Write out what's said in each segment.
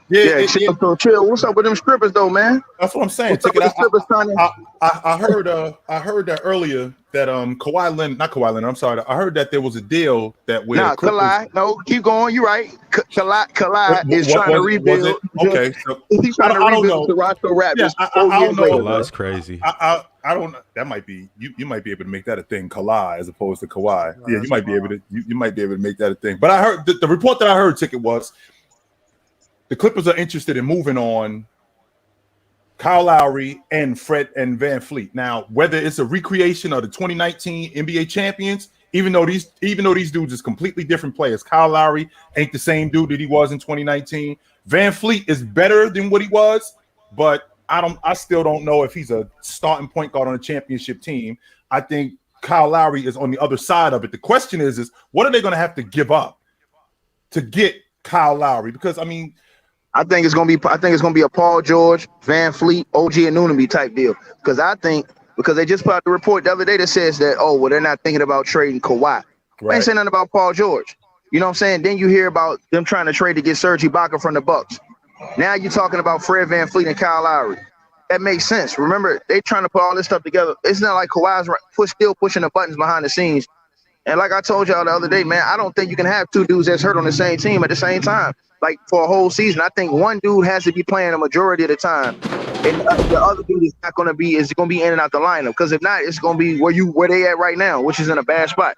Yeah, chill. What's up with them strippers though, man? That's what I'm saying. I heard that earlier that Kawhi Leonard. I'm sorry. I heard that there was a deal that where Kawhi. No, keep going. You're right. Kawhi is trying to rebuild. Okay, so he's trying to rebuild the Toronto Raptors. Yeah, I don't know. That's crazy. I don't. That might be you might be able to make that a thing, Kawhi, as opposed to Kawhi. Yeah, you might be able to. You might be able to make that a thing. But I heard the report that I heard, Ticket, was the Clippers are interested in moving on Kyle Lowry and Fred and Van Fleet. Now, whether it's a recreation of the 2019 NBA champions, even though these dudes is completely different players. Kyle Lowry ain't the same dude that he was in 2019. Van Fleet is better than what he was, but I still don't know if he's a starting point guard on a championship team. I think Kyle Lowry is on the other side of it. The question is what are they going to have to give up to get Kyle Lowry? Because I think it's gonna be a Paul George, Van Fleet, OG Anunoby type deal. Because they just put out the report the other day that says that they're not thinking about trading Kawhi. Right. They ain't saying nothing about Paul George. You know what I'm saying? Then you hear about them trying to trade to get Serge Ibaka from the Bucks. Now you're talking about Fred Van Fleet and Kyle Lowry. That makes sense. Remember, they trying to put all this stuff together. It's not like Kawhi's still pushing the buttons behind the scenes. And like I told y'all the other day, man, I don't think you can have two dudes that's hurt on the same team at the same time. Like for a whole season, I think one dude has to be playing a majority of the time, and the other dude is going to be in and out the lineup. Because if not, it's going to be where they at right now, which is in a bad spot.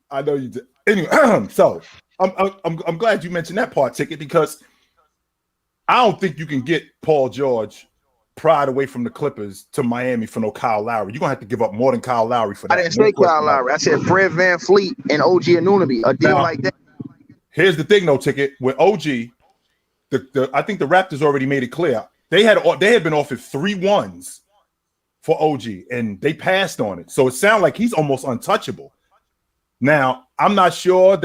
I know you did. Anyway, so I'm glad you mentioned that part, Ticket, because I don't think you can get Paul George pried away from the Clippers to Miami for no Kyle Lowry. You're gonna have to give up more than Kyle Lowry for that. I didn't say Kyle Lowry. I said Fred Van Fleet and OG Anunoby. A deal like that. Here's the thing, though, Ticket. With OG, I think the Raptors already made it clear they had been offered 3 1s for OG, and they passed on it. So it sounds like he's almost untouchable. Now, I'm not sure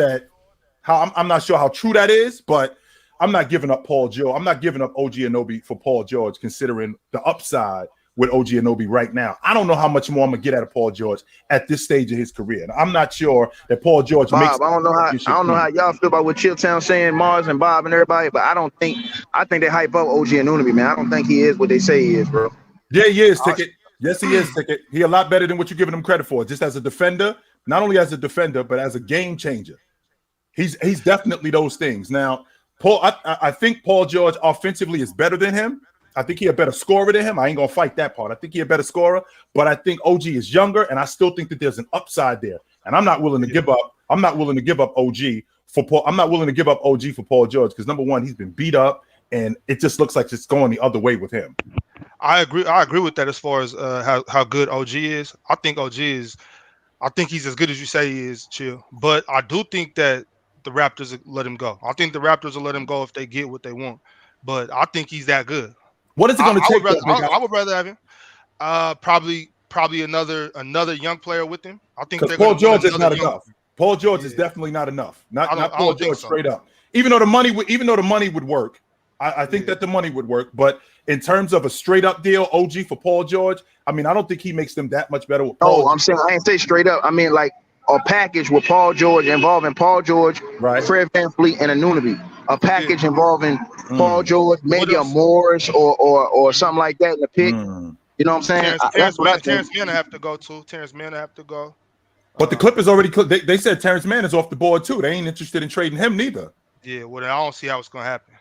how true that is, but I'm not giving up Paul George. I'm not giving up OG Anunoby for Paul George, considering the upside with OG Anunoby right now. I don't know how much more I'm gonna get out of Paul George at this stage of his career. And I'm not sure that Paul George makes. I don't know how y'all feel about what Chilltown saying, Marz and Bob and everybody, but I think they hype up OG Anunoby, man. I don't think he is what they say he is, bro. Yeah, he is, Ticket. Yes, he is, Ticket. He a lot better than what you're giving him credit for. Just as a defender, not only as a defender, but as a game changer. He's definitely those things. Now, I think Paul George offensively is better than him. I think he a better scorer than him. I ain't gonna fight that part. I think he a better scorer, but I think OG is younger, and I still think that there's an upside there. And I'm not willing to give up. I'm not willing to give up OG for Paul. I'm not willing to give up OG for Paul George because number one, he's been beat up, and it just looks like it's going the other way with him. I agree with that as far as how good OG is. I think he's as good as you say he is, Chill. But I do think that the Raptors let him go. I think the Raptors will let him go if they get what they want. But I think he's that good. What is it going to take? I would rather have him. Probably another young player with him. I think Paul George is not enough. Paul George is definitely not enough. Not Paul George straight up. Even though the money would work, I think that the money would work. But in terms of a straight up deal, OG for Paul George, I don't think he makes them that much better with Paul. I'm saying I ain't say straight up. I mean like a package with Paul George involving Paul George, right. Fred Van Fleet, and Anunoby. A package involving Paul George, maybe a Morris or something like that in the pick. You know what I'm saying? Terrence Mann have to go too. Terrence Mann have to go. But the Clippers already they said Terrence Mann is off the board too. They ain't interested in trading him neither. Yeah, well, I don't see how it's gonna happen.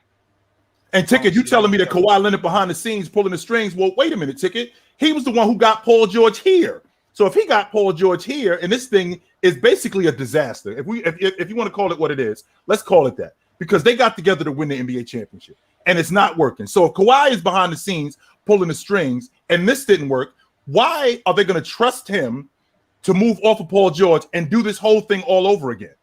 And Ticket, you telling me that Kawhi Leonard behind the scenes pulling the strings? Well, wait a minute, Ticket. He was the one who got Paul George here. So if he got Paul George here, and this thing is basically a disaster. If you want to call it what it is, let's call it that. Because they got together to win the NBA championship, and it's not working. So if Kawhi is behind the scenes pulling the strings, and this didn't work, why are they going to trust him to move off of Paul George and do this whole thing all over again?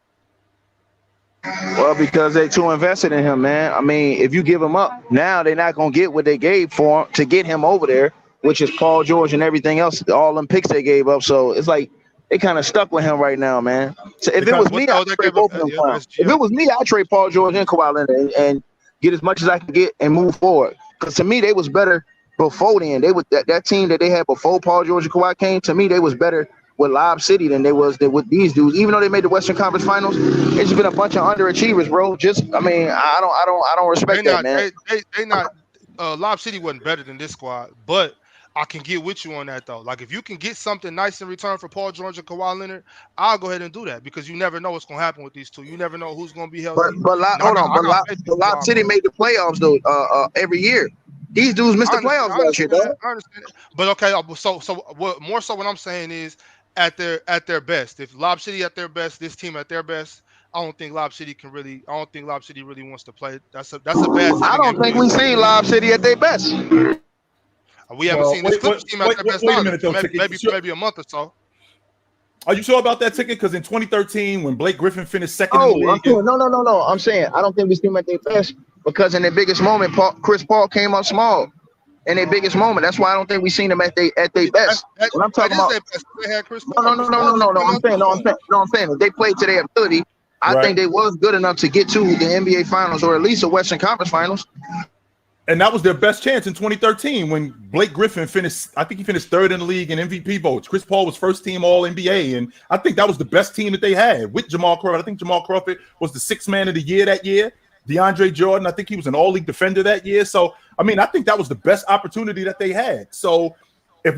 Well, because they too invested in him, man. I mean, if you give him up, now they're not going to get what they gave for him to get him over there, which is Paul George and everything else, all them picks they gave up. So it's like they kind of stuck with him right now, man. So if it was me, I'd trade both of them. If it was me, I'd trade Paul George and Kawhi Leonard and get as much as I can get and move forward. Because to me, they was better before then. They would that team that they had before Paul George and Kawhi came. To me, they was better with Lob City than they was with these dudes. Even though they made the Western Conference Finals, it's just been a bunch of underachievers, bro. I don't respect that, man. They not. Lob City wasn't better than this squad, but I can get with you on that though. Like if you can get something nice in return for Paul George and Kawhi Leonard, I'll go ahead and do that because you never know what's gonna happen with these two. You never know who's gonna be healthy. But Lob City made the playoffs though every year. These dudes missed the playoffs last year, though. I understand it. But okay, so what more so what I'm saying is at their best. If Lob City at their best, this team at their best, I don't think Lob City really wants to play. That's a bad thing. I don't think we've seen Lob City at their best. We haven't seen this Clippers team at their best. Wait a minute, though, maybe a month or so. Are you sure about that, Ticket? Because in 2013, when Blake Griffin finished second in the league, no. I'm saying I don't think we see them at their best because in their biggest moment, Chris Paul came up small. In their biggest moment, that's why I don't think we seen them at their best. When I'm talking about, they had Chris Paul. No. I'm saying if they played to their ability, I think they was good enough to get to the NBA Finals or at least the Western Conference Finals. And that was their best chance in 2013 when Blake Griffin finished. I think he finished third in the league in MVP votes. Chris Paul was first team All NBA, and I think that was the best team that they had with Jamal Crawford. I think Jamal Crawford was the sixth man of the year that year. DeAndre Jordan, I think he was an All-League defender that year. So I mean, I think that was the best opportunity that they had. So if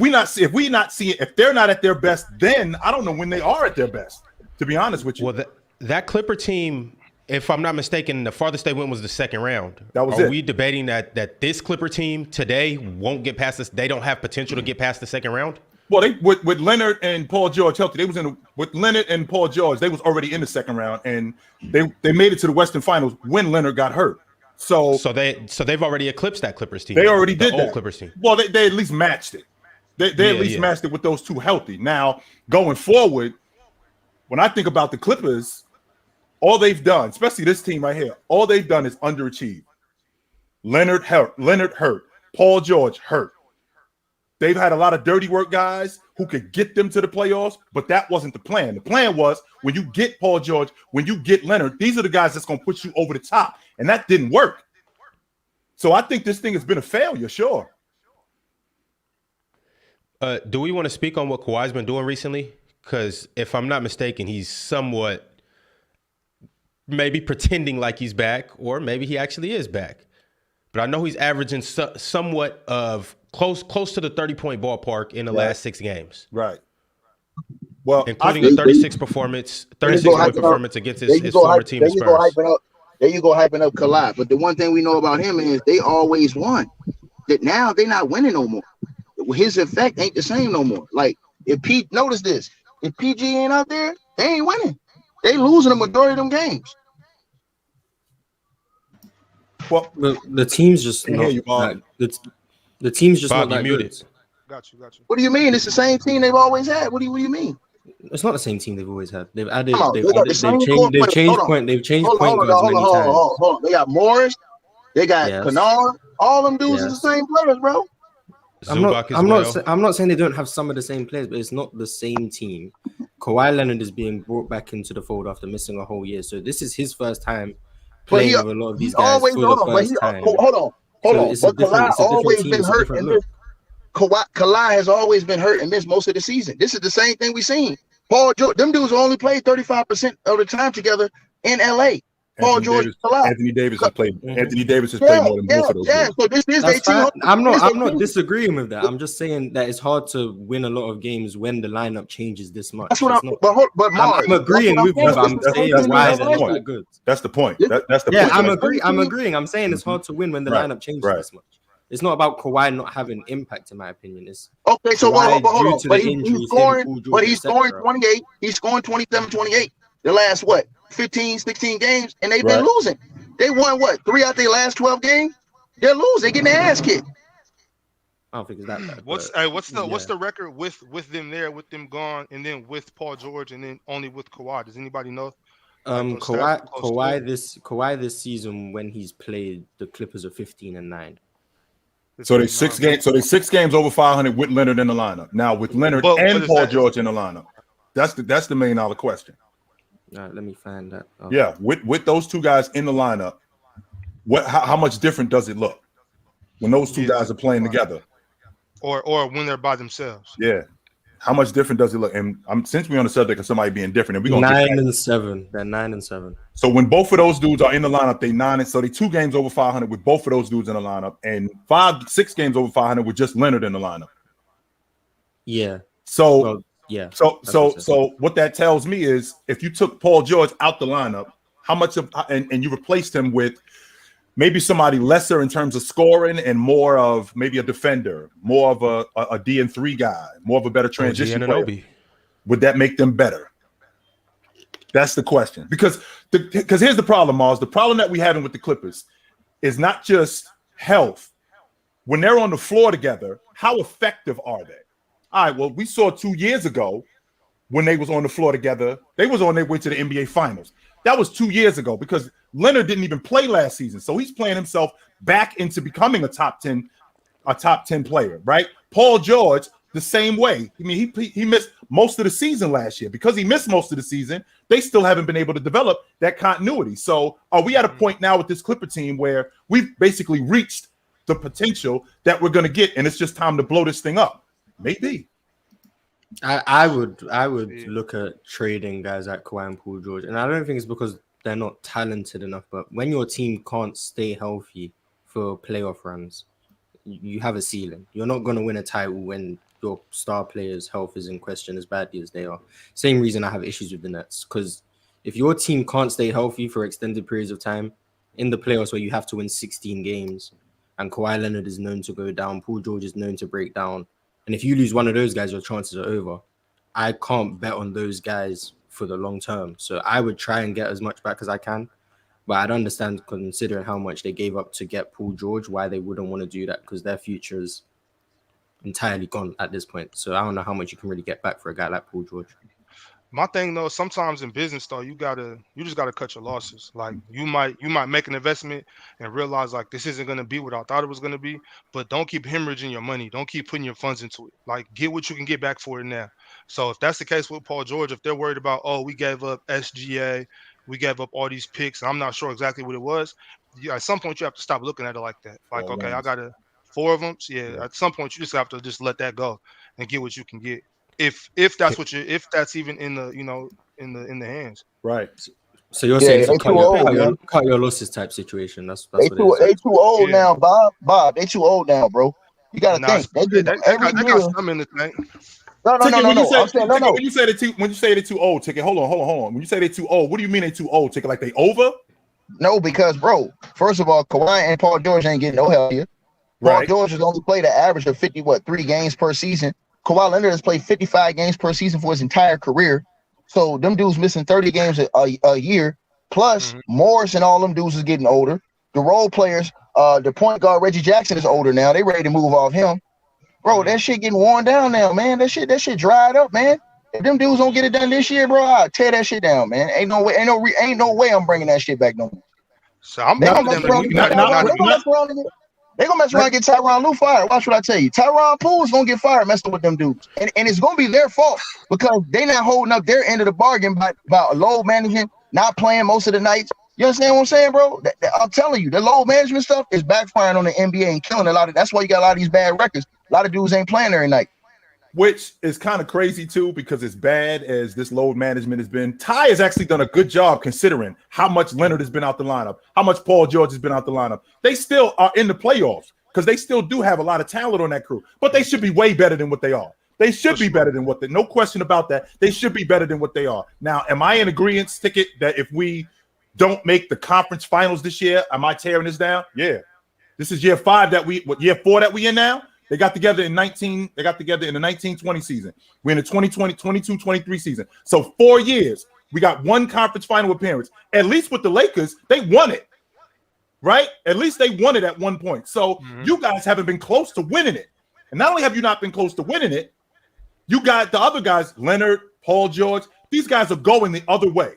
they're not at their best, then I don't know when they are at their best. To be honest with you, well, that Clipper team. If I'm not mistaken, the farthest they went was the second round. That was it. Are we debating that this Clipper team today won't get past this? They don't have potential to get past the second round? Well, they with Leonard and Paul George healthy, they was with Leonard and Paul George, they was already in the second round, and they made it to the Western Finals when Leonard got hurt. So they've already eclipsed that Clippers team. They already did the old that. Clippers team. Well, they at least matched it. They at least matched it with those two healthy. Now going forward, when I think about the Clippers. All they've done, especially this team right here, all they've done is underachieve. Leonard hurt. Paul George hurt. They've had a lot of dirty work guys who could get them to the playoffs, but that wasn't the plan. The plan was when you get Paul George, when you get Leonard, these are the guys that's going to put you over the top, and that didn't work. So I think this thing has been a failure, sure. Do we want to speak on what Kawhi's been doing recently? Because if I'm not mistaken, he's somewhat maybe pretending like he's back, or maybe he actually is back. But I know he's averaging somewhat of close to the 30-point ballpark in the last 6 games. Right. Well, including a 36 point performance against his former team, the Spurs. There you go hyping up Kawhi. But the one thing we know about him is they always won. That now they're not winning no more. His effect ain't the same no more. Like notice this, if PG ain't out there, they ain't winning. They losing the majority of them games. Well, the team's just not the team's just not that muted. Good. Got you. What do you mean? It's the same team they've always had. What do you mean? It's not the same team they've always had. They've added. They've changed point guards many times. They got Morris. They got Kennard. All them dudes are the same players, bro. I'm not saying they don't have some of the same players, but it's not the same team. Kawhi Leonard is being brought back into the fold after missing a whole year, so this is his first time playing with a lot of these guys for the first time. Hold on. But Kawhi always been hurt, and Kawhi has always been hurt and missed most of the season. This is the same thing we seen. Paul George, them dudes only played 35% of the time together in LA. Paul George, Anthony Davis has played more than both of those. Yeah, so this is their team. I'm not disagreeing with that. I'm just saying that it's hard to win a lot of games when the lineup changes this much. That's what I'm agreeing with you. I'm saying why they're not that good. That's the point. That's the point. Yeah, I'm agreeing. I'm saying it's hard to win when the lineup changes this much. It's not about Kawhi not having impact, in my opinion. It's okay. So hold on. But he's scoring 28. He's scoring 27, 28. The last 15, 16 games, and they've been losing. They won 3 out their last 12 games. They're losing. They're getting their ass kicked. I don't think it's that bad. What's the record with them there, with them gone, and then with Paul George, and then only with Kawhi? Does anybody know? Kawhi this season, when he's played, the Clippers are 15-9. So they 6 games. So they 6 games over 500 with Leonard in the lineup. Now with Leonard and Paul George in the lineup, that's the $1 million question. All right, let me find that. Yeah, with those two guys in the lineup, how much different does it look when those two guys are playing together, or when they're by themselves? Yeah, How much different does it look? And since we're on the subject of somebody being different, and we're gonna 9-7. They're 9-7. So when both of those dudes are in the lineup, they 9, and so they 2 games over 500 with both of those dudes in the lineup, and 5-6 games over 500 with just Leonard in the lineup. Yeah. So well, yeah. So what that tells me is if you took Paul George out the lineup, how much of and you replaced him with maybe somebody lesser in terms of scoring and more of maybe a defender, more of a D&3 guy, more of a better transition player, would that make them better? That's the question. Because here's the problem, Marz. The problem that we're having with the Clippers is not just health. When they're on the floor together, how effective are they? All right, well, we saw 2 years ago when they was on the floor together, they was on their way to the NBA Finals. That was 2 years ago because Leonard didn't even play last season. So he's playing himself back into becoming a top 10 player, right? Paul George, the same way. I mean, he missed most of the season last year. Because he missed most of the season, they still haven't been able to develop that continuity. So are we at a point now with this Clipper team where we've basically reached the potential that we're going to get, and it's just time to blow this thing up? Maybe. I would look at trading guys like Kawhi and Paul George, and I don't think it's because they're not talented enough, but when your team can't stay healthy for playoff runs, you have a ceiling. You're not going to win a title when your star players' health is in question as badly as they are. Same reason I have issues with the Nets, because if your team can't stay healthy for extended periods of time in the playoffs where you have to win 16 games, and Kawhi Leonard is known to go down, Paul George is known to break down, and if you lose one of those guys, your chances are over. I can't bet on those guys for the long term. So I would try and get as much back as I can. But I'd understand, considering how much they gave up to get Paul George, why they wouldn't want to do that, because their future is entirely gone at this point. So I don't know how much you can really get back for a guy like Paul George. My thing though, sometimes in business though, you just gotta cut your losses. Like you might make an investment and realize like this isn't gonna be what I thought it was gonna be, but don't keep hemorrhaging your money. Don't keep putting your funds into it. Like get what you can get back for it now. So if that's the case with Paul George, if they're worried about, oh, we gave up SGA, we gave up all these picks, and I'm not sure exactly what it was, at some point you have to stop looking at it like that. Like, okay, I got 4 of them. So yeah, at some point you just have to just let that go and get what you can get. If that's that's even in the in the hands. Right. So you're saying it's a cut your losses type situation. That's they what they too old now, Bob. They too old now, bro. You gotta think. They got some in the tank. No. When you say they're too old, Ticket, hold on. When you say they're too old, what do you mean they're too old, Ticket? Like they over? No, because bro, first of all, Kawhi and Paul George ain't getting no healthier. Paul George has only played an average of 3 games per season. Kawhi Leonard has played 55 games per season for his entire career. So them dudes missing 30 games a year. Plus, Morris and all them dudes is getting older. The role players, the point guard Reggie Jackson is older now. They ready to move off him. Bro, that shit getting worn down now, man. That shit dried up, man. If them dudes don't get it done this year, bro, I'll tear that shit down, man. Ain't no way I'm bringing that shit back no more. So I'm They're gonna mess around and get Tyronn Lue fired. Watch what I tell you. Tyronn Poole's gonna get fired messing with them dudes. And it's gonna be their fault because they not holding up their end of the bargain by load management, not playing most of the nights. You understand what I'm saying, bro? I'm telling you, the load management stuff is backfiring on the NBA and killing a lot of. That's why you got a lot of these bad records. A lot of dudes ain't playing every night. Which is kind of crazy too, because as bad as this load management has been, Ty has actually done a good job considering how much Leonard has been out the lineup, how much Paul George has been out the lineup. They still are in the playoffs because they still do have a lot of talent on that crew, but they should be way better than what they are. They should be better than what they, no question about that. They should be better than what they are. Now, am I in agreement, Ticket, that if we don't make the conference finals this year, am I tearing this down? Yeah. This is year 4 that we in now? They got together in the 1920 season. We're in the 2020, 22, 23 season. So 4 years, we got 1 conference final appearance. At least with the Lakers, they won it, right? At least they won it at one point. So you guys haven't been close to winning it. And not only have you not been close to winning it, you got the other guys, Leonard, Paul George. These guys are going the other way.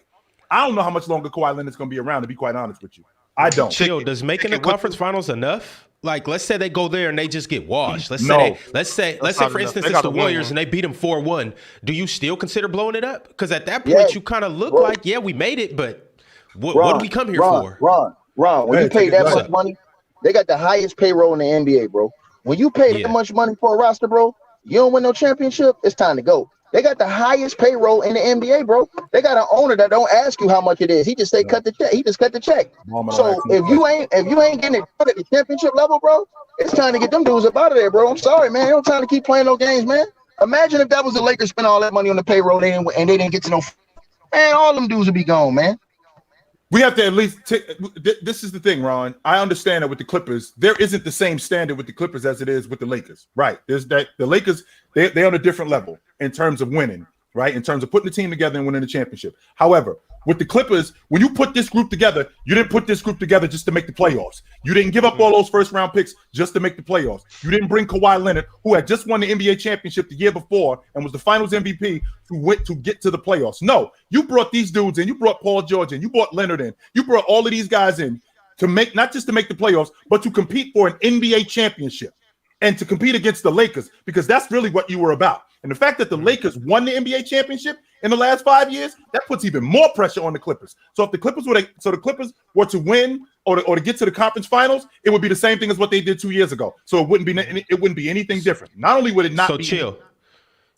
I don't know how much longer Kawhi Leonard's going to be around, to be quite honest with you. I don't. Chill, does making the conference finals enough? Like, let's say they go there and they just get washed. Let's say, for instance, it's the Warriors and they beat them 4-1. Do you still consider blowing it up? Because at that point, you kind of look like, we made it, but what do we come here for? Ron, when you pay that much money, they got the highest payroll in the NBA, bro. When you pay that much money for a roster, bro, You don't win no championship, it's time to go. They got the highest payroll in the NBA, bro. They got an owner that don't ask you how much it is. He just say cut the check. He just cut the check. So if you ain't getting it at the championship level, bro, it's time to get them dudes up out of there, bro. I'm sorry, man. Ain't no time to keep playing no games, man. Imagine if that was the Lakers spent all that money on the payroll and they didn't get to no. Man, all them dudes would be gone, man. We have to at least this is the thing, Ron. I understand that with the Clippers, there isn't the same standard with the Clippers as it is with the Lakers. Right. There's that the Lakers, they're on a different level in terms of winning, right? In terms of putting the team together and winning the championship. However, with the Clippers, when you put this group together, you didn't put this group together just to make the playoffs. You didn't give up all those first-round picks just to make the playoffs. You didn't bring Kawhi Leonard, who had just won the NBA championship the year before and was the Finals MVP, to get to the playoffs. No, you brought these dudes in. You brought Paul George in. You brought Leonard in. You brought all of these guys in to make not just to make the playoffs, but to compete for an NBA championship and to compete against the Lakers, because that's really what you were about. And the fact that the Lakers won the NBA championship in the last 5 years, that puts even more pressure on the Clippers. So if the Clippers were to win or to get to the conference finals, it would be the same thing as what they did 2 years ago. So it wouldn't be anything different. Not only would it not be chill.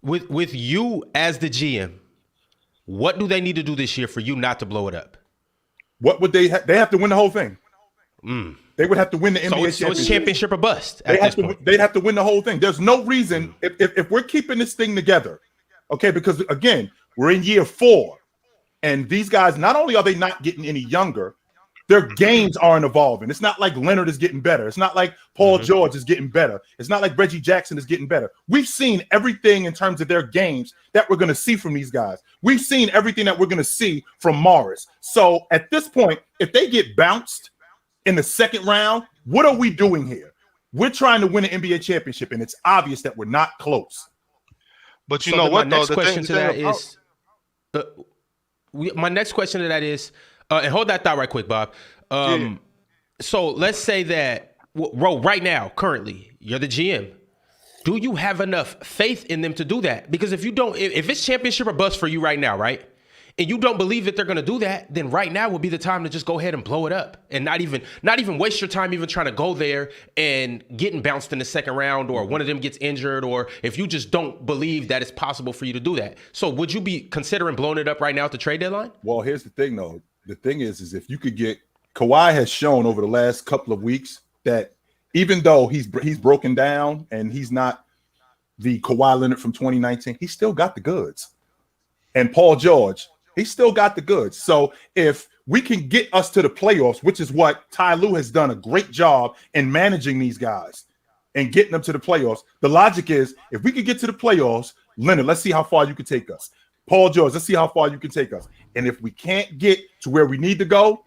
With you as the GM, what do they need to do this year for you not to blow it up? What would they have to win the whole thing? They would have to win the NBA championship. So it's championship or bust. They'd have to win the whole thing. There's no reason if we're keeping this thing together, okay? Because again, we're in year 4, and these guys, not only are they not getting any younger, their games aren't evolving. It's not like Leonard is getting better. It's not like Paul George is getting better. It's not like Reggie Jackson is getting better. We've seen everything in terms of their games that we're going to see from these guys. We've seen everything that we're going to see from Marz. So at this point, if they get bounced in the second round, what are we doing here? We're trying to win an NBA championship, and it's obvious that we're not close. But you know what? My next question to that is, and hold that thought right quick, Bob. So let's say that, right now, currently, you're the GM. Do you have enough faith in them to do that? Because if you don't, if it's championship or bust for you right now, right? And you don't believe that they're going to do that, then right now would be the time to just go ahead and blow it up and not even waste your time even trying to go there and getting bounced in the second round, or one of them gets injured, or if you just don't believe that it's possible for you to do that. So would you be considering blowing it up right now at the trade deadline? Well, here's the thing, though. The thing is if you could get Kawhi has shown over the last couple of weeks that even though he's broken down and he's not the Kawhi Leonard from 2019, he still got the goods. And Paul George, he still got the goods. So if we can get us to the playoffs, which is what Ty Lue has done a great job in managing these guys and getting them to the playoffs, the logic is if we could get to the playoffs, Leonard, let's see how far you can take us. Paul George, let's see how far you can take us. And if we can't get to where we need to go,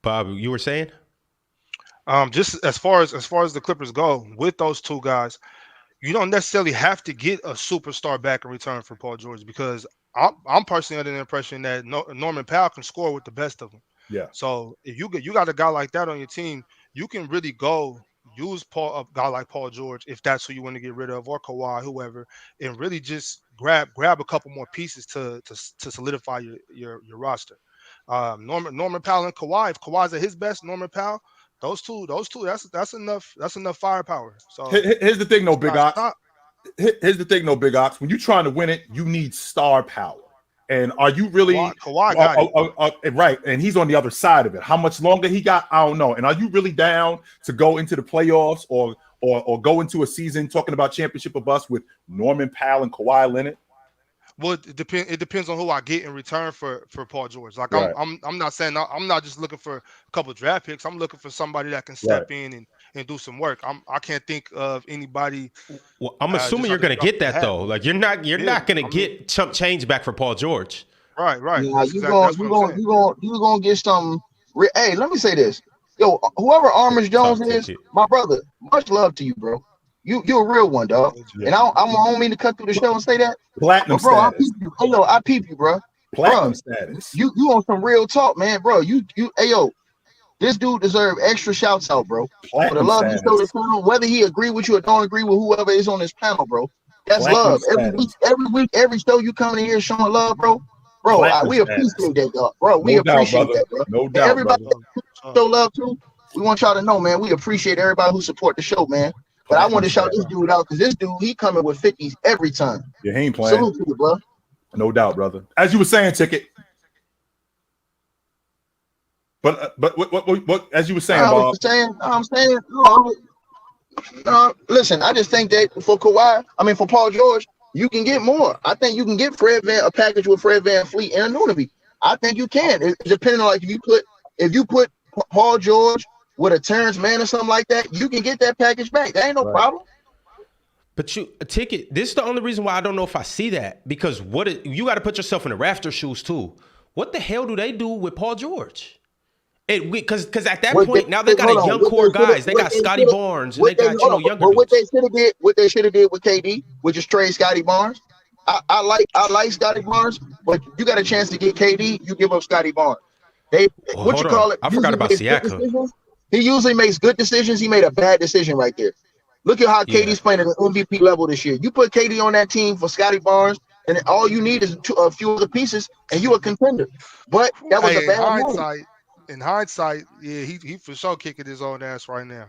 Bob, you were saying? Just as far as the Clippers go, with those two guys, you don't necessarily have to get a superstar back in return for Paul George, because I'm personally under the impression that Norman Powell can score with the best of them. Yeah. So if you got a guy like that on your team, you can really go use a guy like Paul George, if that's who you want to get rid of, or Kawhi, whoever, and really just grab a couple more pieces to solidify your roster. Norman Powell and Kawhi. If Kawhi's at his best, Norman Powell, those two, that's enough firepower. So here's the thing, Big Ox. Here's the thing, Big Ox. When you're trying to win it, you need star power. And are you really Kawhi got it. Right? And he's on the other side of it. How much longer he got, I don't know. And are you really down to go into the playoffs or go into a season talking about championship or bust with Norman Powell and Kawhi Leonard? Well, it depends on who I get in return for Paul George. Like right. I'm not saying I'm not just looking for a couple of draft picks. I'm looking for somebody that can step in and do some work. I can't think of anybody. Well, I'm assuming you're going to get that though. Like you're not going to get chump change back for Paul George. Right. Yeah, you're gonna get some. Hey, let me say this. Yo, whoever Armors Jones is, my brother, much love to you, bro. You're a real one, dog. Yeah. And I don't mean to cut through the show and say that. Platinum bro, status. I peep you, bro. Platinum status. You on some real talk, man, bro. This dude deserves extra shouts out, bro. For the love he showed his panel, whether he agree with you or don't agree with whoever is on this panel, bro. That's love. Every week, every show you come in here showing love, bro. Bro, we appreciate that, dog. Bro, we appreciate that, bro. No doubt, everybody show love too. We want y'all to know, man, we appreciate everybody who support the show, man. But I want to shout this dude out because this dude, he coming with 50s every time. Yeah, he ain't playing. Salute to you, bro. No doubt, brother. As you were saying, Ticket. But what as you were saying, Bob. I'm saying, listen, I just think that for Paul George, you can get more. I think you can get a package with Fred VanVleet and Anunoby. I think you can. It depending on like if you put Paul George with a Terrence Mann or something like that, you can get that package back. That ain't no problem. But Ticket, this is the only reason why I don't know if I see that, because you got to put yourself in the Raptors shoes too. What the hell do they do with Paul George? Because at that point now they got a young core guys. They got Scotty Barnes and they got younger dudes. What they should have did with KD, which is trade Scotty Barnes. I like Scotty Barnes, but you got a chance to get KD, you give up Scotty Barnes. I forgot about Siakam. He usually makes good decisions. He made a bad decision right there. Look at how KD's playing at an MVP level this year. You put KD on that team for Scotty Barnes, and all you need is a few of the pieces, and you a contender. But that was a bad move. In hindsight, yeah, he for sure kicking his own ass right now.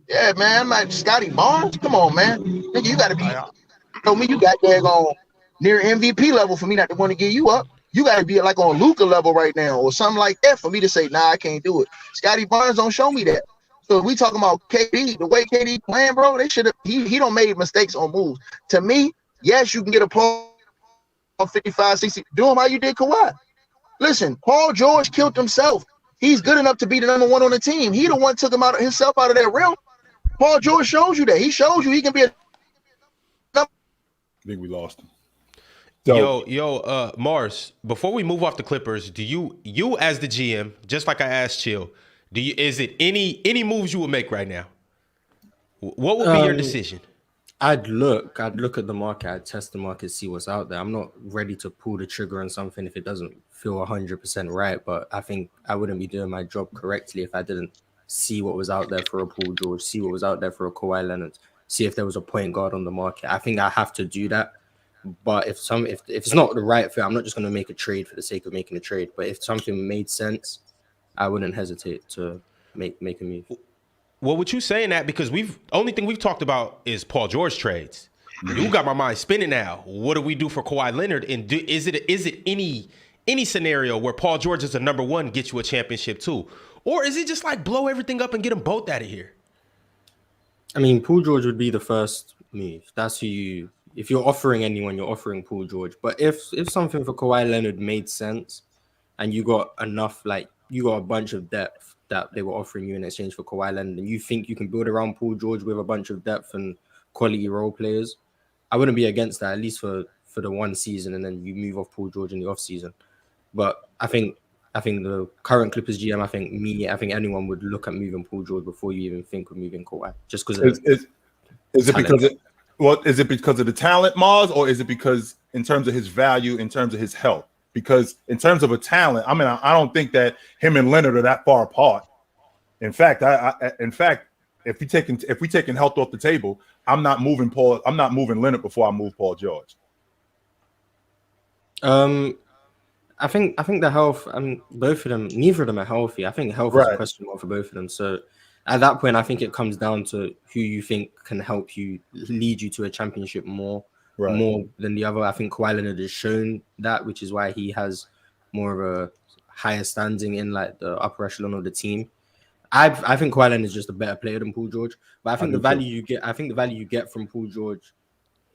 Yeah, man, I'm like Scotty Barnes. Come on, man. Nigga, you got to be. You got there on near MVP level for me not to want to give you up. You got to be like on Luka level right now or something like that for me to say, nah, I can't do it. Scotty Barnes don't show me that. So if we talking about KD, the way KD playing, bro, they should have. He don't made mistakes on moves. To me, yes, you can get a Paul 55, 60. Do him how you did Kawhi. Listen, Paul George killed himself. He's good enough to be the number one on the team. He the one took himself out of that realm. Paul George shows you that. He shows you he can be a. I think we lost him. Yo, Marz, before we move off the Clippers, do you as the GM, just like I asked Chill, is it any moves you would make right now? What would be your decision? I'd look at the market, I'd test the market, see what's out there. I'm not ready to pull the trigger on something if it doesn't feel 100% right, but I think I wouldn't be doing my job correctly if I didn't see what was out there for a Paul George, see what was out there for a Kawhi Leonard, see if there was a point guard on the market. I think I have to do that. But if it's not the right fit, I'm not just going to make a trade for the sake of making a trade. But if something made sense, I wouldn't hesitate to make a move. Well, what you saying that because only thing we've talked about is Paul George trades. You got my mind spinning now. What do we do for Kawhi Leonard? And is it any scenario where Paul George is a number one gets you a championship too, or is it just like blow everything up and get them both out of here? I mean, Paul George would be the first move. That's who you. If you're offering anyone, you're offering Paul George. But if something for Kawhi Leonard made sense and you got enough, like you got a bunch of depth that they were offering you in exchange for Kawhi Leonard and you think you can build around Paul George with a bunch of depth and quality role players, I wouldn't be against that, at least for the one season, and then you move off Paul George in the off season. But I think the current Clippers GM, I think anyone would look at moving Paul George before you even think of moving Kawhi. Just because is it because of the talent, Marz, or is it because in terms of his value, in terms of his health? Because in terms of a talent, I mean, I don't think that him and Leonard are that far apart. In fact, if we taking health off the table, I'm not moving Leonard before I move Paul George. I think the health, both of them, neither of them are healthy. I think health is a question mark for both of them. So at that point, I think it comes down to who you think can help you lead you to a championship more than the other. I think Kawhi Leonard has shown that, which is why he has more of a higher standing in like the upper echelon of the team. I think Kawhi Leonard is just a better player than Paul George, but I think the value you get from Paul George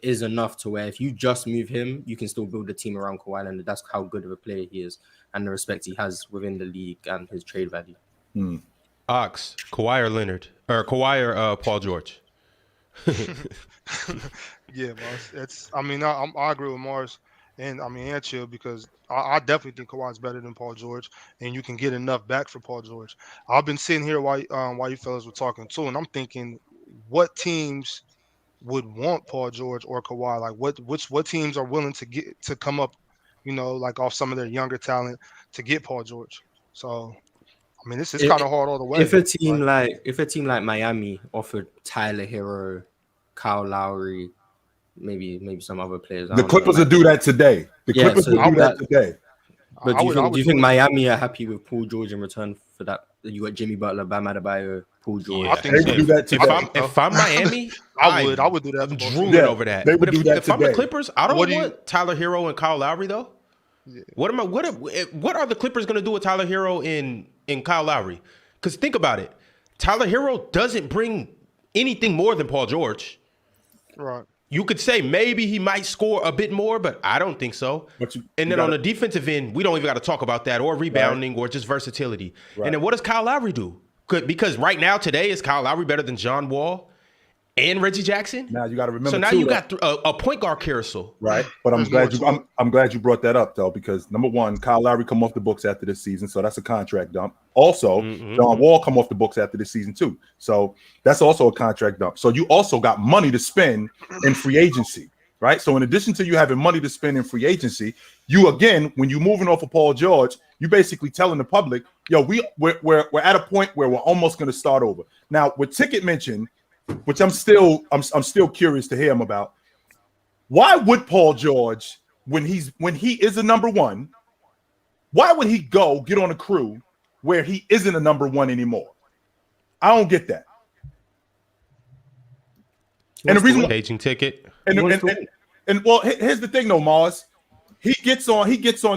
is enough to where if you just move him, you can still build a team around Kawhi Leonard. That's how good of a player he is and the respect he has within the league and his trade value. Ox, Kawhi or Leonard, or Kawhi or Paul George? Yeah, Marz. I agree with Marz and Chill because I definitely think Kawhi's better than Paul George, and you can get enough back for Paul George. I've been sitting here while you fellas were talking too, and I'm thinking, what teams would want Paul George or Kawhi? Like, what teams are willing to come up, like off some of their younger talent to get Paul George? So, I mean, this is kind of hard all the way. If a team like Miami offered Tyler Hero, Kyle Lowry, maybe some other players, the Clippers would do that today. But do you think Miami are happy with Paul George in return for that? You got Jimmy Butler, Bam Adebayo, Paul George. Yeah, I think they would do that today. If I'm Miami, I would do that. I'm drooling over that. They would do that if I'm the Clippers, I don't want Tyler Hero and Kyle Lowry though. Yeah. What are the Clippers going to do with Tyler Hero and Kyle Lowry? Because think about it, Tyler Hero doesn't bring anything more than Paul George. Right. You could say maybe he might score a bit more, but I don't think so. And then on the defensive end, we don't even got to talk about that, or rebounding, or just versatility. Right. And then what does Kyle Lowry do? Because right now, today, is Kyle Lowry better than John Wall and Reggie Jackson? Now you got to remember. So now you got a point guard carousel, right? But I'm glad you brought that up though, because number one, Kyle Lowry come off the books after this season, so that's a contract dump. Also, John Wall come off the books after this season too, so that's also a contract dump. So you also got money to spend in free agency, right? So in addition to you having money to spend in free agency, you again, when you're moving off of Paul George, you basically telling the public, yo, we're at a point where we're almost going to start over. Now, what Ticket mentioned, which I'm still curious to hear him about. Why would Paul George, when he is a number one, why would he go get on a crew where he isn't a number one anymore? I don't get that. And the reason paging ticket. And well, here's the thing though, Marz. He gets on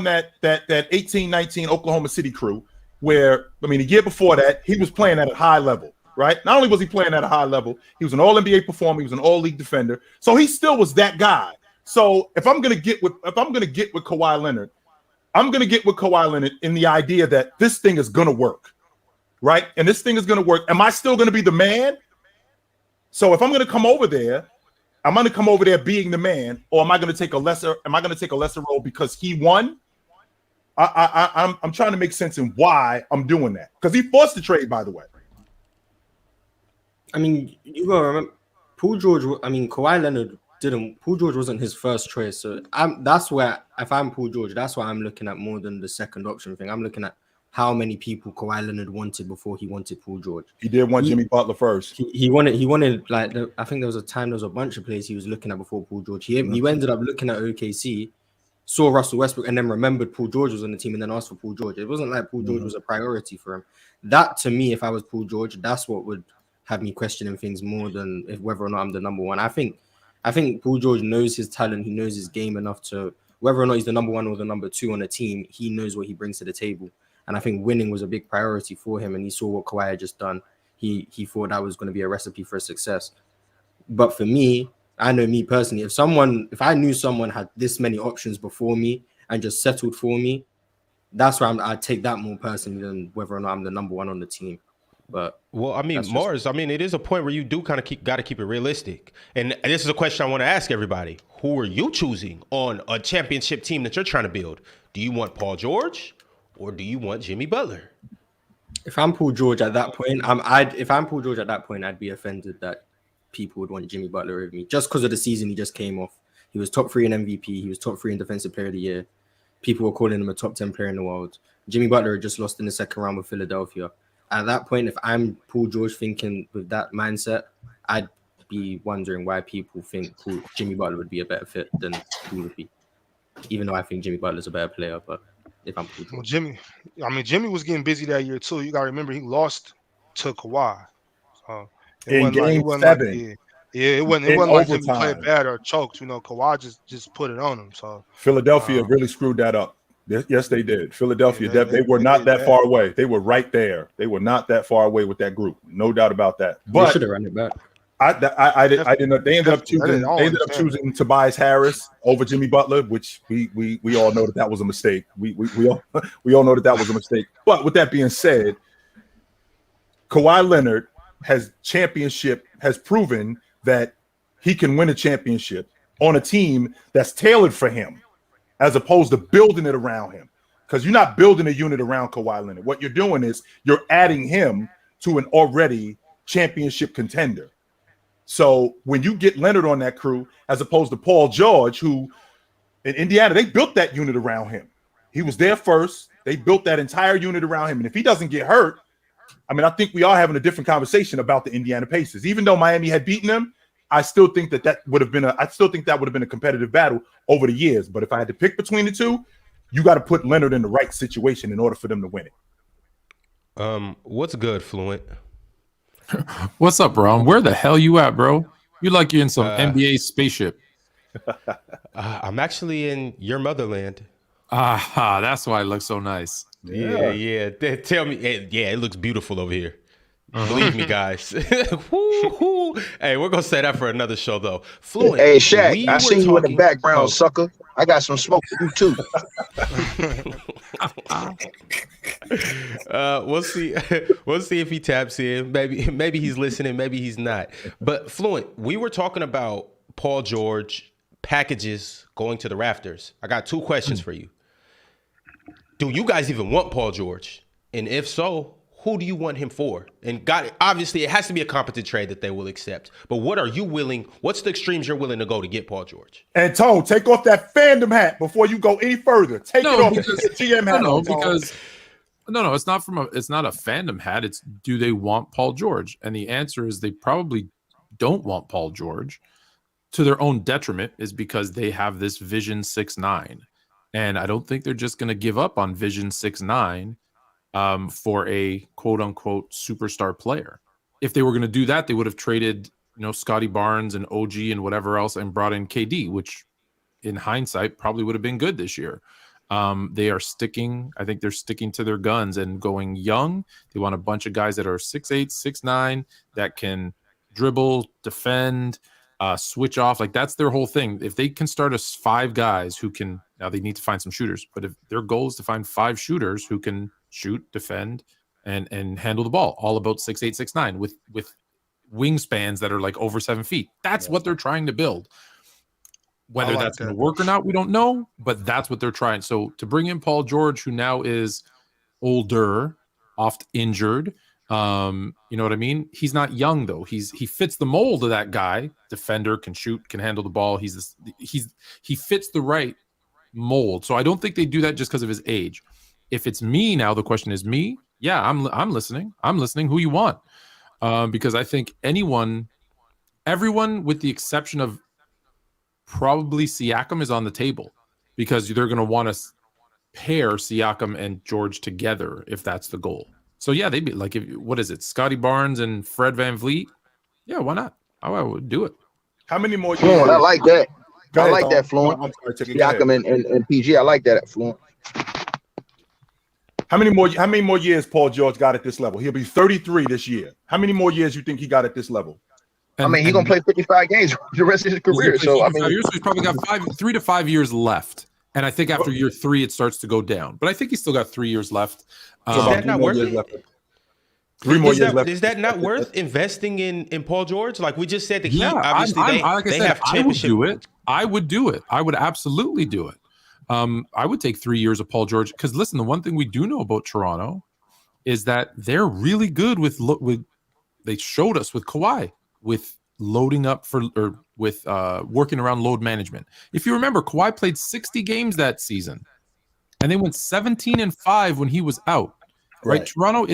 that 18-19 Oklahoma City crew where, I mean, the year before that, he was playing at a high level. Right? Not only was he playing at a high level, he was an All-NBA performer, he was an All-League defender. So he still was that guy. So if I'm gonna get with Kawhi Leonard, I'm gonna get with Kawhi Leonard in the idea that this thing is gonna work, right? And this thing is gonna work. Am I still gonna be the man? So if I'm gonna come over there, I'm gonna come over there being the man, or am I gonna take a lesser role because he won? I'm trying to make sense in why I'm doing that. Because he forced the trade, by the way. I mean, you gotta remember, Kawhi Leonard didn't. Paul George wasn't his first choice, so that's where, if I'm Paul George, that's why I'm looking at more than the second option thing. I'm looking at how many people Kawhi Leonard wanted before he wanted Paul George. He did want Jimmy Butler first. He wanted like I think there was a bunch of players he was looking at before Paul George. He ended up looking at OKC, saw Russell Westbrook, and then remembered Paul George was on the team, and then asked for Paul George. It wasn't like Paul George was a priority for him. That, to me, if I was Paul George, that's what would have me questioning things more than whether or not I'm the number one. I think Paul George knows his talent. He knows his game enough to, whether or not he's the number one or the number two on a team, he knows what he brings to the table. And I think winning was a big priority for him. And he saw what Kawhi had just done. He thought that was going to be a recipe for success. But for me, I know me personally, if I knew someone had this many options before me and just settled for me, that's where I'd take that more personally than whether or not I'm the number one on the team. But well, I mean, Marz, it is a point where you do kind of got to keep it realistic. And this is a question I want to ask everybody. Who are you choosing on a championship team that you're trying to build? Do you want Paul George or do you want Jimmy Butler? If I'm Paul George at that point, I'd be offended that people would want Jimmy Butler over me just because of the season he just came off. He was top 3 in MVP. He was top 3 in Defensive Player of the Year. People were calling him a top 10 player in the world. Jimmy Butler had just lost in the second round with Philadelphia. At that point, if I'm Paul George thinking with that mindset, I'd be wondering why people think Jimmy Butler would be a better fit than he would be. Even though I think Jimmy Butler's a better player, but if I'm Paul George. Well, Jimmy was getting busy that year too. You got to remember he lost to Kawhi. So in game 7. It wasn't like Jimmy played bad or choked. Kawhi just put it on him. So Philadelphia really screwed that up. Yes, they did. Philadelphia, they were not that far away. They were right there. They were not that far away with that group. No doubt about that. But they should have run it back. I didn't. They ended up choosing Tobias Harris over Jimmy Butler, which we all know that was a mistake. We all know that was a mistake. But with that being said, Kawhi Leonard has proven that he can win a championship on a team that's tailored for him, as opposed to building it around him. Because you're not building a unit around Kawhi Leonard. What you're doing is you're adding him to an already championship contender. So when you get Leonard on that crew, as opposed to Paul George, who in Indiana, they built that unit around him. He was there first. They built that entire unit around him. And if he doesn't get hurt, I think we are having a different conversation about the Indiana Pacers. Even though Miami had beaten them, I still think that would have been a competitive battle over the years. But if I had to pick between the two, you got to put Leonard in the right situation in order for them to win it. What's good, Fluent? What's up, bro? Where the hell you at, bro? You like you're in some NBA spaceship. I'm actually in your motherland. That's why it looks so nice. Yeah. Tell me, it looks beautiful over here. Believe me, guys. Hey, we're gonna say that for another show, though. Fluent. Hey, Shaq, I see you in the background, sucker. I got some smoke for you too. We'll see. We'll see if he taps in. Maybe he's listening. Maybe he's not. But Fluent, we were talking about Paul George packages going to the Raptors. I got two questions for you. Do you guys even want Paul George? And if so, who do you want him for? And obviously, it has to be a competent trade that they will accept. But what are you willing? What's the extremes you're willing to go to get Paul George? And Tone, take off that fandom hat before you go any further. Take it off. GM hat. No, it's not a fandom hat. It's, do they want Paul George? And the answer is they probably don't want Paul George, to their own detriment, is because they have this Vision 6'9", and I don't think they're just going to give up on Vision 6'9". For a quote unquote superstar player. If they were going to do that, they would have traded, Scotty Barnes and OG and whatever else and brought in KD, which in hindsight probably would have been good this year. They are sticking to their guns and going young. They want a bunch of guys that are 6'8", 6'9", that can dribble, defend, switch off. Like, that's their whole thing. If they can start us 5 guys who can, now they need to find some shooters, but if their goal is to find 5 shooters who can shoot, defend, and handle the ball, all about 6'8", 6'9", with wingspans that are like over 7 feet. That's what they're trying to build. Whether that's going to work or not, we don't know, but that's what they're trying. So to bring in Paul George, who now is older, oft injured, you know what I mean? He's not young though. He fits the mold of that guy. Defender, can shoot, can handle the ball. He fits the right mold. So I don't think they do that just because of his age. If it's me now, the question is me. Yeah, I'm listening. I'm listening. Who you want? Because I think everyone, with the exception of probably Siakam, is on the table, because they're going to want to pair Siakam and George together if that's the goal. So yeah, they'd be like, what is it? Scotty Barnes and Fred VanVleet? Yeah, why not? I would do it. How many more? Fluent, I like that. I like that, Fluent. Siakam and PG. I like that, Fluent. How many more years Paul George got at this level? He'll be 33 this year. How many more years you think he got at this level? He's gonna play 55 games the rest of his career. So he's probably got 3 to 5 years left. And I think after year 3, it starts to go down. But I think he's still got 3 years left. Is that not worth it? 3 more years left. Is that not worth investing in Paul George? Like we just said, the Heat, obviously they have championship. I would do it. I would absolutely do it. I would take 3 years of Paul George, because listen, the one thing we do know about Toronto is that they're really good with they showed us with Kawhi, with loading up with working around load management. If you remember, Kawhi played 60 games that season, and they went 17-5 when he was out. Right? Toronto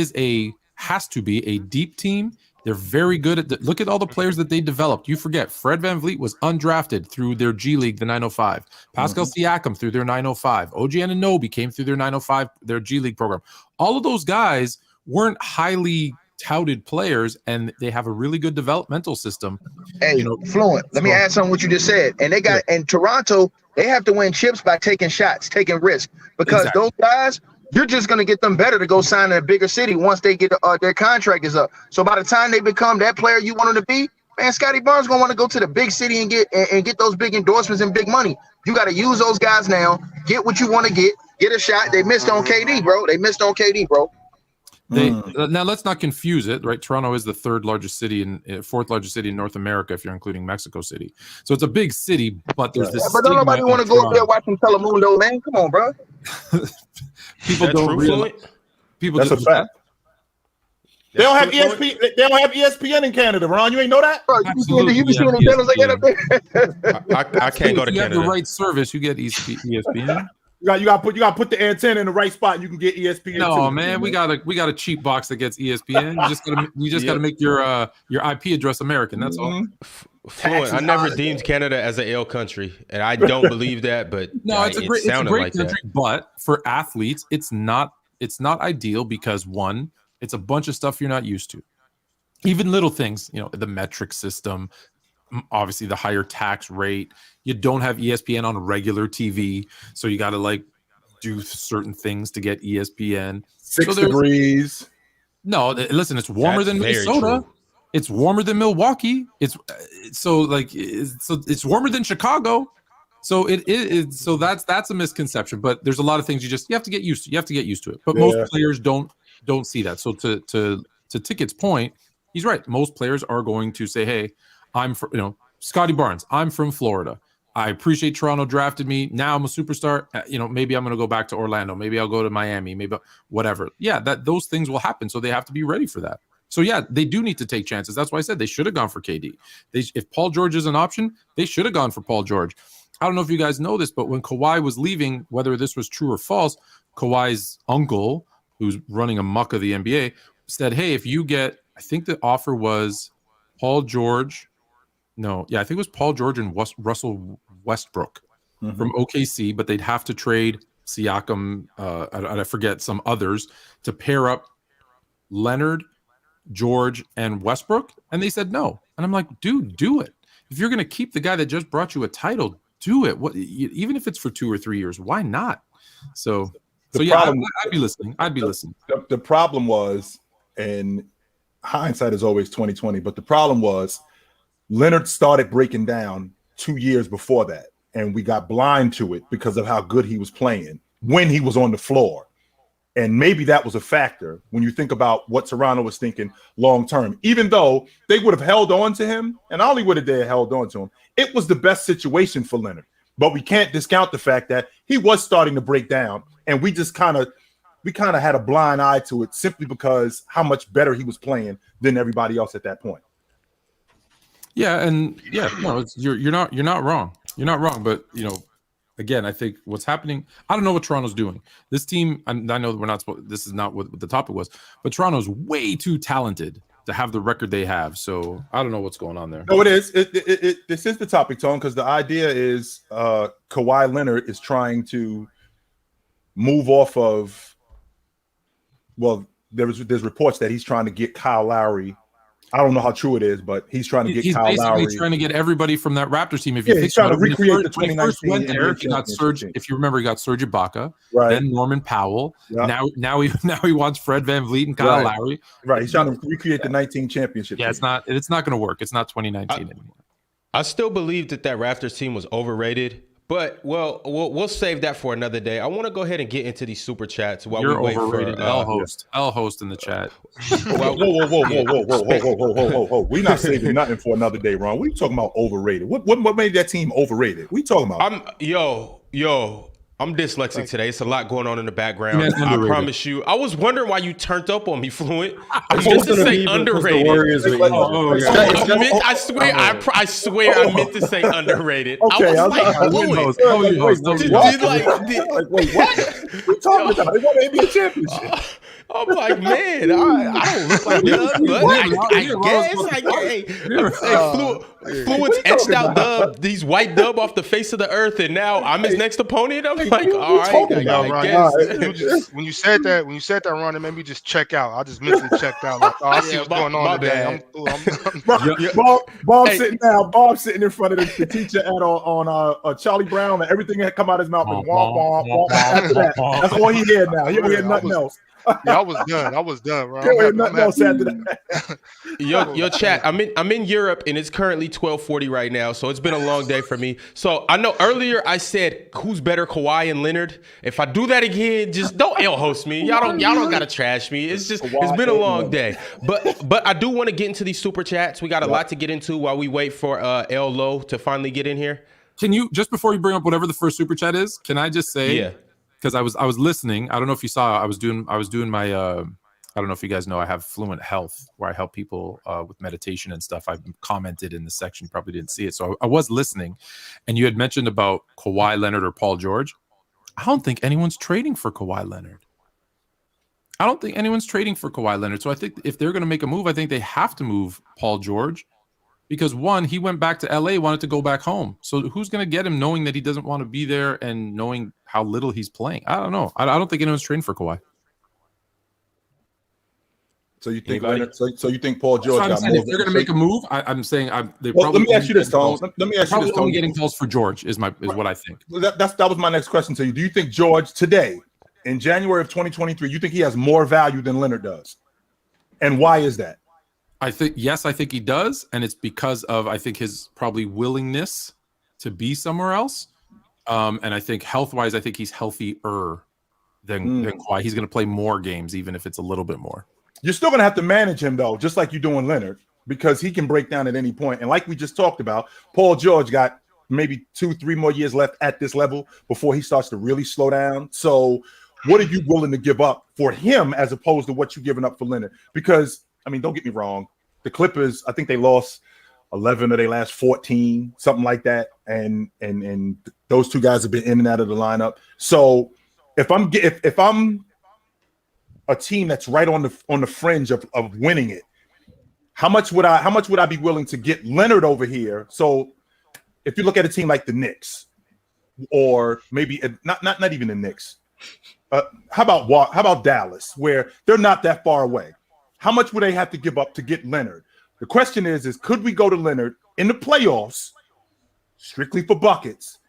has to be a deep team. They're very good at look at all the players that they developed. You forget, Fred VanVleet was undrafted through their G League, the 905. Pascal Siakam through their 905. OG Anunoby came through their 905, their G League program. All of those guys weren't highly touted players, and they have a really good developmental system. Hey, Fluent, let me add something what you just said. And they got in Toronto, they have to win chips by taking shots, taking risks, because those guys, you're just going to get them better to go sign in a bigger city once they get their contract is up. So by the time they become that player you want them to be, man, Scotty Barnes going to want to go to the big city and get those big endorsements and big money. You got to use those guys now, get what you want to get a shot. They missed on KD, bro. Now let's not confuse it, right? Toronto is the fourth largest city in North America, if you're including Mexico City. So it's a big city, but there's this. But don't nobody want to go up there watching Telemundo, man. Come on, bro. People don't realize. That's a fact. They don't have ESPN. They don't have ESPN in Canada, Ron. You ain't know that? Bro, you be seeing the channels like that up there. I can't go to Canada. If you have the right service, you get ESPN. You got to put the antenna in the right spot, and you can get ESPN. No, too, man, we got a cheap box that gets ESPN. You just gotta make your IP address American. That's all. Fluent. I never deemed Canada as an L country, and I don't believe that. But no, it's a great country. But for athletes, it's not ideal because one, it's a bunch of stuff you're not used to. Even little things, the metric system, obviously the higher tax rate. You don't have ESPN on regular TV, so you got to do certain things to get ESPN. 6 degrees. No, listen, it's warmer than Minnesota. It's warmer than Milwaukee. It's warmer than Chicago. So it is. So that's a misconception. But there's a lot of things you have to get used to. You have to get used to it. But most players don't see that. So to Ticket's point, he's right. Most players are going to say, "Hey, I'm from Scotty Barnes. I'm from Florida. I appreciate Toronto drafted me. Now I'm a superstar. Maybe I'm going to go back to Orlando. Maybe I'll go to Miami. Maybe whatever. Yeah, those things will happen. So they have to be ready for that. So yeah, they do need to take chances. That's why I said they should have gone for KD. If Paul George is an option, they should have gone for Paul George. I don't know if you guys know this, but when Kawhi was leaving, whether this was true or false, Kawhi's uncle, who's running amok of the NBA, said, "Hey, if you get," I think the offer was Paul George. No, yeah, I think it was Paul George and Russell Westbrook from OKC, but they'd have to trade Siakam, I forget some others, to pair up Leonard, George, and Westbrook. And they said no. And I'm like, dude, do it. If you're going to keep the guy that just brought you a title, do it. Even if it's for 2 or 3 years, why not? So I'd be listening. The problem was, and hindsight is always 20/20, but the problem was Leonard started breaking down 2 years before that, and we got blind to it because of how good he was playing when he was on the floor. And maybe that was a factor when you think about what Toronto was thinking long term. Even though they would have held on to him, and Ollie would have held on to him, it was the best situation for Leonard. But we can't discount the fact that he was starting to break down, and we kind of had a blind eye to it simply because how much better he was playing than everybody else at that point. Yeah, and no, you're not wrong. You're not wrong, but again, I think what's happening, I don't know what Toronto's doing. This team, I know we're not supposed, this is not what the topic was, but Toronto's way too talented to have the record they have. So I don't know what's going on there. No, it is. This is the topic, Tone, because the idea is Kawhi Leonard is trying to move off of, well, there's reports that he's trying to get Kyle Lowry. I don't know how true it is, but he's trying to get Kyle Lowry. He's trying to get everybody from that Raptors team. If you think he's trying to recreate the 2019 went there, he got Serge. If you remember, he got Serge Ibaka, right? Then Norman Powell. Yeah. Now he wants Fred VanVleet and Kyle Lowry. Right. He's trying to recreate the 19 championship. Yeah, team. It's not going to work. It's not 2019 anymore. I still believe that Raptors team was overrated. But we'll save that for another day. I want to go ahead and get into these super chats while we wait for L host in the chat. Whoa! We're not saving nothing for another day, Ron. What are you talking about overrated? What made that team overrated? What are you talking about? I'm dyslexic today. It's a lot going on in the background. I promise you. I was wondering why you turned up on me, Fluent. I meant to say underrated. I swear I meant to say underrated. Okay, I was wait, what? We're talking about they won the NBA championship. I'm like, man, I don't look like Dub, but I guess. Fluent's etched out Dub, these white Dub off the face of the earth, and now I'm his next opponent. I'm like, all right, I guess. When you said that, Ron, it made me just check out. I just mentally checked out. Like, I see what's going on today. Bob's sitting in front of the teacher on Charlie Brown, and everything that come out of his mouth is womp womp. After that, that's all he heard now. He don't hear nothing else. Yeah, I was done, bro. Yo, chat. I'm in Europe and it's currently 12:40 right now, so it's been a long day for me. So I know earlier I said who's better, Kawhi and Leonard. If I do that again, just don't L host me. Y'all don't gotta trash me. It's been a long day. But I do want to get into these super chats. We got a lot to get into while we wait for L Low to finally get in here. Can you, just before you bring up whatever the first super chat is, can I just say? Yeah. Because I was listening. I don't know if you saw. I was doing my. I don't know if you guys know. I have Fluent Health, where I help people with meditation and stuff. I've commented in the section. You probably didn't see it, so I was listening. And you had mentioned about Kawhi Leonard or Paul George. I don't think anyone's trading for Kawhi Leonard. So I think if they're going to make a move, I think they have to move Paul George. Because one, he went back to LA, wanted to go back home. So who's going to get him knowing that he doesn't want to be there and knowing how little he's playing? I don't know. I don't think anyone's trading for Kawhi. So you think Leonard, so you think Paul George got more? If they're going to make a move, I'm saying let me ask you this, Tone. Let me ask you this, Tone. Only getting calls for George is what I think. That was my next question to you. Do you think George today, in January of 2023, you think he has more value than Leonard does? And why is that? I think he does, and it's because of I think his probably willingness to be somewhere else. And I think health-wise, I think he's healthier than Kawhi. He's going to play more games, even if it's a little bit more. You're still going to have to manage him, though, just like you're doing Leonard, because he can break down at any point. And like we just talked about, Paul George got maybe 2-3 more years left at this level before he starts to really slow down. So what are you willing to give up for him as opposed to what you're giving up for Leonard? Because, I mean, don't get me wrong. The Clippers, I think they lost 11 of their last 14, something like that. And those two guys have been in and out of the lineup. So if I'm a team that's right on the fringe of winning it, how much would I be willing to get Leonard over here? So if you look at a team like the Knicks, or maybe not even the Knicks, how about Dallas, where they're not that far away? How much would they have to give up to get Leonard? The question is could we go to Leonard in the playoffs strictly for buckets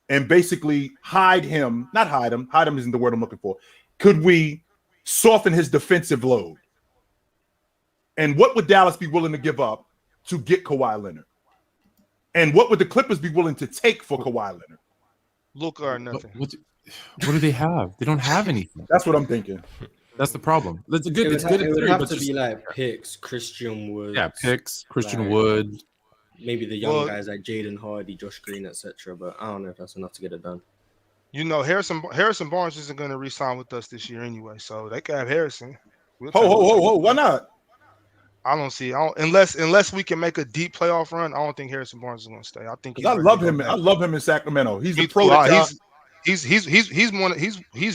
and basically hide him isn't the word I'm looking for. Could we soften his defensive load? And what would Dallas be willing to give up to get Kawhi Leonard? And what would the Clippers be willing to take for Kawhi Leonard? Luka or nothing. What do they have? They don't have anything. That's what I'm thinking. That's the problem. It would have to be like picks, Christian Wood. Yeah, picks, Christian Wood. Maybe the young guys like Jaden Hardy, Josh Green, etc. But I don't know if that's enough to get it done. You know, Harrison Barnes isn't going to re-sign with us this year anyway, so they can have Harrison. Ho! Why not? I don't see. Unless we can make a deep playoff run, I don't think Harrison Barnes is going to stay. I think I love him. I love him in Sacramento. He's the prototype. He's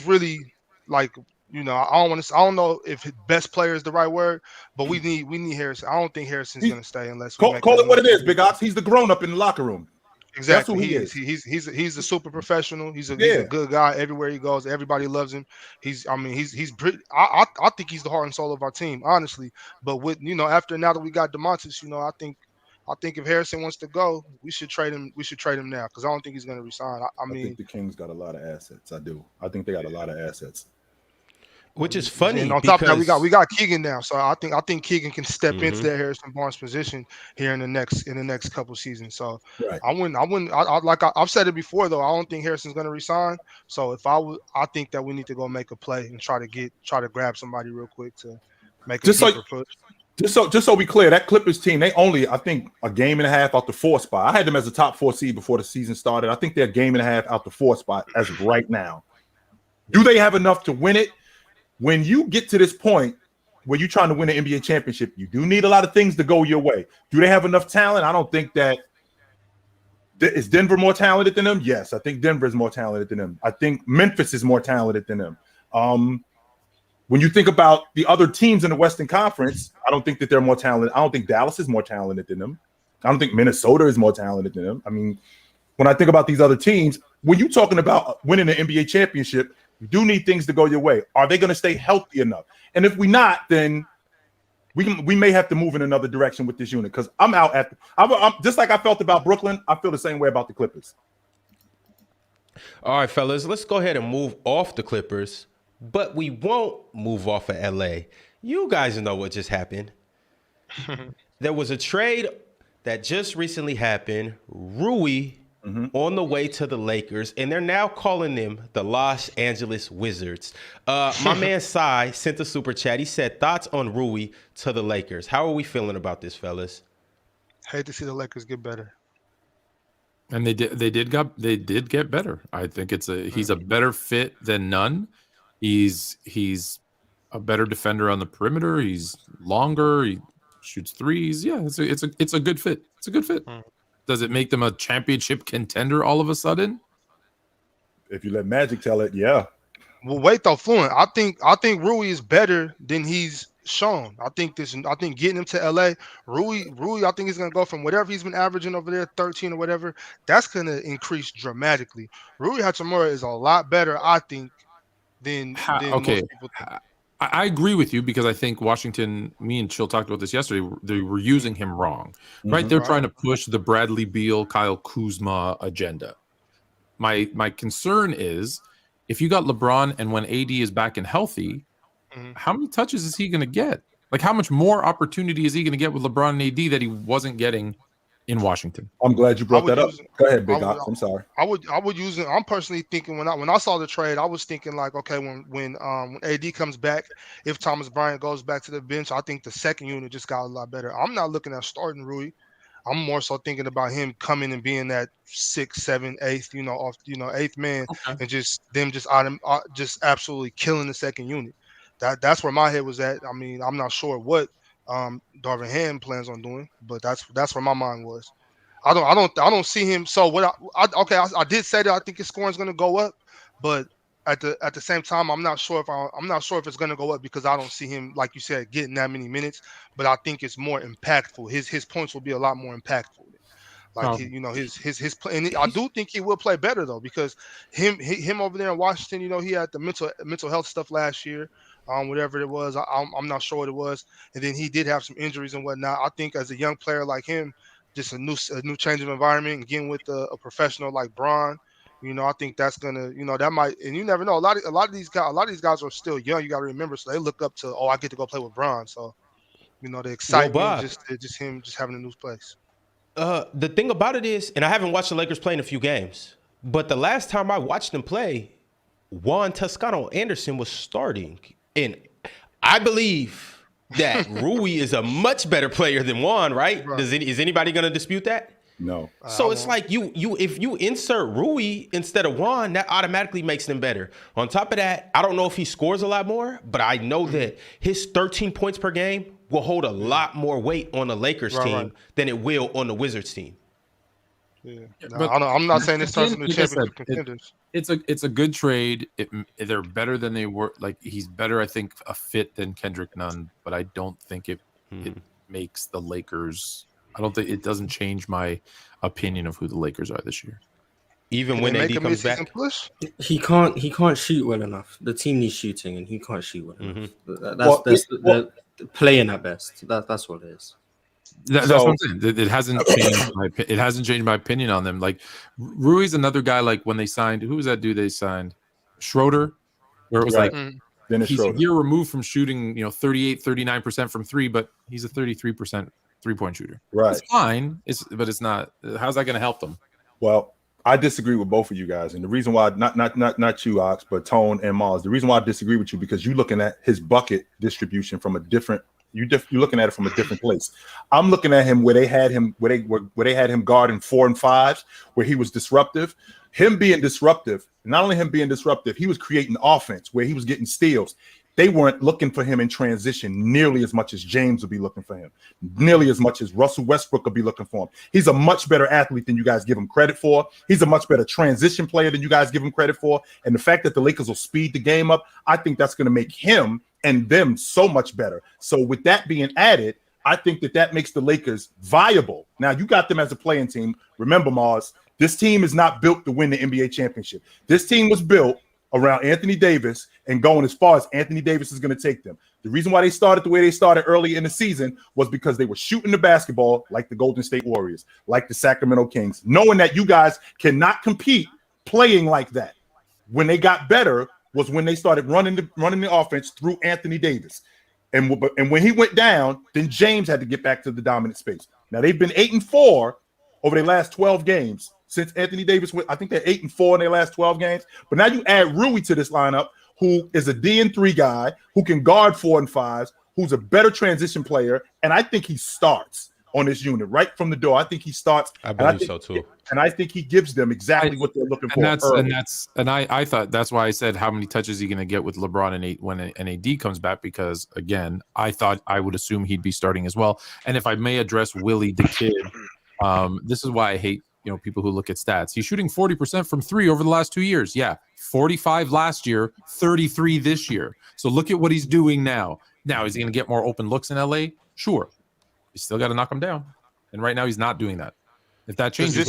really like, you know, I don't know if best player is the right word, but we need Harrison. I don't think Harrison's going to stay unless we call it what it is, Big Ox. He's the grown up in the locker room. Exactly. That's who he is. He's a super professional. He's a good guy everywhere he goes. Everybody loves him. He's pretty, I think he's the heart and soul of our team, honestly. But after now that we got DeMontis, I think if Harrison wants to go, we should trade him. We should trade him now because I don't think he's going to resign. I mean, I think the Kings got a lot of assets. I do. I think they got a lot of assets. Which is funny. And on top of that, we got Keegan now, so I think Keegan can step into that Harrison Barnes position here in the next couple seasons. So right. I've said it before though. I don't think Harrison's going to resign. So I think that we need to go make a play and try to grab somebody real quick to make a deeper push. Just so we clear, that Clippers team, they only, I think, a game and a half out the 4 spot. I had them as a top 4 seed before the season started. I think they're a game and a half out the 4 spot as of right now. Do they have enough to win it? When you get to this point where you're trying to win an NBA championship, you do need a lot of things to go your way. Do they have enough talent? I don't think that. Is Denver more talented than them? Yes, I think Denver is more talented than them. I think Memphis is more talented than them. When you think about the other teams in the Western Conference, I don't think that they're more talented. I don't think Dallas is more talented than them. I don't think Minnesota is more talented than them. I mean, when I think about these other teams, when you're talking about winning an NBA championship, you do need things to go your way. Are they going to stay healthy enough? And if we're not, then we may have to move in another direction with this unit because I'm just like I felt about Brooklyn, I feel the same way about the Clippers. All right, fellas, let's go ahead and move off the Clippers, but we won't move off of LA. You guys know what just happened. There was a trade that just recently happened. Rui on the way to the Lakers, and they're now calling them the Los Angeles Wizards. My man Sai sent a super chat. He said, thoughts on Rui to the Lakers. How are we feeling about this, fellas? Hate to see the Lakers get better. And they did get better. I think he's a better fit than none. He's a better defender on the perimeter. He's longer. He shoots threes. Yeah, it's a good fit. It's a good fit. Does it make them a championship contender all of a sudden? If you let Magic tell it, yeah. Well, wait though, Fluent. I think Rui is better than he's shown. I think getting him to LA, Rui, I think he's gonna go from whatever he's been averaging over there, 13 or whatever. That's gonna increase dramatically. Rui Hachimura is a lot better, I think, than most people think. I agree with you because I think Washington, me and Chill talked about this yesterday, they were using him wrong, right? They're trying to push the Bradley Beal, Kyle Kuzma agenda. My concern is if you got LeBron and when AD is back and healthy, how many touches is he going to get? Like how much more opportunity is he going to get with LeBron and AD that he wasn't getting in Washington? I'm glad you brought that up. Go ahead, Big Ox. I'm sorry. I would use it. I'm personally thinking when I saw the trade, I was thinking like, okay, when AD comes back, if Thomas Bryant goes back to the bench, I think the second unit just got a lot better. I'm not looking at starting Rui. I'm more so thinking about him coming and being that 6th, 7th, 8th, 8th man, and just absolutely killing the second unit. That's where my head was at. I mean, I'm not sure what Darvin Ham plans on doing, but that's where my mind was. I don't see him. So what? I did say that I think his scoring is going to go up, but at the same time, I'm not sure if it's going to go up because I don't see him, like you said, getting that many minutes. But I think it's more impactful. His points will be a lot more impactful. Like his play, and I do think he will play better though because him over there in Washington, he had the mental health stuff last year. Whatever it was, I'm not sure what it was, and then he did have some injuries and whatnot. I think as a young player like him, just a new change of environment, and getting with a professional like Bron, I think that's gonna, that might, and you never know. A lot of these guys are still young. You got to remember, so they look up to, I get to go play with Bron. So, the excitement, just him just having a new place. The thing about it is, and I haven't watched the Lakers play in a few games, but the last time I watched them play, Juan Toscano Anderson was starting. And I believe that Rui is a much better player than Juan, right? Is anybody going to dispute that? No. So it's like if you insert Rui instead of Juan, that automatically makes them better. On top of that, I don't know if he scores a lot more, but I know that his 13 points per game will hold a lot more weight on the Lakers team than it will on the Wizards team. Yeah. But I'm not saying this turns into championship contenders. It's a good trade. They're better than they were. Like he's better, I think, a fit than Kendrick Nunn, but I don't think it makes the Lakers. I don't think it doesn't change my opinion of who the Lakers are this year. Even when AD comes back, he can't shoot well enough. The team needs shooting, and he can't shoot well enough. That's playing at best. That's what it is. That's what I'm saying. It hasn't changed. It hasn't changed my opinion on them. Like Rui's another guy. Like when they signed, who was that dude they signed? Schroeder, where it was like he's a year removed from shooting, 38, 39% from three, but he's a 33% 3-point shooter. Right. It's fine. But it's not. How's that going to help them? Well, I disagree with both of you guys, and the reason why not you, Ox, but Tone and Marz. The reason why I disagree with you because you're looking at his bucket distribution from a different. You're looking at it from a different place. I'm looking at him where they had him guarding 4 and 5s, where he was disruptive. Him being disruptive, not only him being disruptive, he was creating offense where he was getting steals. They weren't looking for him in transition nearly as much as James would be looking for him, nearly as much as Russell Westbrook would be looking for him. He's a much better athlete than you guys give him credit for. He's a much better transition player than you guys give him credit for. And the fact that the Lakers will speed the game up, I think that's going to make him and them so much better. So with that being added, I think that makes the Lakers viable. Now, you got them as a playing team. Remember, Marz, this team is not built to win the NBA championship. This team was built around Anthony Davis and going as far as Anthony Davis is going to take them. The reason why they started the way they started early in the season was because they were shooting the basketball like the Golden State Warriors, like the Sacramento Kings, knowing that you guys cannot compete playing like that. When they got better was when they started running the offense through Anthony Davis. And when he went down, then James had to get back to the dominant space. Now, they've been 8-4 over their last 12 games. Since Anthony Davis went, I think they're 8-4 in their last 12 games. But now you add Rui to this lineup, who is a D&3 guy, who can guard 4 and 5s, who's a better transition player, and I think he starts on this unit right from the door. I think he starts. I believe so too. And I think he gives them exactly what they're looking for. I thought that's why I said how many touches is he going to get with LeBron and when AD comes back, because again, I thought I would assume he'd be starting as well. And if I may address Willie the Kid, this is why I hate people who look at stats. He's shooting 40% from 3 over the last 2 years. Yeah, 45 last year, 33 this year. So look at what he's doing now. Now, is he going to get more open looks in LA? Sure. You still got to knock him down. And right now he's not doing that. If that changes.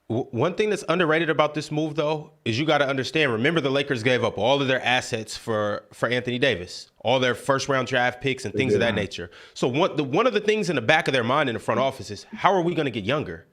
One thing that's underrated about this move, though, is you got to understand. Remember, the Lakers gave up all of their assets for Anthony Davis, all their first-round draft picks and things of that nature. So one of the things in the back of their mind in the front office is, how are we going to get younger?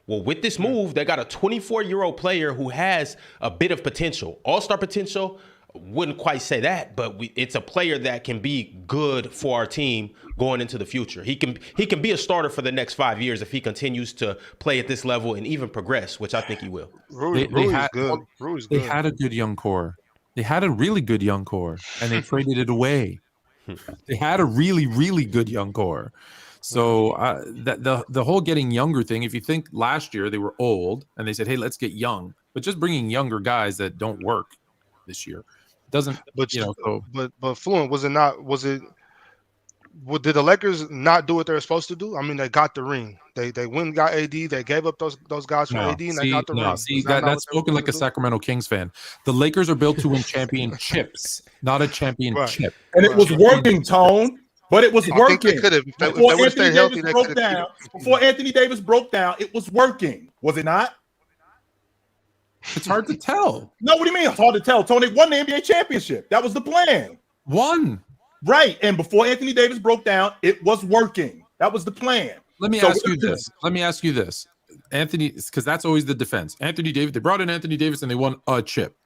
Well, with this move, they got a 24-year-old player who has a bit of potential, all-star potential. Wouldn't quite say that, but it's a player that can be good for our team going into the future. He can be a starter for the next 5 years if he continues to play at this level and even progress, which I think he will. Rui's good. They had a good young core. They had a really good young core, and they traded it away. They had a really, really good young core. So the whole getting younger thing, if you think last year they were old and they said, hey, let's get young, but just bringing younger guys that don't work this year doesn't, but Fluent, did the Lakers not do what they were supposed to do? I mean, they got the ring. They went and got AD. They gave up those guys for AD, and they got the ring. See, that's spoken like a Sacramento Kings fan. The Lakers are built to win championships, not a championship. Right. And it was working, Tone. But it was working. Before Anthony Davis broke down, it was working. Was it not? It's hard to tell. No, what do you mean it's hard to tell? Tony won the NBA championship. That was the plan. Won. Right. And before Anthony Davis broke down, it was working. That was the plan. Let me ask you this. Anthony, because that's always the defense. Anthony Davis, they brought in Anthony Davis and they won a chip.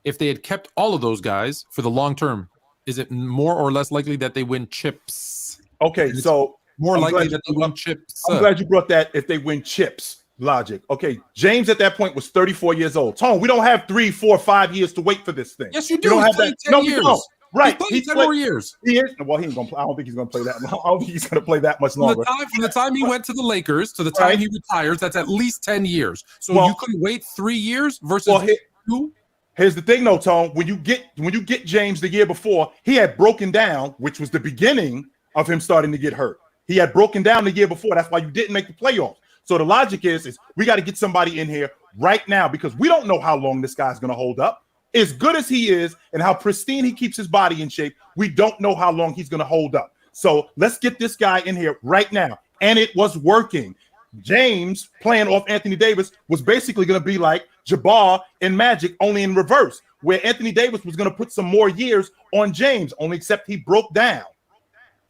If they had kept all of those guys for the long term, is it more or less likely that they win chips? Okay, so more likely that they win chips. I'm glad you brought that. If they win chips. Logic. Okay, James at that point was 34 years old. Tone, we don't have 3, 4, 5 years to wait for this thing. Yes, you do. We don't have that. 10 years. We don't. Right. He's 10 more years. He is. Well, he ain't gonna play. I don't think he's gonna play that long. I don't think he's gonna play that much longer. From the time he went to the Lakers to the time he retires, that's at least 10 years. So you couldn't wait 3 years versus 2. Here's the thing, though, Tone. When you get James the year before, he had broken down, which was the beginning of him starting to get hurt. He had broken down the year before. That's why you didn't make the playoffs. So the logic is we got to get somebody in here right now because we don't know how long this guy's going to hold up. As good as he is and how pristine he keeps his body in shape, we don't know how long he's going to hold up. So let's get this guy in here right now. And it was working. James playing off Anthony Davis was basically going to be like Jabbar and Magic, only in reverse, where Anthony Davis was going to put some more years on James, only except he broke down.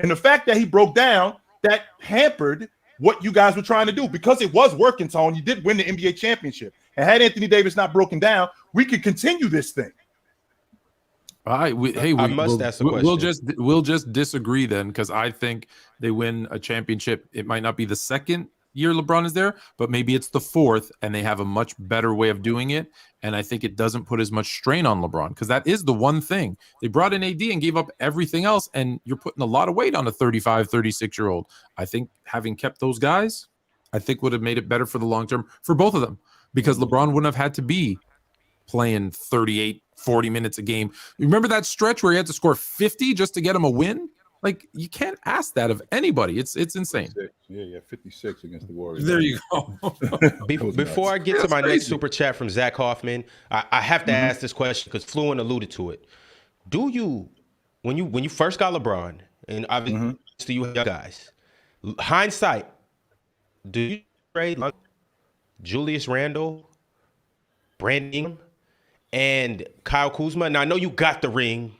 And the fact that he broke down, that hampered what you guys were trying to do because it was working, Tone. You did win the NBA championship. And had Anthony Davis not broken down, we could continue this thing. All right. We'll just disagree then because I think they win a championship. It might not be the second year LeBron is there, but maybe it's the fourth and they have a much better way of doing it. And I think it doesn't put as much strain on LeBron because that is the one thing. They brought in AD and gave up everything else, and you're putting a lot of weight on a 35, 36-year-old. I think having kept those guys, I think would have made it better for the long term for both of them because LeBron wouldn't have had to be playing 38, 40 minutes a game. You remember that stretch where he had to score 50 just to get him a win? Like, you can't ask that of anybody. It's insane. 56. Yeah, 56 against the Warriors. There you go. Before I get to my next super chat from Zach Hoffman, I have to ask this question because Fluent alluded to it. Do you, when you first got LeBron, and obviously you have guys, hindsight, do you trade Julius Randle, Brandon Ingram, and Kyle Kuzma? Now, I know you got the ring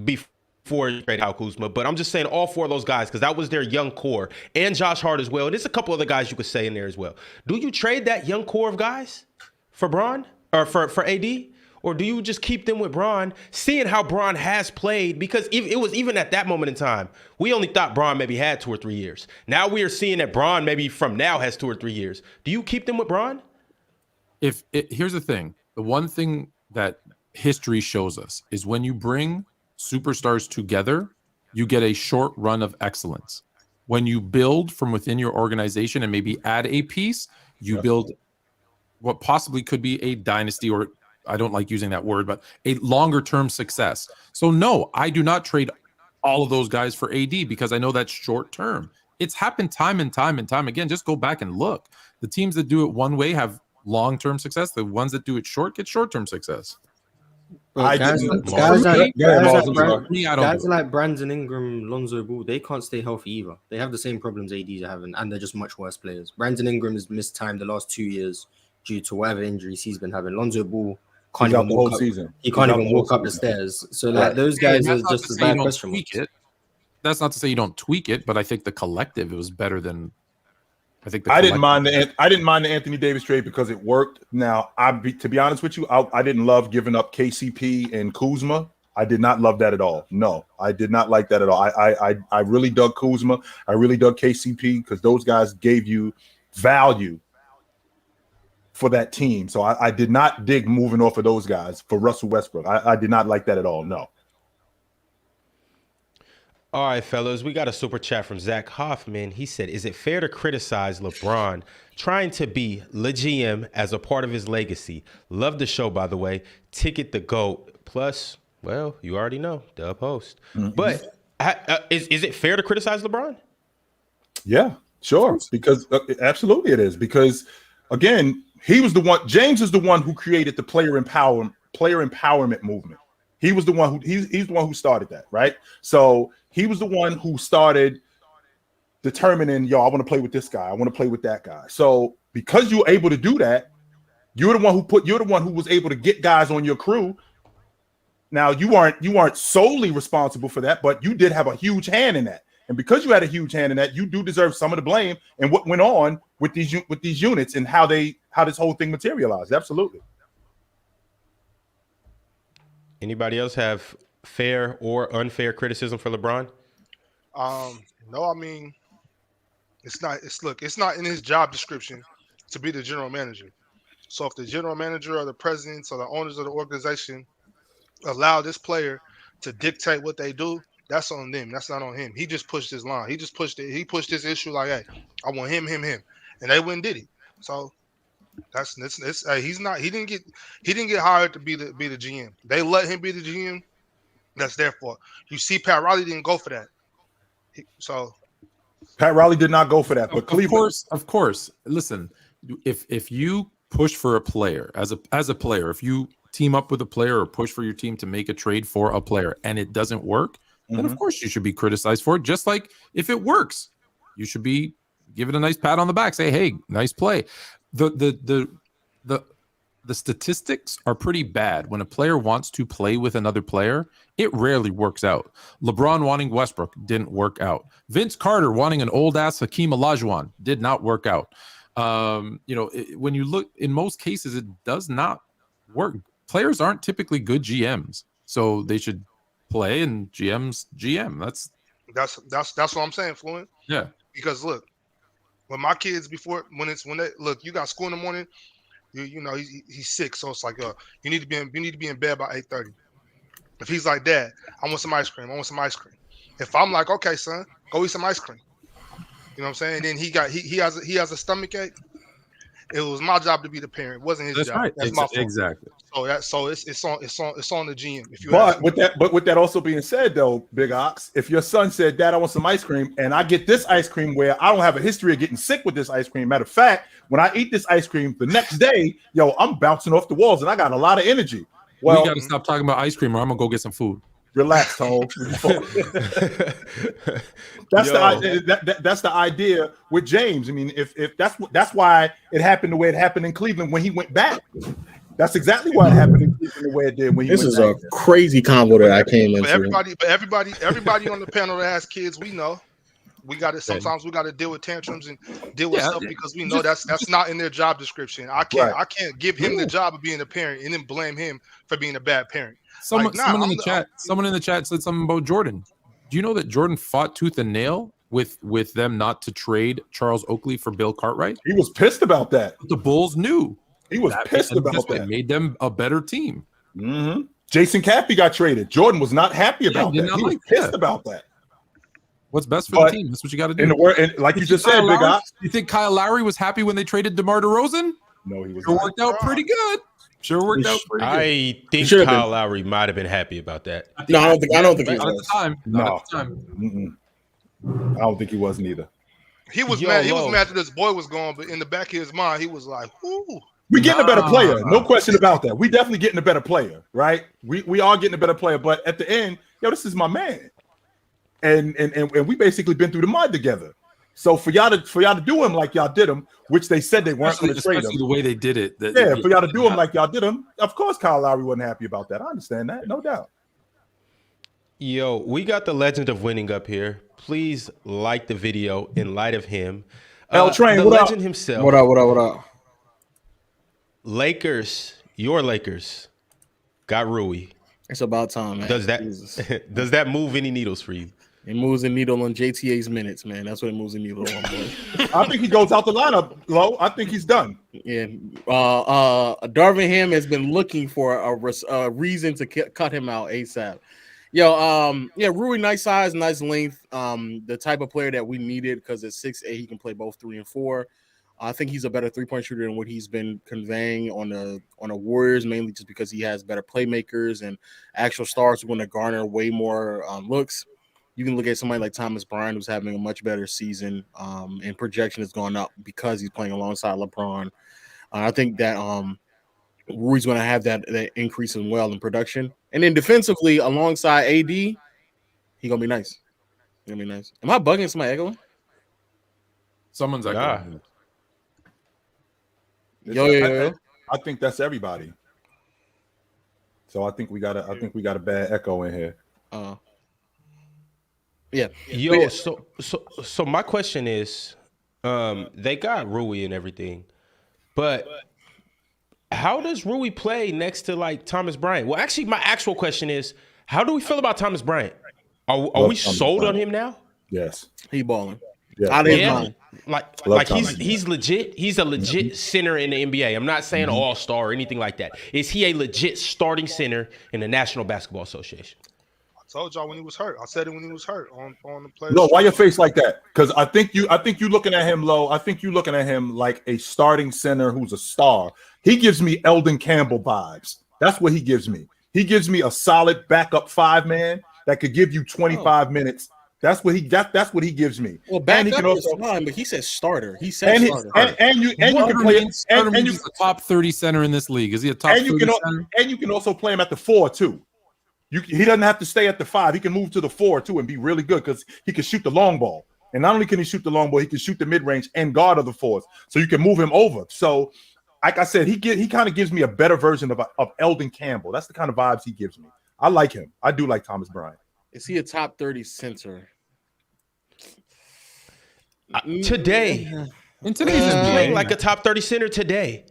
before you trade Kyle Kuzma, but I'm just saying all 4 of those guys because that was their young core, and Josh Hart as well. And there's a couple other guys you could say in there as well. Do you trade that young core of guys for Bron or for AD, or do you just keep them with Bron, seeing how Bron has played? Because it was even at that moment in time, we only thought Bron maybe had 2 or 3 years. Now we are seeing that Bron maybe from now has 2 or 3 years. Do you keep them with Bron? Here's the thing. The one thing that history shows us is when you bring superstars together, you get a short run of excellence. When you build from within your organization and maybe add a piece, you build what possibly could be a dynasty, or I don't like using that word, but a longer term success. So no, I do not trade all of those guys for AD because I know that's short term. It's happened time and time and time again. Just go back and look. The teams that do it one way have long-term success. The ones that do it short get short-term success. Bro, guys like Brandon Ingram, Lonzo Ball, they can't stay healthy either. They have the same problems ADs are having, and they're just much worse players. Brandon Ingram has missed time the last 2 years due to whatever injuries he's been having. Lonzo Ball can't even walk up. He can't even walk up the stairs. So like those guys are just as bad question marks. That's not to say you don't tweak it, but I think the collective, it was better than. I didn't mind the Anthony Davis trade because it worked. Now, to be honest with you, I didn't love giving up KCP and Kuzma. I did not love that at all. No, I did not like that at all. I really dug Kuzma. I really dug KCP because those guys gave you value for that team. So I did not dig moving off of those guys for Russell Westbrook. I did not like that at all. No. All right, fellas, we got a super chat from Zach Hoffman. He said, is it fair to criticize LeBron trying to be Le GM as a part of his legacy? Love the show, by the way. Ticket the GOAT. Plus, well, you already know, Dub host. Mm-hmm. But is it fair to criticize LeBron? Yeah, sure. Because absolutely it is. Because, again, he was the one. James is the one who created the player empowerment movement. He was the one who he's the one who started that, right? So he was the one who started determining, I want to play with this guy, I want to play with that guy. So because you're able to do that, you're the one who was able to get guys on your crew. Now you aren't solely responsible for that, but you did have a huge hand in that. And because you had a huge hand in that, you do deserve some of the blame and what went on with these units and how this whole thing materialized. Absolutely. Anybody else have fair or unfair criticism for LeBron? No, I mean, it's not in his job description to be the general manager. So if the general manager or the presidents or the owners of the organization allow this player to dictate what they do, that's on them. That's not on him. He just pushed his line. He just pushed it. He pushed this issue like, hey, I want him, and they went and did it. So he didn't get hired to be the GM. They let him be the GM. That's their fault. You see, Pat Riley didn't go for that. So Pat Riley did not go for that. But Cleveland, of course. Listen, if you push for a player as a player, if you team up with a player or push for your team to make a trade for a player and it doesn't work, then of course you should be criticized for it. Just like if it works, you should be given a nice pat on the back. Say, hey, nice play. The statistics are pretty bad. When a player wants to play with another player, it rarely works out. LeBron wanting Westbrook didn't work out. Vince Carter wanting an old ass Hakeem Olajuwon did not work out. When you look, in most cases, it does not work. Players aren't typically good GMs, so they should play and GMs GM. That's what I'm saying, Fluent. Yeah, because look. When my kids when they look, you got school in the morning, he's sick, so it's like you need to be in bed by 8:30. If he's like, Dad, I want some ice cream. If I'm like, okay, son, go eat some ice cream. You know what I'm saying? And then he has a stomach ache. It was my job to be the parent. It wasn't his That's job. Right. That's my fault. Exactly. So it's on the GM. If you but with that also being said, though, Big Ox, if your son said, Dad, I want some ice cream, and I get this ice cream where I don't have a history of getting sick with this ice cream. Matter of fact, when I eat this ice cream the next day, I'm bouncing off the walls and I got a lot of energy. Well, we got to stop talking about ice cream or I'm gonna go get some food. Relax, Tone. That's the idea with James. I mean, if that's why it happened the way it happened in Cleveland when he went back. That's exactly why it happened in Cleveland the way it did when he went back. This is a crazy combo that I came into. Everybody on the panel that has kids, we know. We got to sometimes we got to deal with tantrums and deal with stuff because we know that's not in their job description. I can't give him the job of being a parent and then blame him for being a bad parent. Someone in the chat said something about Jordan. Do you know that Jordan fought tooth and nail with them not to trade Charles Oakley for Bill Cartwright? He was pissed about that. The Bulls knew. He was pissed about that. It made them a better team. Mm-hmm. Jason Cappy got traded. Jordan was not happy about that. He was pissed about that. What's best for the team? That's what you got to do. And like you just said, Big Ox. You think Kyle Lowry was happy when they traded DeMar DeRozan? No, he was. Sure worked out pretty good. I think Kyle Lowry might have been happy about that. No, I don't think he was. Not at the time. Not at the time. I don't think he was neither. He was mad. He was mad that his boy was gone, but in the back of his mind, he was like, "Ooh." We're getting a better player. No question about that. We definitely getting a better player, right? We are getting a better player. But at the end, this is my man. And we basically been through the mud together. So for y'all to do him like y'all did him, which they said they weren't going to trade him. The way they did it. For y'all to do him like y'all did him, of course Kyle Lowry wasn't happy about that. I understand that, no doubt. Yo, we got the legend of winning up here. Please like the video in light of him. L-Train, the what legend up? himself. What up? Lakers, your Lakers, got Rui. It's about time, man. Does that move any needles for you? It moves a needle on JTA's minutes, man. That's what it moves a needle on. I think he goes out the lineup, Lo. I think he's done. Yeah. Darvin Ham has been looking for a reason to cut him out ASAP. Rui, nice size, nice length. The type of player that we needed because at 6'8", he can play both 3 and 4. I think he's a better 3-point shooter than what he's been conveying on the Warriors, mainly just because he has better playmakers and actual stars who are going to garner way more looks. You can look at somebody like Thomas Bryant, who's having a much better season, and projection has gone up because he's playing alongside LeBron. I think that Rui's going to have that increase as well in production. And then defensively, alongside AD, he's going to be nice. Am I bugging? Somebody echoing? Someone's echoing. Yo. I think that's everybody. So I think we got a bad echo in here. Yeah. Yo, so my question is, they got Rui and everything, but how does Rui play next to like Thomas Bryant? Well, actually, my actual question is, how do we feel about Thomas Bryant? Are we sold on him now? Yes. He balling. Yeah. He's legit. He's a legit center in the NBA. I'm not saying all-star or anything like that. Is he a legit starting center in the National Basketball Association? Told y'all when he was hurt. I said it when he was hurt on the play. No, why your face like that? Because I think you looking at him low. I think you looking at him like a starting center who's a star. He gives me Eldon Campbell vibes. That's what he gives me. He gives me a solid backup 5-man that could give you 25 minutes. That's what he gives me. Well, backup is fine, but he said starter. He said starter. And you can play him. And you the top 30 center in this league. Is he a top 30 center? And you can also play him at the 4 too. He doesn't have to stay at the 5. He can move to the 4 too and be really good because he can shoot the long ball. And not only can he shoot the long ball, he can shoot the mid-range and guard of the 4s. So you can move him over. So, like I said, he kind of gives me a better version of Eldon Campbell. That's the kind of vibes he gives me. I like him. I do like Thomas Bryant. Is he a top 30 center? Today. In today's playing like a top 30 center today.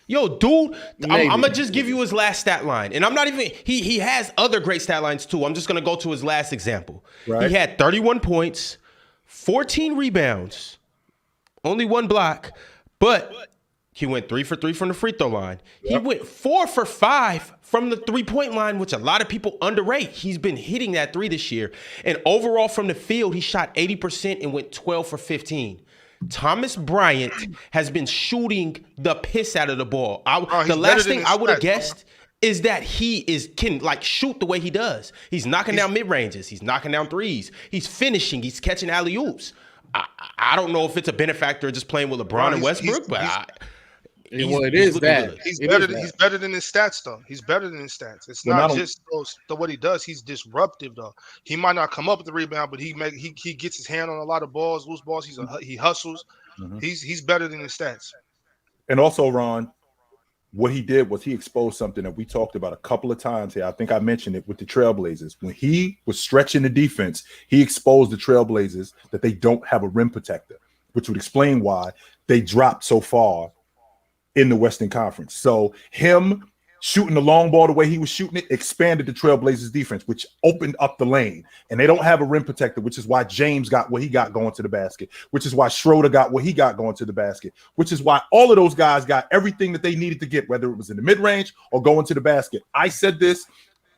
Yo, dude, I'm going to just give you his last stat line. And I'm not even – he has other great stat lines too. I'm just going to go to his last example. Right. He had 31 points, 14 rebounds, only 1 block, but he went 3 for 3 from the free throw line. Yep. He went 4 for 5 from the three-point line, which a lot of people underrate. He's been hitting that 3 this year. And overall from the field, he shot 80% and went 12 for 15. Thomas Bryant has been shooting the piss out of the ball. The last thing I would have guessed is that he can shoot the way he does. He's knocking down mid-ranges. He's knocking down threes. He's finishing. He's catching alley-oops. I don't know if it's a benefactor just playing with LeBron and Westbrook, but it is bad. He's better than his stats, though. He's better than his stats. It's not just what he does. He's disruptive, though. He might not come up with the rebound, but he gets his hand on a lot of balls, loose balls. He hustles. Mm-hmm. He's better than his stats. And also, Ron, what he did was he exposed something that we talked about a couple of times here. I think I mentioned it with the Trailblazers. When he was stretching the defense, he exposed the Trailblazers that they don't have a rim protector, which would explain why they dropped so far in the Western Conference. So him shooting the long ball the way he was shooting it expanded the Trailblazers defense, which opened up the lane. And they don't have a rim protector, which is why James got what he got going to the basket, which is why Schroeder got what he got going to the basket, which is why all of those guys got everything that they needed to get, whether it was in the mid-range or going to the basket. I said this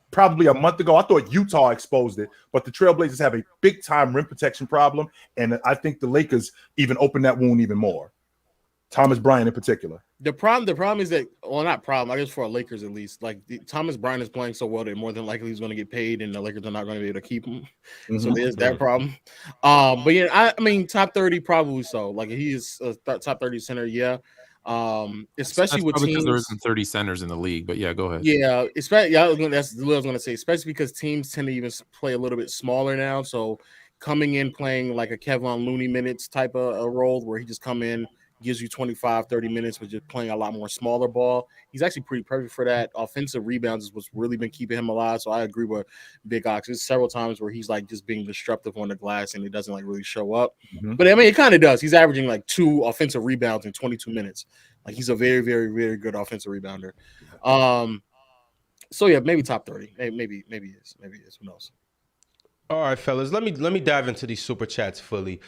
probably a month ago. I thought Utah exposed it, but the Trailblazers have a big-time rim protection problem, and I think the Lakers even opened that wound even more. Thomas Bryant in particular. The problem is that, well, not problem, I guess for our Lakers at least, Thomas Bryant is playing so well that more than likely he's going to get paid and the Lakers are not going to be able to keep him. Mm-hmm. So there's that problem. But yeah, I mean, top 30 probably so. He is a top 30 center, yeah. Especially with teams. Because there isn't 30 centers in the league, but yeah, go ahead. Yeah, that's what I was going to say. Especially because teams tend to even play a little bit smaller now. So coming in playing like a Kevon Looney minutes type of a role where he just come in, gives you 25, 30 minutes, but just playing a lot more smaller ball. He's actually pretty perfect for that. Offensive rebounds is what's really been keeping him alive. So I agree with Big Ox. There's several times where he's like just being disruptive on the glass and it doesn't like really show up. But I mean, it kind of does. He's averaging like 2 offensive rebounds in 22 minutes. Like he's a very, very, very good offensive rebounder. So yeah, maybe top 30. Maybe he is. Who knows? All right, fellas. Let me dive into these super chats fully.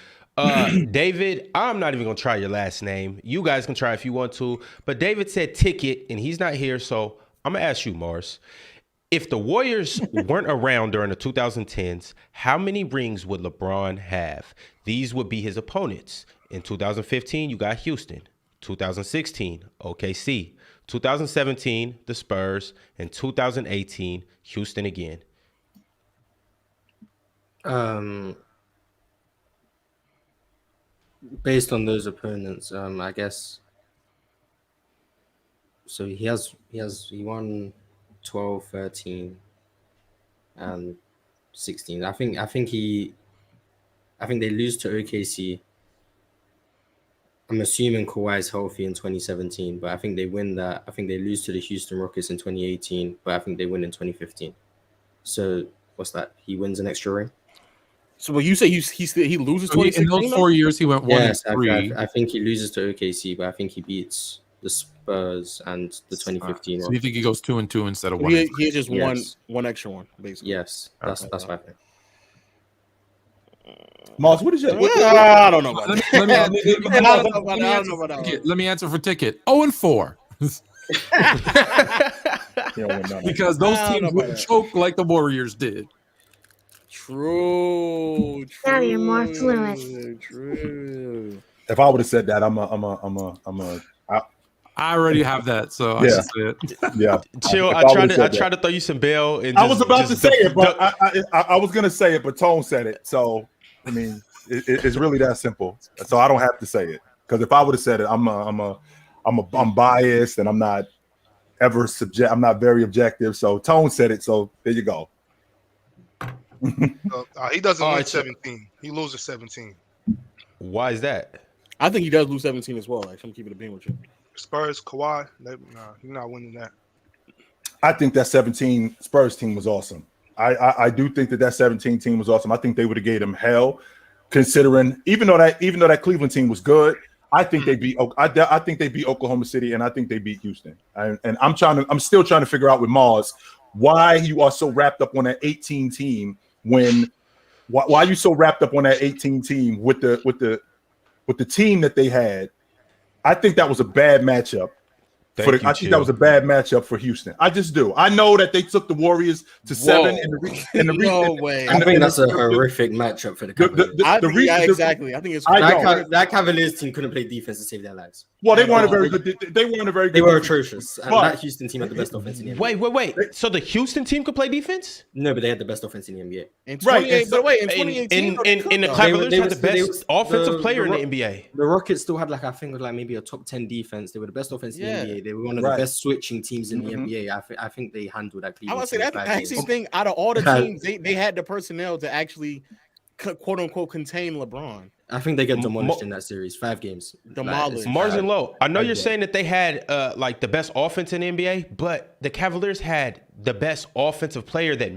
David, I'm not even gonna try your last name. You guys can try if you want to. But David said ticket, and he's not here, so I'm gonna ask you, Marz. If the Warriors weren't around during the 2010s, how many rings would LeBron have? These would be his opponents. In 2015, you got Houston. 2016, OKC. 2017, the Spurs. And 2018, Houston again. Based on those opponents, I guess. So he won 12, 13, and 16. I think they lose to OKC. I'm assuming Kawhi's healthy in 2017, but I think they win that. I think they lose to the Houston Rockets in 2018, but I think they win in 2015. So what's that? He wins an extra ring. So you say he loses 2016? In those 4 years, he went 1-3. I think he loses to OKC, but I think he beats the Spurs and the 2015. So you think he goes 2-2 instead of 1? He has just one extra one, basically. Yes, that's what I think. Marz, what is your? I don't know about that. Let me answer for ticket. 0-4. Because those teams would choke like the Warriors did. True. Now you're more fluent. True. If I would have said that, I already have that, so I should say it. Yeah. Chill. I tried to throw you some bail. And I was about to say it, but I was gonna say it, but Tone said it. So I mean, it's really that simple. So I don't have to say it, because if I would have said it, I'm biased and I'm not very objective. So Tone said it. So there you go. He doesn't win 17. He loses 17. Why is that? I think he does lose 17 as well. Actually, I'm keeping it being with you. Spurs, Kawhi, he's not winning that. I think that 17 Spurs team was awesome. I do think that 17 team was awesome. I think they would have gave them hell, considering even though that Cleveland team was good. I think they beat. I think they beat Oklahoma City, and I think they beat Houston. And I'm still trying to figure out with Marz why you are so wrapped up on that 18 team why are you so wrapped up on that 18 team with the team that they had? I think that was a bad matchup. I think that was a bad matchup for Houston. I just do. I know that they took the Warriors to 7 in the No way. I think that's a horrific matchup for the Cavaliers. Exactly. I think it's that Cavaliers team couldn't play defense to save their lives. Well, they weren't a very good. They weren't a very good. They were atrocious. And that Houston team had the best offense in the NBA. Wait. So the Houston team could play defense? No, but they had the best offense in the NBA. In 2018, the Cavaliers had the best offensive player in the NBA. The Rockets still had maybe a top 10 defense. They were the best offense in the NBA. They were one of the best switching teams in the NBA. I think they handled that. I would say that actually thing out of all the teams, they had the personnel to actually quote unquote contain LeBron. I think they get demolished in that series. 5 games. Demolished. Marz and Lowe, I know you're saying that they had the best offense in the NBA, but the Cavaliers had the best offensive player that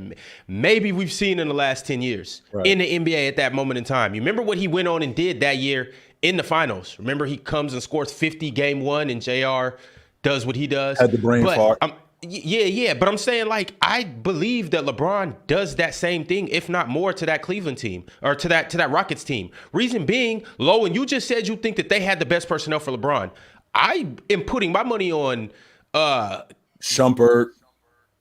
maybe we've seen in the last 10 years in the NBA at that moment in time. You remember what he went on and did that year in the finals? Remember he comes and scores 50 game 1 and JR does what he does. Had the brain fart. Yeah. But I'm saying, I believe that LeBron does that same thing, if not more, to that Cleveland team or to that Rockets team. Reason being, Lowe, and you just said you think that they had the best personnel for LeBron. I am putting my money on Shumpert.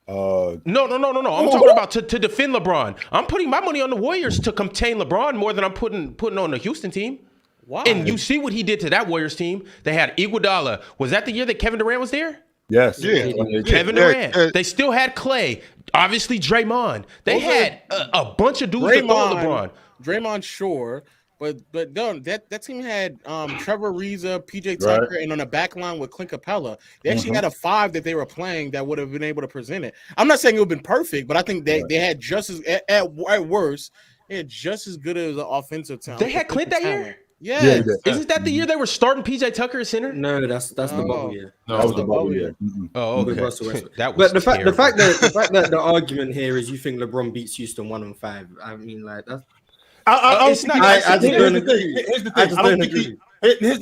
No. I'm talking about to defend LeBron. I'm putting my money on the Warriors to contain LeBron more than I'm putting on the Houston team. Why? And you see what he did to that Warriors team. They had Iguodala. Was that the year that Kevin Durant was there? Yes. Yeah. Kevin Durant. They still had Clay. Obviously, Draymond. They had a bunch of dudes that throw LeBron. Draymond, sure. But that team had Trevor Ariza, PJ Tucker, and on the back line with Clint Capella. They actually had a 5 that they were playing that would have been able to present it. I'm not saying it would have been perfect, but I think they had just as at worst, they had just as good as an offensive talent. They had Clint that year? Yeah. Isn't that the year they were starting PJ Tucker at center? No, that's the bubble year. No, that was the bubble year. Oh, okay. That was the fact that the argument here is you think LeBron beats Houston 1-5. I mean, like that's. Here's the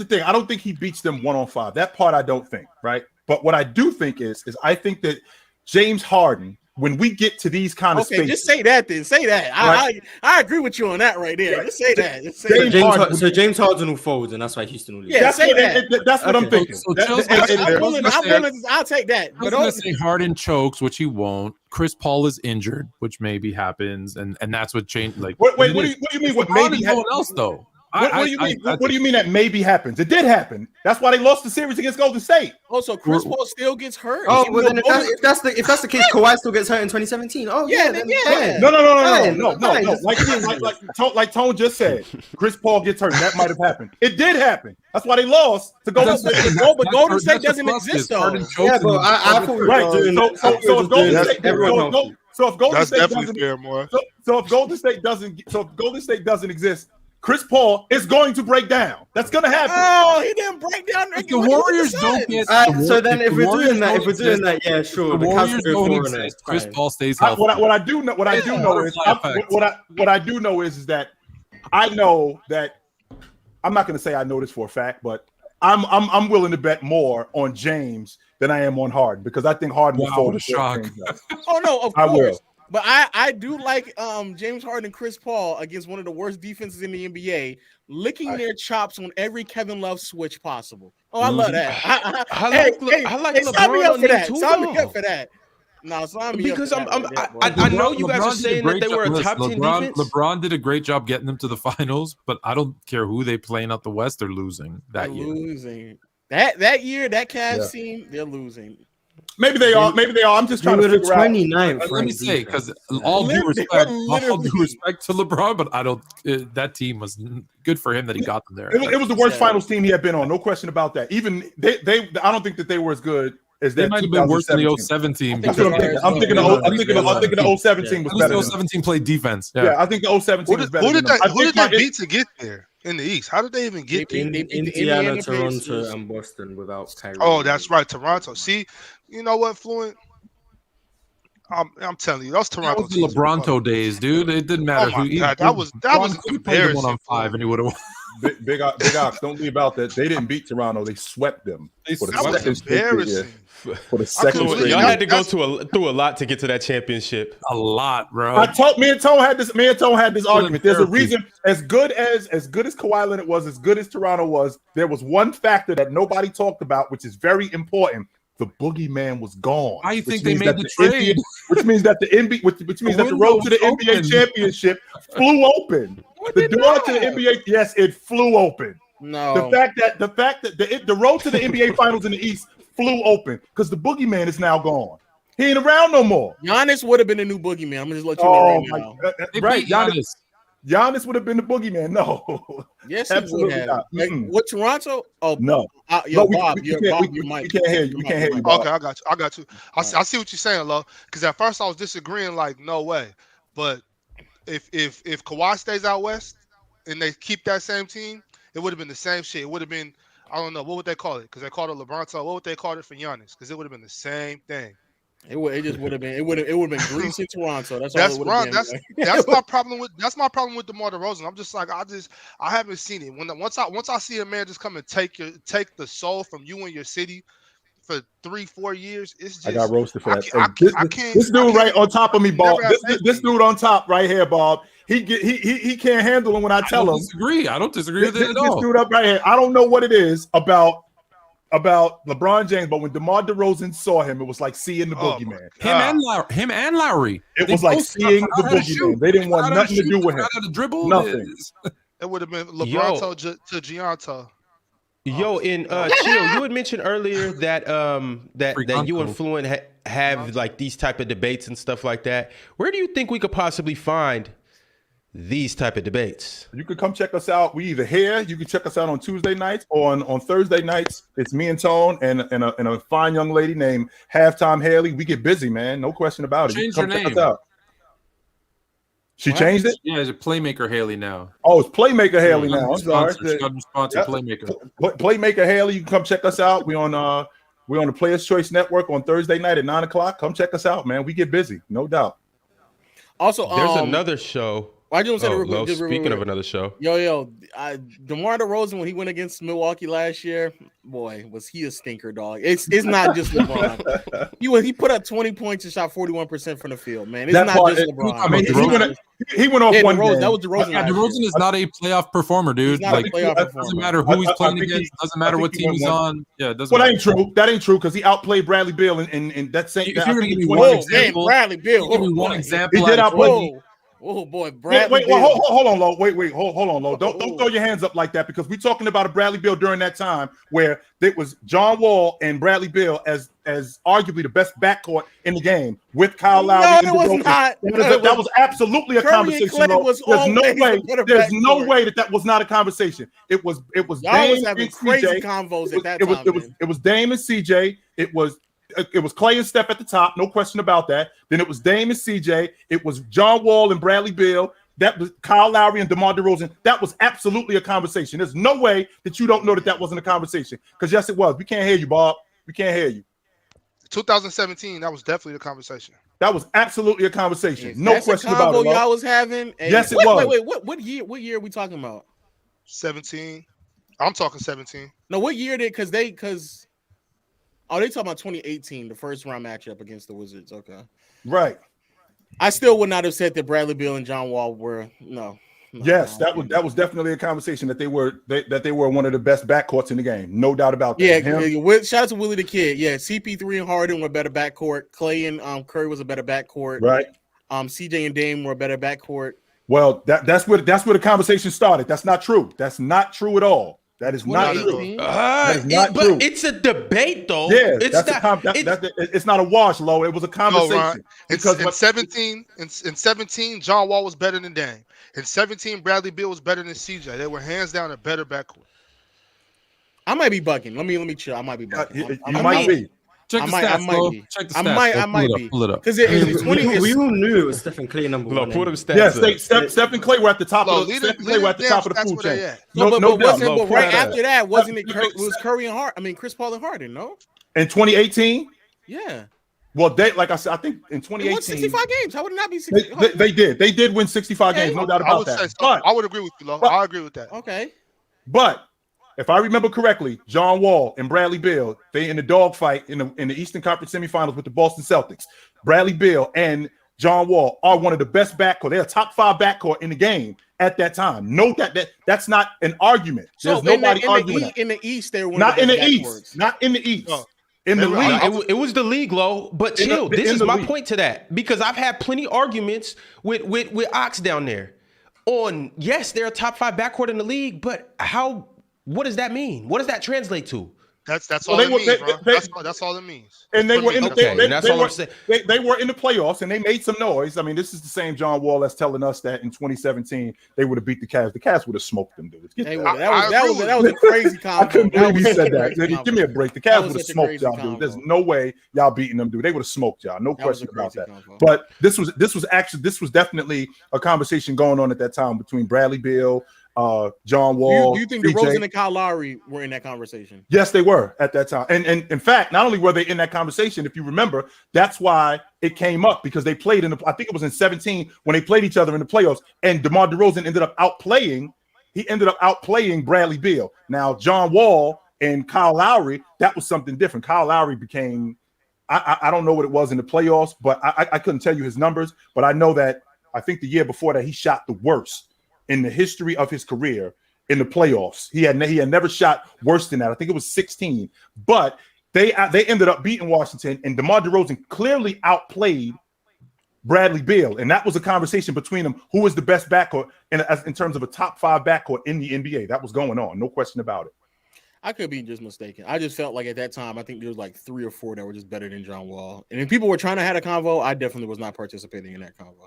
thing. I don't think he beats them 1-on-5. That part I don't think, right? But what I do think is I think that James Harden, when we get to these kind of spaces, just say that then. Say that. Right? I agree with you on that right there. Right. Just say that. Just say James Harden will fold, and that's why Houston will lose. Yeah, say that. That's what I'm thinking. I'll take that. But I was going to say Harden chokes, which he won't. Chris Paul is injured, which maybe happens, and that's what changed. Like, wait, what do you mean? What maybe no one else though? What do you mean? What do you mean that maybe happens? It did happen. That's why they lost the series against Golden State. Also, Chris Paul still gets hurt. Oh, well, then if that's the case, Kawhi still gets hurt in 2017. Oh yeah. No. Like Tone just said, Chris Paul gets hurt. That might have happened. It did happen. That's why they lost to Golden State. But Golden State doesn't exist though. Yeah, but I thought So if Golden State definitely fair, more. So if Golden State doesn't exist, Chris Paul is going to break down. That's going to happen. Oh, he didn't break down. The Warriors don't get. So then, if we're doing that, yeah, sure. The Warriors don't exist. Chris Paul stays healthy. What I do know is that I know that I'm not going to say I know this for a fact, but I'm willing to bet more on James than I am on Harden because I think Harden will fold. What a shock! Oh no, of I course. will. But I do like James Harden and Chris Paul against one of the worst defenses in the NBA, licking their chops on every Kevin Love switch possible. Oh, I love that. I like LeBron on that too. Sign me up for that. No, sign me because up for I know you guys are saying that they were a top 10 defense. LeBron did a great job getting them to the finals, but I don't care who they playing out the West. They're losing that year. Losing that year, that Cavs team, they're losing. Maybe they are. I'm just trying to figure out. 29th. Let me say, because all due respect to LeBron, but I don't. That team was good for him that he got them there. It was the worst finals team he had been on. No question about that. Even they I don't think that they were as good as that. They might have been worse than the 07 team. That's what I'm thinking. I'm thinking the 07 team was better. The 07 team played defense. Yeah, I think the 07 team was better. Who did they beat to get there? In the East, how did they even get there? Indiana, Toronto, and Boston without Kyrie. Oh, that's right, Toronto. See, you know what, Fluent? I'm telling you, those Toronto. That was the LeBronto days, dude. It didn't matter who. God, that was embarrassing. 1-on-5, and he would have won. Big Ox, don't leave out that they didn't beat Toronto. They swept them. That was embarrassing. For the second straight y'all had to go through a lot to get to that championship. A lot, bro. Me and Tone had this argument. There's a reason. As good as Kawhi Leonard was, as good as Toronto was, there was one factor that nobody talked about, which is very important. The boogeyman was gone. I think they made the trade, which means that the road to the NBA championship flew open. The door to the NBA, yes, it flew open. No, the fact that the road to the NBA Finals in the East flew open because the boogeyman is now gone. He ain't around no more. Giannis would have been the new boogeyman. I'm gonna just let you know right now. Right, Giannis would have been the boogeyman. No, yes, absolutely not. Like, what Toronto? Oh no, Bob, we can't hear you. We can't hear you. Bob. Okay, I got you. I see what you're saying, Lo. Because at first I was disagreeing, like no way. But if Kawhi stays out west and they keep that same team, it would have been the same shit. It would have been, I don't know, what would they call it? Because they called it LeBronto. What would they call it for Giannis? Because it would have been the same thing. It just would have been. It would have been Greece in Toronto. That's all it would have been. That's my problem with. That's my problem with DeMar DeRozan. I'm just like I haven't seen it. Once I see a man just come and take the soul from you and your city for 3-4 years, it's just. I got roasted for that. I can't. This dude right on top of me, Bob. This dude on top right here, Bob. He can't handle him when I tell him. I don't disagree with it at all. This dude up right here. I don't know what it is about LeBron James, but when DeMar DeRozan saw him, it was like seeing the boogeyman. Him and Lowry. It was like seeing the boogeyman. They didn't want nothing to do with him. Nothing. It would have been LeBron to Gianto. Yo, in Chill, you had mentioned earlier that that you and Fluent have like these type of debates and stuff like that. Where do you think we could possibly find these type of debates. You can come check us out. We either here, you can check us out on Tuesday nights, or on Thursday nights. It's me and Tone and a fine young lady named Halftime Haley. We get busy, man. No question about it. Change Come her check name. us out. She changed it? Yeah, it's a Playmaker Haley now. Oh, it's Playmaker Haley now. I'm sorry. She got sponsored Playmaker. Playmaker Haley, you can come check us out. We're on the Players Choice Network on Thursday night at 9:00. Come check us out, man. We get busy, no doubt. Also, there's another show. I just want to say speaking of another show, DeMar DeRozan, when he went against Milwaukee last year, boy, was he a stinker, dog. It's not just LeBron. he put up 20 points and shot 41% from the field, man. It's not just LeBron. I mean, he went off one game. That was DeRozan. DeRozan is not a playoff performer, dude. He's not a playoff performer. Doesn't matter who he's playing against. Doesn't matter what team he's on. Yeah, it doesn't. Well, matter. that ain't true because he outplayed Bradley Beal in that same. If you're gonna give me one example, Bradley Beal. Give me one example. He did outplay. Oh boy, Bradley. Hold on, Lo. Hold on, Lo. Don't throw your hands up like that because we're talking about a Bradley Beal during that time where it was John Wall and Bradley Beal as arguably the best backcourt in the game with Kyle Lowry. No, it was not. That was absolutely a conversation. There's no way that was not a conversation. It was Y'all was having crazy convos at that time. It was Dame and CJ. It was Clay and Steph at the top, no question about that. Then it was Dame and CJ. It was John Wall and Bradley Beal. That was Kyle Lowry and DeMar DeRozan. That was absolutely a conversation. There's no way that you don't know that wasn't a conversation. Because yes, it was. We can't hear you, Bob. We can't hear you. 2017, that was definitely the conversation. That was absolutely a conversation. Yes, no question about it. Y'all was having. Yes, it was. Wait. What year? What year are we talking about? 17. I'm talking 17. No, what year did? Because. Oh, they talking about 2018, the first round matchup against the Wizards. Okay, right. I still would not have said that Bradley Beal and John Wall were Yes, that was definitely a conversation that they were one of the best backcourts in the game. No doubt about that. Yeah. Shout out to Willie the Kid. Yeah, CP3 and Harden were better backcourt. Clay and Curry was a better backcourt. Right. CJ and Dame were a better backcourt. Well, that's where the conversation started. That's not true. That's not true at all. That is not true. But it's a debate, though. Yeah, it's not a wash, Lo. It was a conversation. In 17, John Wall was better than Dame. In 17, Bradley Beal was better than CJ. They were hands down a better backcourt. I might be bugging. Let me chill. I might be bugging. You might be. Check the stats, Check the stats. I might be. Pull it up. Because we all knew it was Stephen Clay number one. Pull them stats. Yeah, Steph and Clay were at the top of the food chain. No doubt. Right after that, wasn't it? It was Curry and Harden. I mean, Chris Paul and Harden. No. In 2018. Yeah. Well, like I said, I think in 2018, they won 65 games. How would it not be 65? They did. They did win 65 games. No doubt about that. I would agree with you, Lo. I agree with that. Okay. But if I remember correctly, John Wall and Bradley Beal, they in the dogfight in the Eastern Conference semifinals with the Boston Celtics. Bradley Beal and John Wall are one of the best backcourt. They're a top 5 backcourt in the game at that time. Note that's not an argument. There's nobody arguing in the East. They were not in the East. Not in the East. In the league, it was the league, Lo. But chill. This is my point to that because I've had plenty arguments with Ox down there. Yes, they're a top 5 backcourt in the league, but what does that mean? What does that translate to? That's all it means, bro. That's all it means. And they were in the they were in the playoffs and they made some noise. I mean, this is the same John Wall that's telling us that in 2017 they would have beat the Cavs. The Cavs would have smoked them, dudes. That was a crazy combo. I couldn't believe he said that. Give me a break. The Cavs would have smoked y'all, dude. There's no way y'all beating them, dude. They would have smoked y'all. No question about that. But this was definitely a conversation going on at that time between Bradley Beal, John Wall. Do you think DeRozan and Kyle Lowry were in that conversation? Yes, they were at that time. And in fact, not only were they in that conversation, if you remember, that's why it came up because they played I think it was in 17 when they played each other in the playoffs, and DeMar DeRozan ended up outplaying Bradley Beal. Now, John Wall and Kyle Lowry, that was something different. Kyle Lowry became, I don't know what it was in the playoffs, but I couldn't tell you his numbers, but I know that I think the year before that he shot the worst in the history of his career in the playoffs. He had never shot worse than that. I think it was 16. But they ended up beating Washington, and DeMar DeRozan clearly outplayed Bradley Beal, and that was a conversation between them. Who is the best backcourt in terms of a top 5 backcourt in the NBA? That was going on, no question about it. I could be just mistaken. I just felt like at that time, I think there was like 3 or 4 that were just better than John Wall. And if people were trying to have a convo, I definitely was not participating in that convo.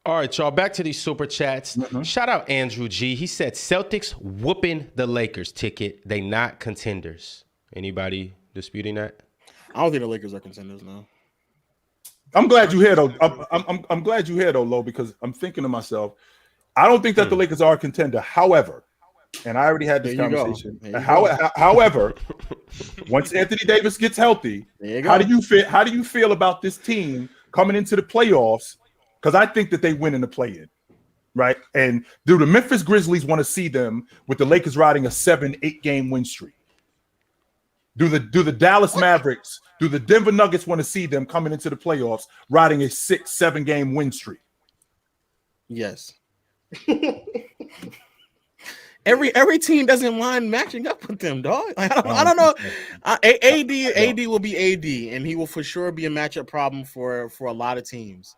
All right, y'all. Back to these super chats. Shout out Andrew G. He said Celtics whooping the Lakers. Ticket. They not contenders. Anybody disputing that? I don't think the Lakers are contenders now. I'm glad you're here though. I'm glad you're here though, Lo, because I'm thinking to myself, I don't think that the Lakers are a contender. However, and I already had this conversation. However, once Anthony Davis gets healthy, how do you feel? How do you feel about this team coming into the playoffs? Because I think that they win in the play-in, right? And do the Memphis Grizzlies want to see them with the Lakers riding a 7-8 game win streak? Do the Dallas Mavericks, do the Denver Nuggets want to see them coming into the playoffs riding a 6-7 game win streak? Yes. Every team doesn't mind matching up with them, dog. I don't know. AD will be AD, and he will for sure be a matchup problem for a lot of teams.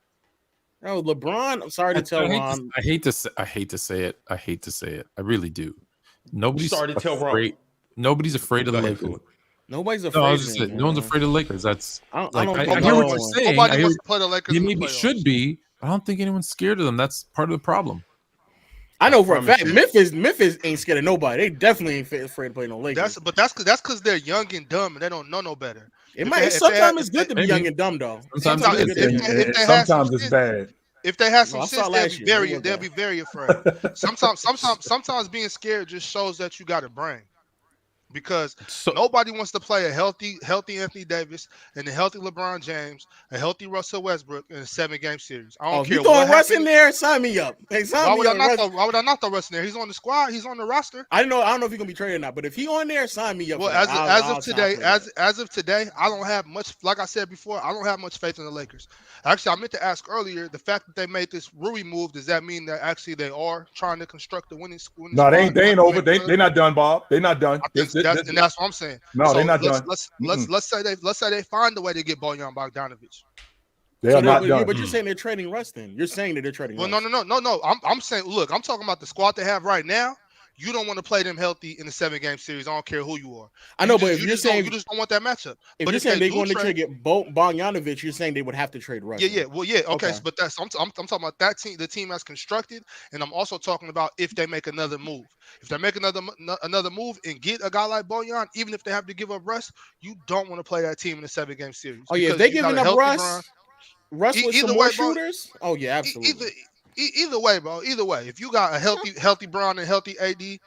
No, LeBron. I'm sorry to tell Ron. I hate to say it. I really do. Nobody's afraid of the Lakers. Nobody's afraid. No one's afraid of the Lakers. That's I hear what you're saying. Nobody wants to play the Lakers. They maybe should be. I don't think anyone's scared of them. That's part of the problem. I know for a fact Memphis ain't scared of nobody. They definitely ain't afraid to play no Lakers. That's because they're young and dumb and they don't know no better. Sometimes it's good to be young and dumb though. Sometimes it's bad. If they have some sense, they'll be very afraid. Sometimes being scared just shows that you got a brain. Because nobody wants to play a healthy Anthony Davis and a healthy LeBron James, a healthy Russell Westbrook in a 7-game series. I don't care. You throwing Russ in there? Sign me up. Hey, why would I not throw Russ in there? He's on the squad. He's on the roster. I don't know if he's gonna be traded or not, but if he on there, sign me up. Well, as of today, I don't have much. Like I said before, I don't have much faith in the Lakers. Actually, I meant to ask earlier. The fact that they made this Rui move, does that mean that actually they are trying to construct a winning? No, they ain't over. They're not done, Bob. They're not done. And that's what I'm saying. No, they're not done. Let's say they find a way to get Bojan Bogdanovic. They are not done. But you're saying they're trading Russ. Then you're saying that they're trading. Well, Russ. no. I'm saying, look, I'm talking about the squad they have right now. You don't want to play them healthy in the 7-game series. I don't care who you are. I know, but if you're saying you just don't want that matchup. If you're saying they're going to get Bogdanovic, you're saying they would have to trade Russ. Yeah. Well, yeah. Okay. But I'm talking about that team, the team that's constructed, and I'm also talking about if they make another move. If they make another move and get a guy like Bojan, even if they have to give up Russ, you don't want to play that team in a 7-game series. Oh yeah, if they giving up Russ with some more shooters. Oh yeah, absolutely. Either way, bro. Either way, if you got a healthy Brown and healthy AD, you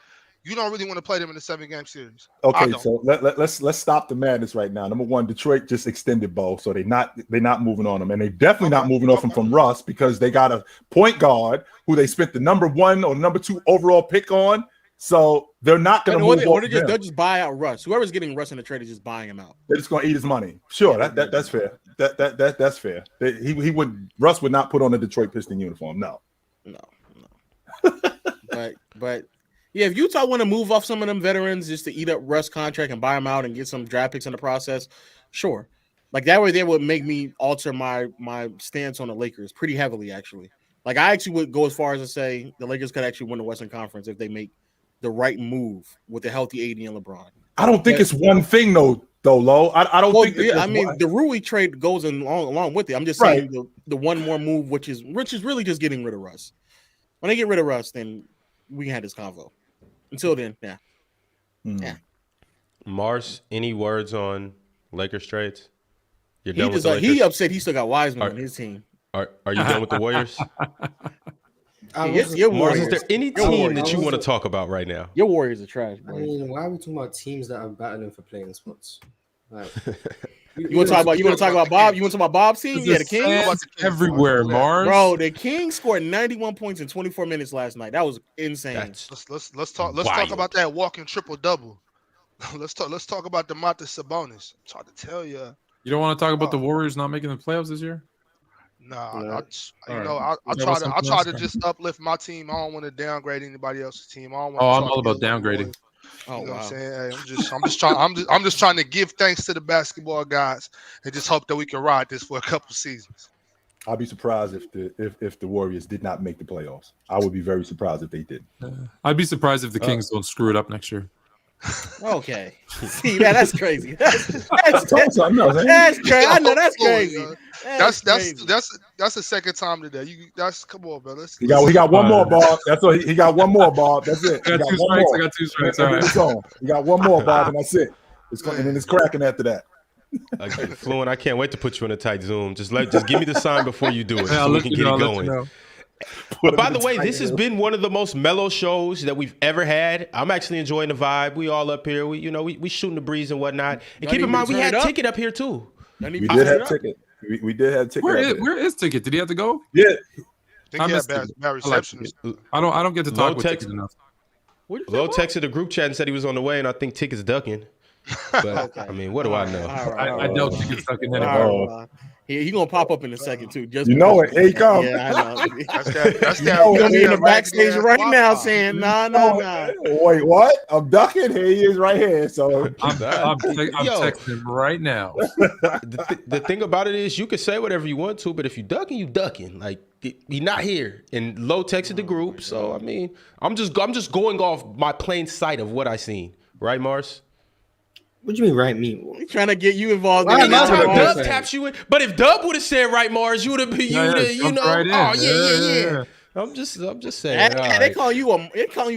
don't really want to play them in a 7-game series. Okay, so let's stop the madness right now. Number one, Detroit just extended Bo, so they're not moving on him, and they definitely not moving off him from Russ because they got a point guard who they spent the number 1 or number 2 overall pick on. So they're not going to move on. They'll just buy out Russ. Whoever's getting Russ in the trade is just buying him out. They're just going to eat his money. Sure, that's fair. That's fair. Russ would not put on a Detroit Piston uniform. No. But yeah, if Utah want to move off some of them veterans just to eat up Russ contract and buy them out and get some draft picks in the process, sure. Like that way, they would make me alter my stance on the Lakers pretty heavily. Actually, like I actually would go as far as to say the Lakers could actually win the Western Conference if they make the right move with the healthy AD and LeBron. I don't think it's one thing though, Lo. I don't think. The Rui trade goes along with it. I'm just saying the one more move, which is really just getting rid of Russ. When they get rid of Russ, then we can have this convo. Until then, yeah. Yeah. Marz, any words on Lakers trades? You're done with the Lakers? He upset he still got Wiseman on his team. Are you done with the Warriors? Marz, is there any team that you want to talk about right now? Your Warriors are trash, boy. I mean, why are we talking about teams that are battling for playing spots? Like, you want to talk about Bob? You want to talk about Bob's team? Yeah, the Kings everywhere, Marz. Bro, the Kings scored 91 points in 24 minutes last night. That was insane. Let's talk about that walking triple double. Let's talk about DeMontis Sabonis. I'm trying to tell you. You don't want to talk about the Warriors not making the playoffs this year? Nah, I try to just uplift my team. I don't want to downgrade anybody else's team. I'm all about downgrading. Oh, you know what I'm saying? Hey, I'm just trying to give thanks to the basketball guys and just hope that we can ride this for a couple seasons. I'd be surprised if the Warriors did not make the playoffs. I would be very surprised if they did. I'd be surprised if the Kings don't screw it up next year. Okay. See, that's crazy. That's crazy. I know that's crazy. That's the second time today. Come on, man. He got one more, Bob. That's what he got. One more, Bob. That's it. I got two strikes. All right. He got one more, Bob, and that's it. And then it's cracking after that. Fluent, I can't wait to put you in a tight Zoom. Just give me the sign before you do it, so we can get it going. But by the way, this has been one of the most mellow shows that we've ever had. I'm actually enjoying the vibe. We all up here. We shooting the breeze and whatnot. And keep in mind, we had Ticket up here too. We did have Ticket. We did have Ticket. Where is Ticket? Did he have to go? Yeah. I missed bad reception. I don't get to talk with Ticket enough. Low texted the group chat and said he was on the way, and I think Ticket's ducking. But I mean, what do I know? I doubt Ticket's ducking anymore. He gonna pop up in a second too. Just it. Here he comes. Yeah, I know. That's that. He's gonna be in the backstage right now saying, nah. Wait, what? I'm ducking. Here he is, right here. So I'm texting him right now. The thing about it is, you can say whatever you want to, but if you ducking, you ducking. Like he not here. And Low texted the group, so I mean, I'm just going off my plain sight of what I seen. Right, Marz? What do you mean, right? Me? He's trying to get you involved. Anytime Dub taps you in, but if Dub would have said right, Marz, you would have been, yeah. I'm just saying. They call you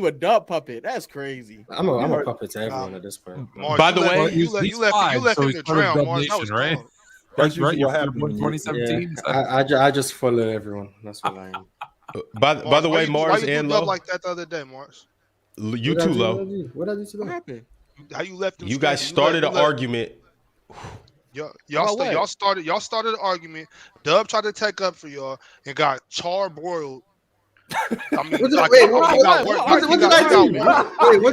a Dub puppet. That's crazy. I'm a puppet to everyone at this point. Marz, by the way, you left him to drown, Marz. That was right. That's right. What happened in 2017. Yeah, I just follow everyone. That's what I am. By the way, Marz and Low, like that the other day, Marz. You too, Low. What did I do? What happened? How you left him? You guys started an argument. Y'all started an argument. Dub tried to take up for y'all and got charbroiled. I mean, what did I do? What did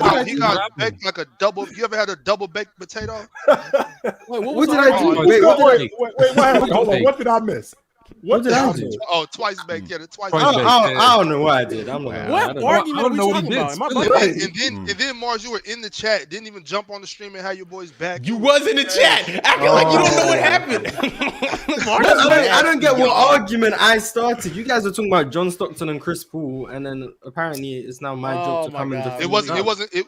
I do? He got baked like a double. You ever had a double baked potato? What did I do? Wait, hold on. What did I miss? What did I do? Oh, twice baked. Yeah, twice. I don't know what I did. I'm like, what argument are we talking about? And then Marz, you were in the chat. Didn't even jump on the stream and have your boys back. You was in the chat. Acting like you don't know what happened. I don't get what argument I started. You guys are talking about John Stockton and Chris Paul, and then apparently it's now my job to come and defend.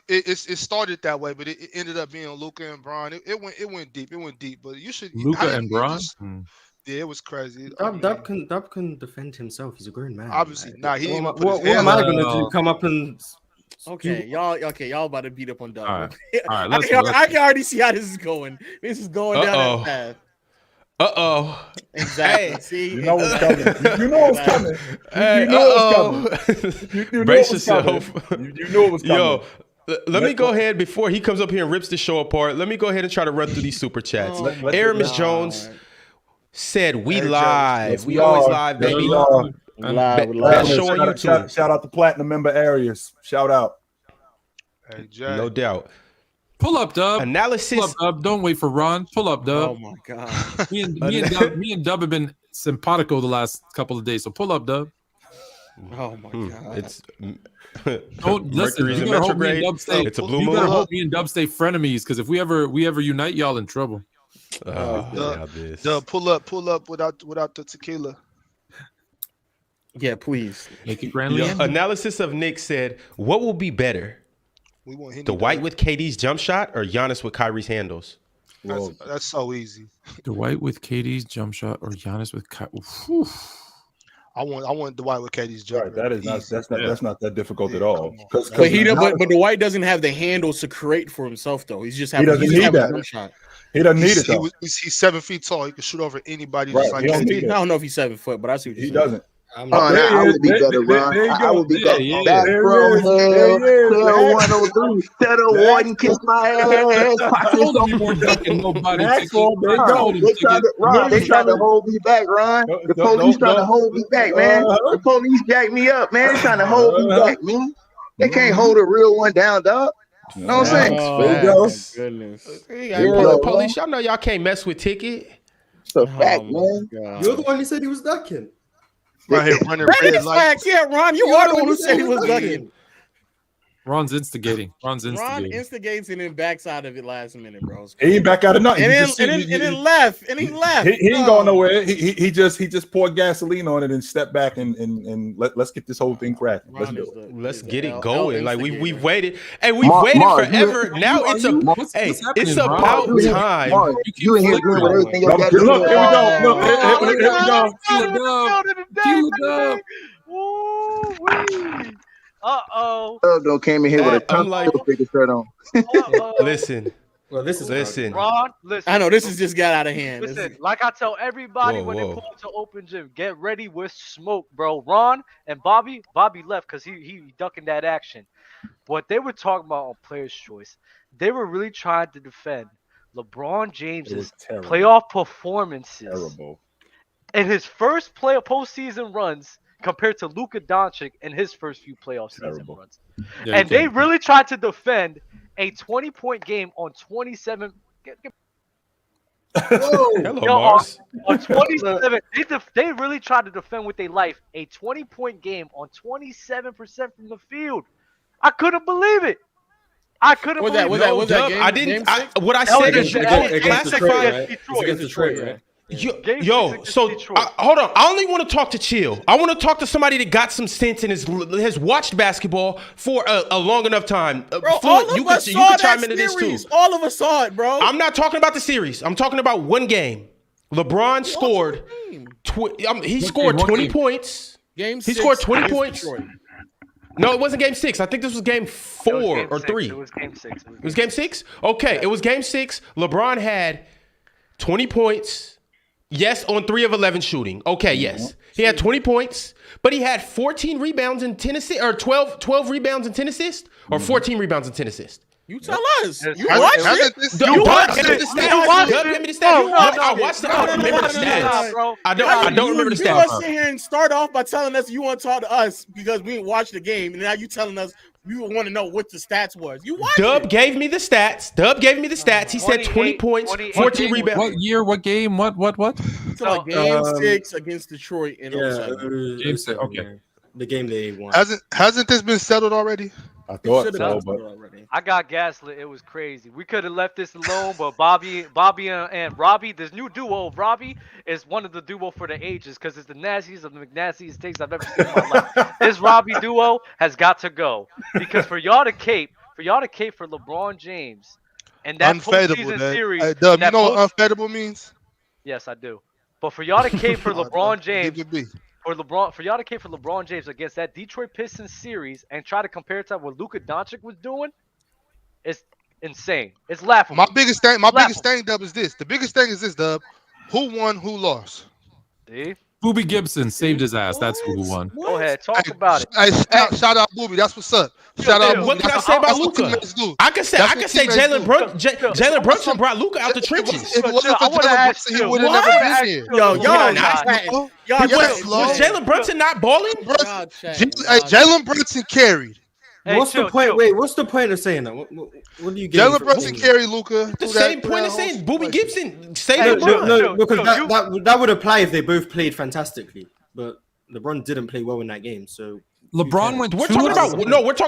It started that way, but it ended up being Luka and Bron. It went deep. But you should Luka and Bron. Yeah, it was crazy. Dub can defend himself. He's a grown man. Obviously, what am I gonna do? Come up and y'all about to beat up on Dub. All right, I can already see how this is going. This is going down that path. Exactly. Hey. See, you know what's coming. You know what's coming. Brace yourself. You know what's coming. Yo. Let me go ahead before he comes up here and rips the show apart. Let me go ahead and try to run through these super chats. Aramis Jones said, "We live. We always live, baby. Live. Show on YouTube. Shout out to Platinum member areas. Shout out. Hey, Jay. No doubt. Pull up, Dub. Analysis. Pull up, Dub. Don't wait for Ron. Pull up, Dub. Oh my god. Me and Dub have been simpatico the last couple of days. So pull up, Dub. Oh my god. It's don't listen. You gotta hope me and Dub stay. It's a blue you moon. gotta hope me and Dub stay frenemies, because if we ever unite, y'all in trouble. Pull up without the tequila. Yeah, please. Make it grandly. Analysis of Nick said, "What will be better, Dwight with KD's jump shot or Giannis with Kyrie's handles?" That's so easy. Dwight with KD's jump shot or Giannis with Kyrie. I want Dwight with KD's jump. Right, that's not that difficult at all. But Dwight doesn't have the handles to create for himself though. He doesn't need that jump shot. He doesn't need it though. He's 7 feet tall. He can shoot over anybody. Right. Just like KD. I don't know if he's 7 foot, but I see what you're saying. He doesn't. I would be better, Ron. I would be better. Back from hell, 103. Tell the warden kiss my ass. They tried to hold me back, Ron. The police trying to hold me back, man. The police jacked me up, man. They trying to hold me back, man. They can't hold a real one down, dog. You know what I'm saying? There you go. Goodness. Police, y'all know y'all can't mess with Ticket. It's a fact, man. You're the one who said he was ducking. Right here running red lights. Yeah, Ron, you are the one who said he was ducking. Ron's instigating. Ron instigates and then backs out of it last minute, bro. He ain't back out of nothing. And then left. He ain't going nowhere. He just poured gasoline on it and stepped back and let's get this whole thing cracking. Let's get it going. Like we've waited. Hey, we've waited forever. Now it's about time. You in here doing everything your dad Look, here we go. Doug came in here with a ton of shirt on. Listen. Well, listen. Ron, listen. I know this has just got out of hand. Listen, like I tell everybody when they pull into open gym, get ready with smoke, bro. Ron and Bobby left because he ducking that action. What they were talking about on Player's Choice, they were really trying to defend LeBron James's playoff performances in his first postseason runs compared to Luka Doncic in his first few playoff season runs. Yeah, and they really tried to defend a 20-point game on 27. Hello, Marz. On 27, they really tried to defend with their life a 20-point game on 27% from the field. I couldn't believe it. I couldn't believe it. Was that game? I didn't. What I said is against Detroit, right? Hold on. I only want to talk to Chill. I want to talk to somebody that got some sense and has watched basketball for a long enough time. Bro, all of us saw that series. All of us saw it, bro. I'm not talking about the series. I'm talking about one game. LeBron scored. He scored 20 points. Game 6. He scored 20 points. No, it wasn't game 6. I think this was game 4 or 3. It was game 6. It was game 6? Okay, yeah. It was game 6. LeBron had 20 points. Yes, on 3 of 11 shooting. Okay, yes. He had 20 points, but he had 14 rebounds and 10 assists, or 12 rebounds and 10 assists, or 14 rebounds and 10 assists. You tell us. You watched it? You watched it? Give me the stats. I watched it. I don't remember the stats. I don't remember the stats. You want to sit here and start off by telling us you want to talk to us because we didn't watch the game, and now you telling us you want to know what the stats was. You watched Dub gave me the stats. He said 20 points, 14 rebounds. What year? What game? What? So game 6 against Detroit in 07. Game 6. Okay. The game they won. Hasn't this been settled already? I thought so, but I got gaslit. It was crazy. We could have left this alone, but Bobby and Robbie, this new duo of Robbie is one of the duo for the ages because it's the nastiest of the McNastiest takes I've ever seen in my life. This Robbie duo has got to go because for y'all to cape for LeBron James and that postseason series. Hey, Dub, you know what unfadable means? Yes, I do. But for y'all to cape for LeBron James. For y'all to cape for LeBron James against that Detroit Pistons series and try to compare it to what Luka Doncic was doing, it's insane. It's laughable. My biggest thing, Dub, is this. The biggest thing is this, Dub. Who won? Who lost? See? Booby Gibson saved his ass. That's who won. Go ahead, talk about it. Hey, shout out Booby. That's what's up. Shout out Booby. What can I say about Luka? I can say Jalen Brunson brought Luka out the trenches. Was Jalen Brunson not balling? Jalen Brunson carried. What's the point? Wait, what's the point of saying that? What do you get? Jalen Brunson carried Luka. The same point of saying Booby Gibson saved LeBron. No, because that would apply if they both played fantastically, but LeBron didn't play well in that game, so. LeBron went. We're talking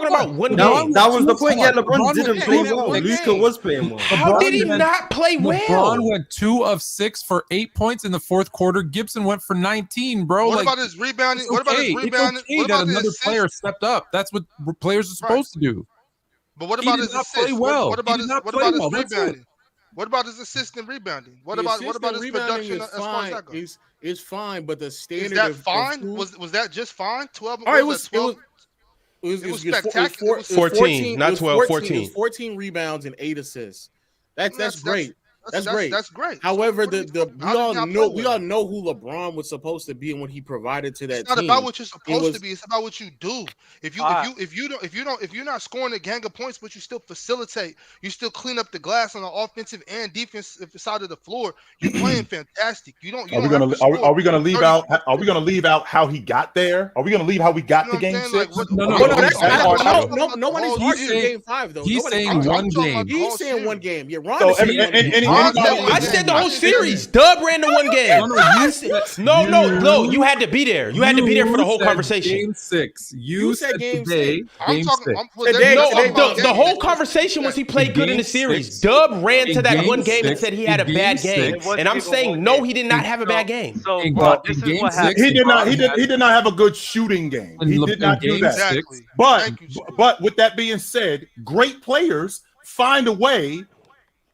about one game. That was the point. Yeah, LeBron didn't play well. Luka was playing well. How did he not play well? LeBron went 2 of 6 for 8 points in the fourth quarter. Gibson went for 19, bro. What about his rebounding? What about his rebounding? It's okay that another player stepped up. That's what players are supposed to do. But what about his assists? What about his rebounding? What about his assist and rebounding? What about his production as far as that goes? It's fine, but the standard is that fine? Was that just fine? 12. All right, it was spectacular. 14, not 12. 14. It was 14 rebounds and 8 assists. That's great. That's great. That's great. However, we all know who LeBron was supposed to be and what he provided to that team. It's not about what you're supposed to be. It's about what you do. If you're not scoring a gang of points, but you still facilitate, you still clean up the glass on the offensive and defensive side of the floor, you're playing fantastic. Are we gonna leave out how he got there? Are we gonna leave how we got to game 6? No one is arguing game 5 though. He's saying one game. He's saying one game. Yeah, Ron is saying I said the whole series. Dub ran the one game. No. You had to be there. You had to be there for the whole conversation. Game 6. You said game today. Game 6. The whole conversation was he played good in the series. Dub ran to that one game and said he had a bad game, and I'm saying no, he did not have a bad game. So, bro, this is what happened. He did not have a good shooting game. He did not do that. Exactly. But with that being said, great players find a way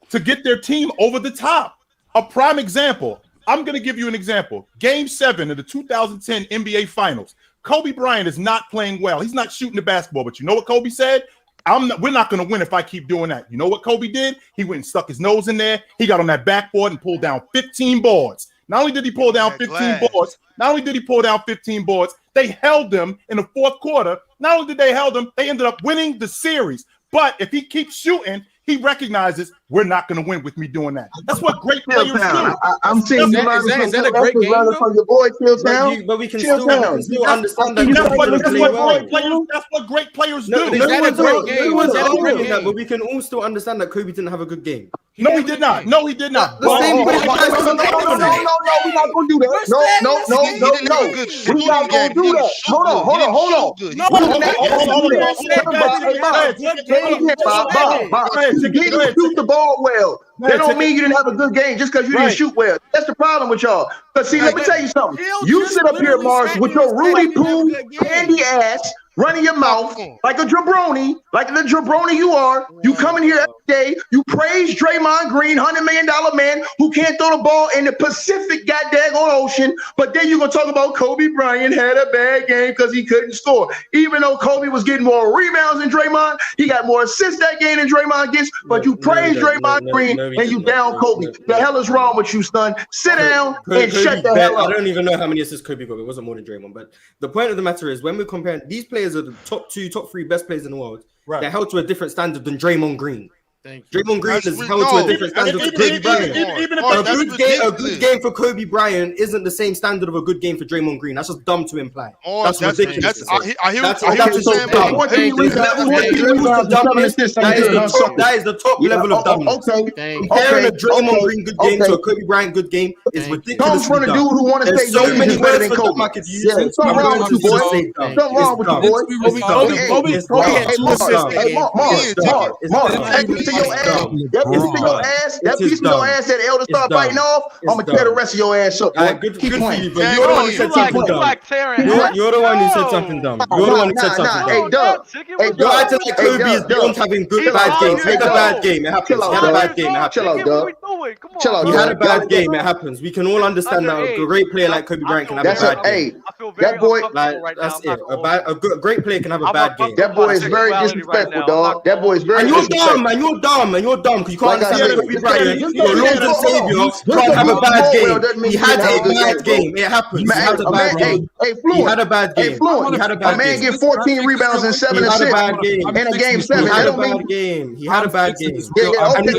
to get their team over the top. A prime example. I'm going to give you an example. Game 7 of the 2010 NBA Finals. Kobe Bryant is not playing well. He's not shooting the basketball. But you know what Kobe said? We're not going to win if I keep doing that. You know what Kobe did? He went and stuck his nose in there. He got on that backboard and pulled down 15 boards. Not only did he pull down 15 boards, they held them in the fourth quarter. Not only did they held them, they ended up winning the series. But if he keeps shooting, he recognizes we're not going to win with me doing that. That's what great players do. I'm saying is that a great game from your boy Chilltown? But we can still understand that. That's what great players do. Is that a great game? But we can all still understand that Kobe didn't have a good game. No, he did not. No, he did not. No, we're not going to do that. No. We're not going to do that. Hold on. You didn't shoot the ball well. That don't mean you didn't have a good game just because you didn't shoot well. That's the problem with y'all. But see, let me tell you something. You sit up here, Marz, with your Rudy Poo candy ass, running your mouth like a jabroni, like the jabroni you are. You come in here every day, you praise Draymond Green, $100 million man who can't throw the ball in the Pacific goddamn ocean, but then you're going to talk about Kobe Bryant had a bad game because he couldn't score. Even though Kobe was getting more rebounds than Draymond, he got more assists that game than Draymond gets, but you praise Draymond Green and you down Kobe. The hell is wrong with you, son? Sit down and shut the hell up. I don't even know how many assists Kobe got. It wasn't more than Draymond, but the point of the matter is when we're comparing these players are the top 2, top 3 best players in the world. Right. They're held to a different standard than Draymond Green. Draymond Green is held to a different standard than Kobe Bryant. A good game for Kobe Bryant isn't the same standard of a good game for Draymond Green. That's just dumb to imply. That's ridiculous. I hear what That is the top level of dumbness. Comparing a Draymond Green good game to a Kobe Bryant good game is ridiculous. Come from a dude who want to say so many better than Kobe. Something wrong with you, boy. Something wrong with you, boy. That piece of your ass that Elder start biting off, I'm gonna tear the rest of your ass up. Good for you, but you're the one who said something dumb. You're the one who said something dumb. You're the one who said something dumb. Hey, Doug. You're acting like Kobe is beyond having good bad games. He had a bad game. It happens. He had a bad game. It happens. Chill out, Doug. He had a bad game. It happens. We can all understand that a great player like Kobe Bryant can have a bad game. That boy, that's it. A great player can have a bad game. That boy is very disrespectful, dog. That boy is very disrespectful. And you're dumb, because you can't understand Kobe Bryant. Your Lord and Savior can't have a bad game. He had a bad game. It happens. He had a bad game. He had a bad game. He had a bad game. A man get 14 rebounds and 7 assists in a game 7. He had a bad game. He had a bad game. He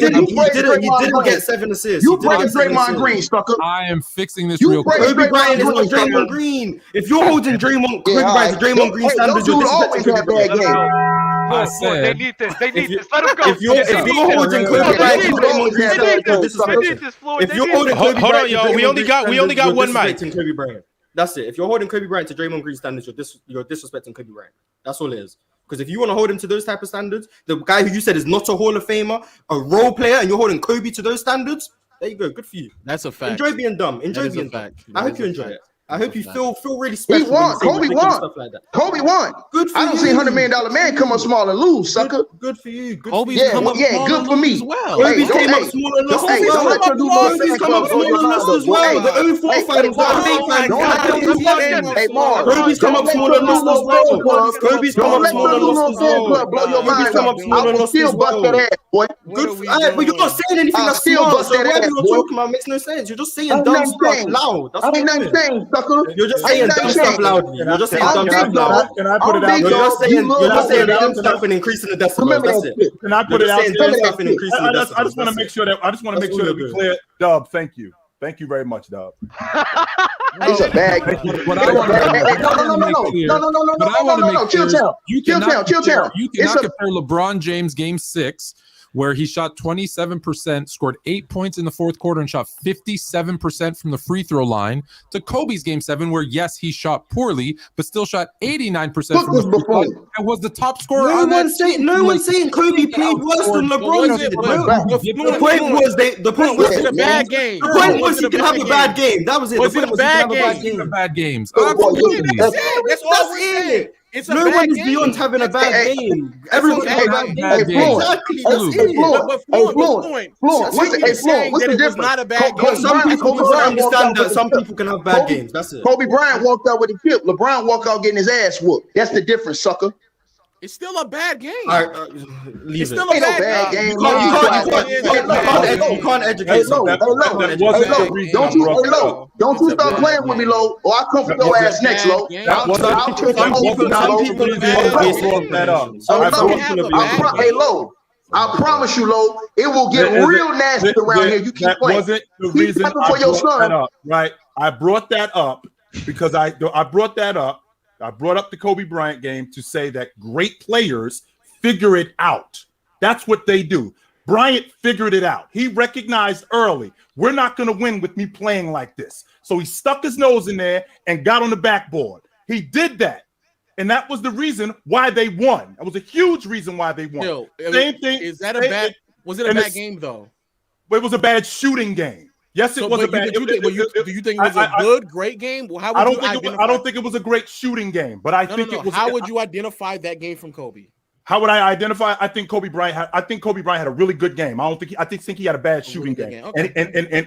didn't get 7 assists. You praise Draymond Green, sucker. I am fixing this real quick. Kobe Bryant is not Draymond Green. If you're holding Kobe Bryant to Draymond Green standards, you're disrespecting Kobe Bryant. I said, they need this. They need this. Let him go. If you're holding Kobe Bryant to Draymond Green standards, you're disrespecting. If you're holding Kobe Bryant, hold on, y'all. We only got one mic. Kobe Bryant. That's it. If you're holding Kobe Bryant to Draymond Green standards, you're disrespecting Kobe Bryant. That's all it is. Because if you want to hold him to those type of standards, the guy who you said is not a Hall of Famer, a role player, and you're holding Kobe to those standards, there you go. Good for you. That's a fact. Enjoy being dumb. Enjoy being dumb. I hope you enjoy it. I hope you feel really special. He won. Kobe won. Stuff like that. Kobe won. Good for I don't see $100 million man come up small and lose, sucker. Good for you. Good Kobe's for you. come up good for me. Well. Kobe's came up small and lost as well. Kobe's come up small and lost as well. The 04 finals. Hey, Marz. Kobe's come up small and lost as well. Kobe's come up small and lost as well. Blow your mind up. I will still bust that ass, boy. Good for you. But you're not saying anything that's smart. So what you're talking about makes no sense. You're just saying dumb stuff loud. That's what you're doing. You're just saying dumb stuff loudly. You're just saying dumb stuff loud. Can I put it out? You're just saying dumb stuff and increasing the decibels. That's it. Can I put it out? I just want to make sure that we clear. Dub, thank you. Thank you very much, Dub. He's a bag. No. Chill town. You cannot compare LeBron James game 6 where he shot 27%, scored 8 points in the fourth quarter, and shot 57% from the free throw line, to Kobe's Game 7, where yes, he shot poorly, but still shot 89% from the free throw line and was the top scorer. No one's saying Kobe played worse than LeBron did. The point was a bad game. The point was he can have a bad game. That was it. Was it a bad game? Bad games. That's all we're saying. It's no one is beyond having a bad game. Everyone can have a bad game. Exactly. What's the difference? Not a bad game. Some people understand that some people can have bad games. That's it. Kobe Bryant walked out with a chip. LeBron walked out getting his ass whooped. That's the difference, sucker. It's still a bad game. It's still a bad game. You can't educate. Don't you start playing with me, Lo, or I'll come for your ass next, Lo. Hey, Lo, I promise you, Lo, it will get real nasty around here. You keep playing. That wasn't the reason I brought that up, right? I brought that up because I brought that up. I brought up the Kobe Bryant game to say that great players figure it out. That's what they do. Bryant figured it out. He recognized early, we're not going to win with me playing like this. So he stuck his nose in there and got on the backboard. He did that. And that was the reason why they won. That was a huge reason why they won. Same thing. Was it a bad game, though? It was a bad shooting game. Yes, it was a bad. Do you think it was a great game? How would I don't think it was a great shooting game, but I think it was. How would you identify that game from Kobe? How would I identify? I think Kobe Bryant had a really good game. I think he had a bad shooting game. Okay.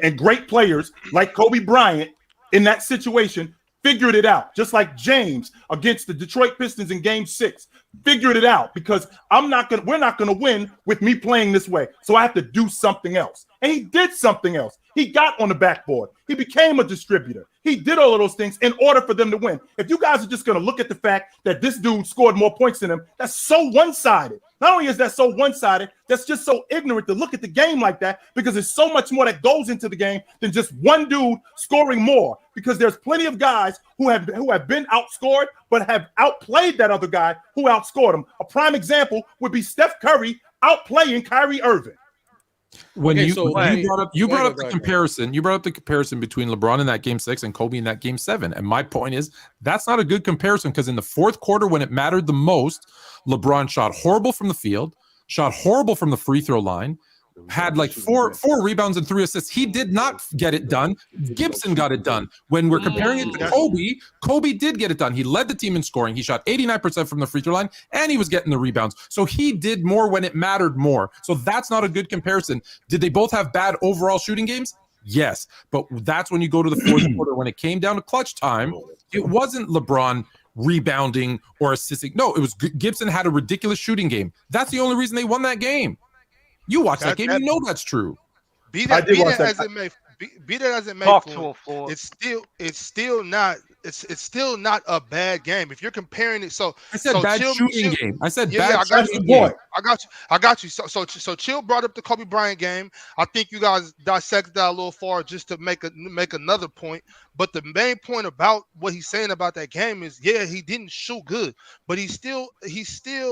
And great players like Kobe Bryant in that situation figured it out. Just like James against the Detroit Pistons in Game 6 figured it out, because we're not gonna win with me playing this way. So I have to do something else. And he did something else. He got on the backboard. He became a distributor. He did all of those things in order for them to win. If you guys are just going to look at the fact that this dude scored more points than him, that's so one-sided. Not only is that so one-sided, that's just so ignorant to look at the game like that, because there's so much more that goes into the game than just one dude scoring more, because there's plenty of guys who have been outscored but have outplayed that other guy who outscored him. A prime example would be Steph Curry outplaying Kyrie Irving. When you brought up the comparison between LeBron in that Game 6 and Kobe in that Game 7, and my point is that's not a good comparison, because in the fourth quarter, when it mattered the most, LeBron shot horrible from the field, shot horrible from the free throw line, had like four rebounds and 3 assists. He did not get it done. Gibson got it done. When we're comparing it to Kobe did get it done. He led the team in scoring. He shot 89% from the free throw line, and he was getting the rebounds. So he did more when it mattered more. So that's not a good comparison. Did they both have bad overall shooting games? Yes. But that's when you go to the fourth quarter. When it came down to clutch time, it wasn't LeBron rebounding or assisting. No, it was Gibson had a ridiculous shooting game. That's the only reason they won that game. You watch that game, you know that's true. Be that as it may, it's still not a bad game if you're comparing it. So I said bad shooting game. I said bad shooting game. I got you. So Chill brought up the Kobe Bryant game. I think you guys dissected that a little far just to make another point. But the main point about what he's saying about that game is, yeah, he didn't shoot good, but he still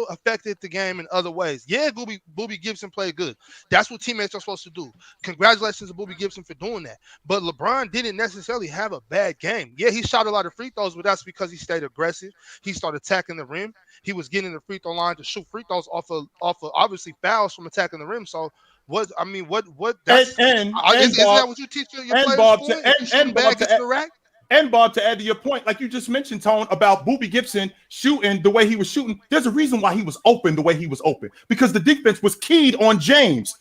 affected the game in other ways. Yeah, Boobie Gibson played good. That's what teammates are supposed to do. Congratulations to Boobie Gibson for doing that. But LeBron didn't necessarily have a bad game. Yeah, he shot a lot of free throws, but that's because he stayed aggressive. He started attacking the rim. He was getting the free throw line to shoot free throws off of obviously fouls from attacking the rim. So what that's isn't that what you teach your players Bob, for? And Bob, to add to your point, like you just mentioned, Tone, about Boobie Gibson shooting the way he was shooting, there's a reason why he was open the way he was open, because the defense was keyed on James.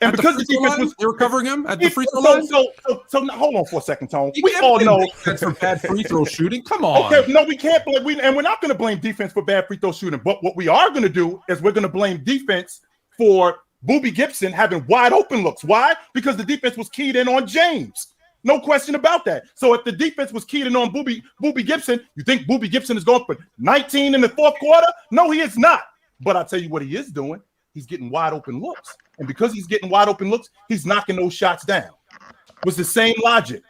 And because the defense was, they were covering him at the free throw line. So hold on for a second, Tone. We all know that's for bad free throw shooting. Come on. Okay, no, we can't blame. And we're not going to blame defense for bad free throw shooting. But what we are going to do is we're going to blame defense for Boobie Gibson having wide open looks. Why? Because the defense was keyed in on James. No question about that. So if the defense was keyed in on Boobie Gibson, you think Boobie Gibson is going for 19 in the fourth quarter? No, he is not. But I'll tell you what he is doing. He's getting wide open looks. And because he's getting wide open looks, he's knocking those shots down. It was the same logic.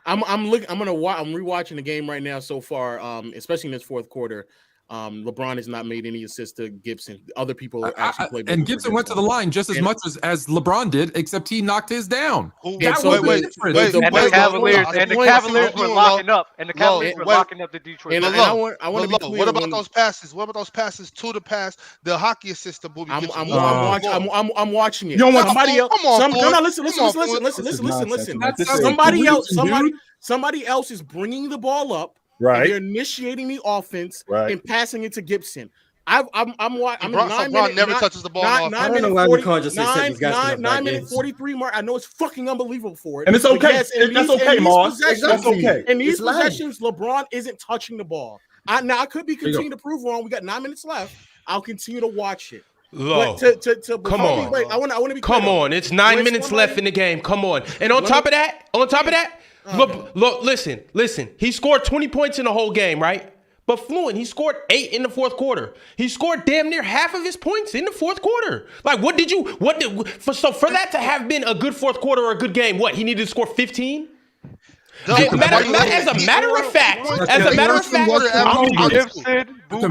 I'm rewatching the game right now so far, especially in this fourth quarter. LeBron has not made any assists to Gibson. Other people actually played. And Gibson went to the line just as much as LeBron did, except he knocked his down. The Cavaliers were locking up. And the Cavaliers were locking up the Detroit. And I want to be clear. What about those passes? What about those passes to the hockey assist to Booby Gibson? I'm watching it. You don't want somebody else. Come on, Listen. Somebody else is bringing the ball up. Right. They're initiating the offense and passing it to Gibson. LeBron never touches the ball. I don't know why we can't just say these guys 9 minute 43 mark. I know it's fucking unbelievable for it. And it's okay. That's okay, Marz. That's okay. In these possessions, LeBron isn't touching the ball. I could be continuing to prove wrong. We got 9 minutes left. I'll continue to watch it. Low. Come on. Wait, I want to be clear. Come on. It's 9 minutes left in the game. Come on. And on top of that, look, listen. He scored 20 points in the whole game, right? But Fluent, he scored 8 in the fourth quarter. He scored damn near half of his points in the fourth quarter. Like, for that to have been a good fourth quarter or a good game, what? He needed to score 15? As a matter of fact,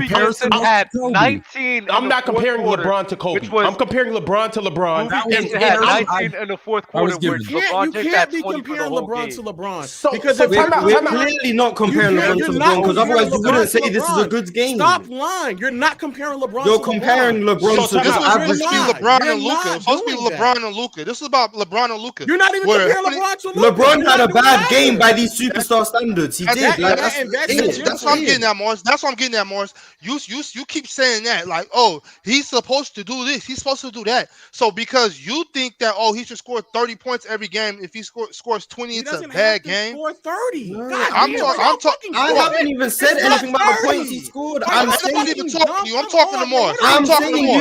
Gibson had 19. I'm not comparing LeBron to Kobe. I'm comparing LeBron to LeBron. Gibson had 19 in the fourth quarter. You can't be comparing LeBron to LeBron. Because we're clearly not comparing LeBron to LeBron, because otherwise you wouldn't say this is a good game. Stop lying. You're not comparing LeBron. You're comparing LeBron to this average. was LeBron and Luka. It's supposed to be LeBron and Luka. This is about LeBron and Luka. You're not even comparing LeBron to Luka. LeBron had a bad game by these superstar standards. He did. That's what I'm getting at, Marz. You keep saying that, like, oh, he's supposed to do this, he's supposed to do that. So because you think that, oh, he should score 30 points every game, if he scores 20, it's a bad game. Score 30. I haven't even said anything about the points he scored. I'm not even talking to you. I'm talking to Marz.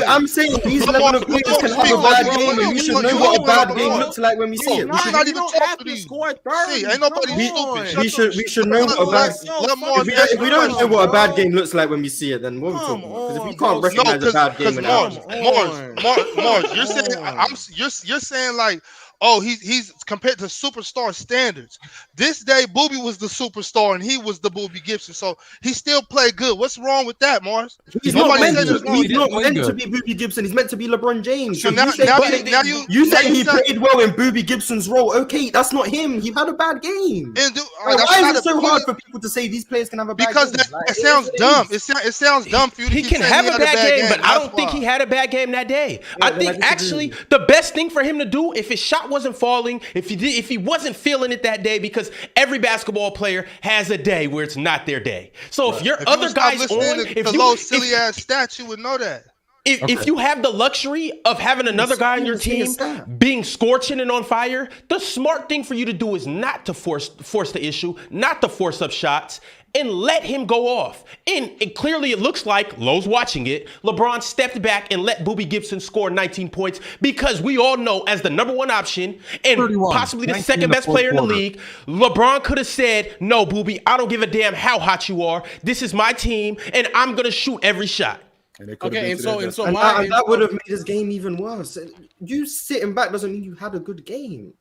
I'm saying these level of players can have a bad game, and we should know what a bad game looks like when we see it. We should not even talk to these. Ain't nobody stupid. We should know what a bad. If we don't know what a bad game looks like when we see it, then what are we talking about? Because if we can't recognize a bad game, Marz, you're saying like, oh, he's compared to superstar standards. This day, Booby was the superstar and he was the Booby Gibson, so he still played good. What's wrong with that, Marz? He's not meant to be Booby Gibson. He's meant to be LeBron James. So you say he played well in Booby Gibson's role. Okay, that's not him. He had a bad game. Why is it so hard for people to say these players can have a bad game? Because it sounds dumb. It sounds dumb for you to He can have a bad game, but I don't think he had a bad game that day. I think actually the best thing for him to do, if his shot wasn't falling, if he wasn't feeling it that day, because every basketball player has a day where it's not their day. So if your other guys on, if you silly ass stats, you would know that. If you have the luxury of having another guy on your team being scorching and on fire, the smart thing for you to do is not to force the issue, not to force up shots, and let him go off. And clearly it looks like, Lowe's watching it, LeBron stepped back and let Booby Gibson score 19 points, because we all know as the number one option and possibly the second best player in the league, LeBron could have said, no, Booby, I don't give a damn how hot you are. This is my team, and I'm going to shoot every shot. Okay, and that would have made his game even worse. You sitting back doesn't mean you had a good game.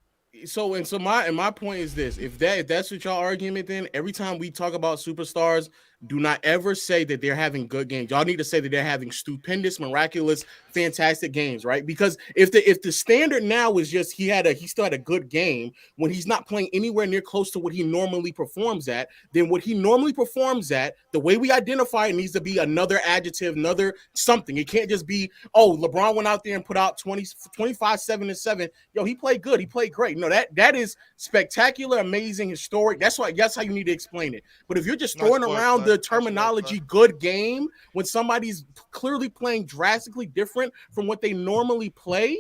So my point is this: if that's what y'all argument, then every time we talk about superstars, do not ever say that they're having good games. Y'all need to say that they're having stupendous, miraculous, fantastic games, right? Because if the standard now is just he still had a good game when he's not playing anywhere near close to what he normally performs at, then what he normally performs at, the way we identify it needs to be another adjective, another something. It can't just be, oh, LeBron went out there and put out 25, 7 and 7. Yo, he played good. He played great. No, that is spectacular, amazing, historic. That's how you need to explain it. But if you're just throwing around the terminology good game when somebody's clearly playing drastically different from what they normally play,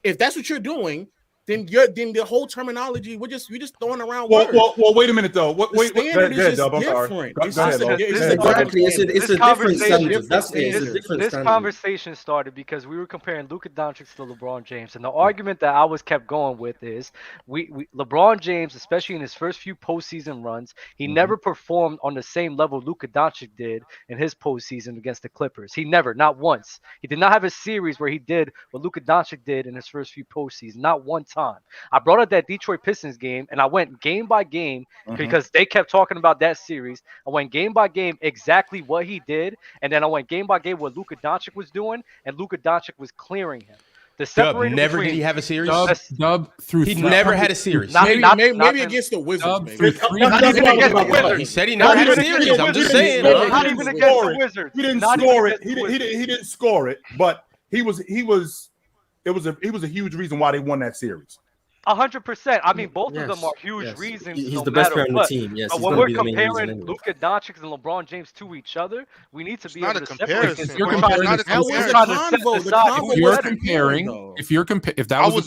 if that's what you're doing, then the whole terminology you're just throwing around words. Well, wait a minute though. It's a different standard. This conversation started because we were comparing Luka Doncic to LeBron James, and the argument that I was kept going with is LeBron James, especially in his first few postseason runs, he never performed on the same level Luka Doncic did in his postseason against the Clippers. He never, not once. He did not have a series where he did what Luka Doncic did in his first few postseasons, not one time. time. I brought up that Detroit Pistons game, and I went game by game because they kept talking about that series. I went game by game exactly what he did, and then I went game by game what Luka Doncic was doing, and Luka Doncic was clearing him. The separator never between, did he have a series? Dub through he never had a series. Maybe against the Wizards. Not even against the Wizards. He said he never had a series. I'm just saying. Not even against the Wizards. He didn't score it. He didn't score it, but he was a huge reason why they won that series. 100%. I mean, both of them are huge reasons. He's the best player on the team. Yes, but when we're comparing Luka Doncic and LeBron James to each other, we need to be able to separate. If you're comparing, if that was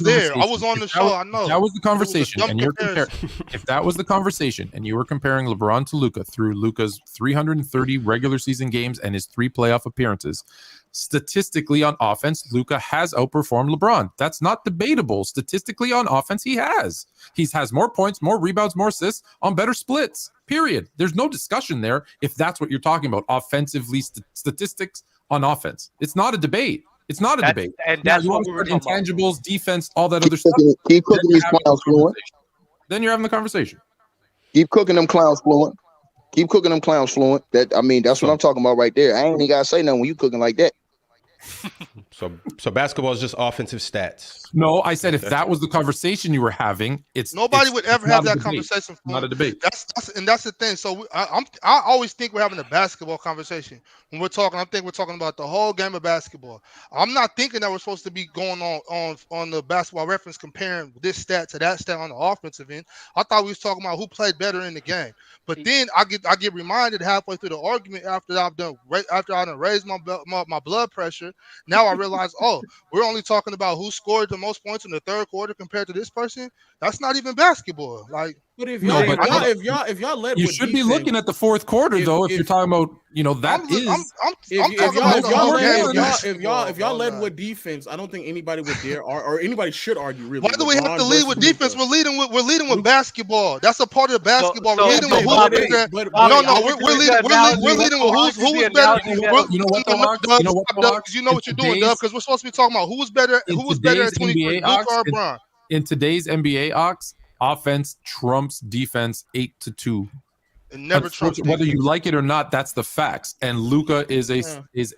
there, I was on the show. I know that was the conversation, and you're comparing. If that was the conversation, and you were comparing LeBron to Luka through Luka's 330 regular season games and his 3 playoff appearances. Statistically on offense, Luka has outperformed LeBron. That's not debatable. Statistically on offense, he has. He has more points, more rebounds, more assists on better splits. Period. There's no discussion there if that's what you're talking about. Offensively, statistics on offense. It's not a debate. It's not a debate. And that's what we were intangibles, defense, all that other stuff. Keep cooking these clowns, Fluent. Then you're having the conversation. Keep cooking them clowns, Fluent. Keep cooking them clowns, Fluent. That's what I'm talking about right there. I ain't even gotta say nothing when you cooking like that. So basketball is just offensive stats. No, I said if that was the conversation you were having, nobody would ever have that conversation. Not a debate. That's the thing. So I always think we're having a basketball conversation when we're talking. I think we're talking about the whole game of basketball. I'm not thinking that we're supposed to be going on the basketball reference comparing this stat to that stat on the offensive end. I thought we was talking about who played better in the game. But then I get reminded halfway through the argument after I done raised my blood pressure. Now I realize, we're only talking about who scored the most points in the third quarter compared to this person. That's not even basketball. Like, but if y'all led, you should be looking at the fourth quarter though. If you're talking about, if y'all led with defense, I don't think anybody would dare or anybody should argue. Really, why do we have to lead with defense? We're leading with basketball. That's a part of the basketball. We're leading with who's better. We're leading with who was better. You know what? You know what you're doing, Dub, because we're supposed to be talking about who was better. Who was better at 23? Luka or LeBron? In today's NBA, offense trumps defense 8-2. It never trumps. Whether you like it or not, that's the facts. And Luka is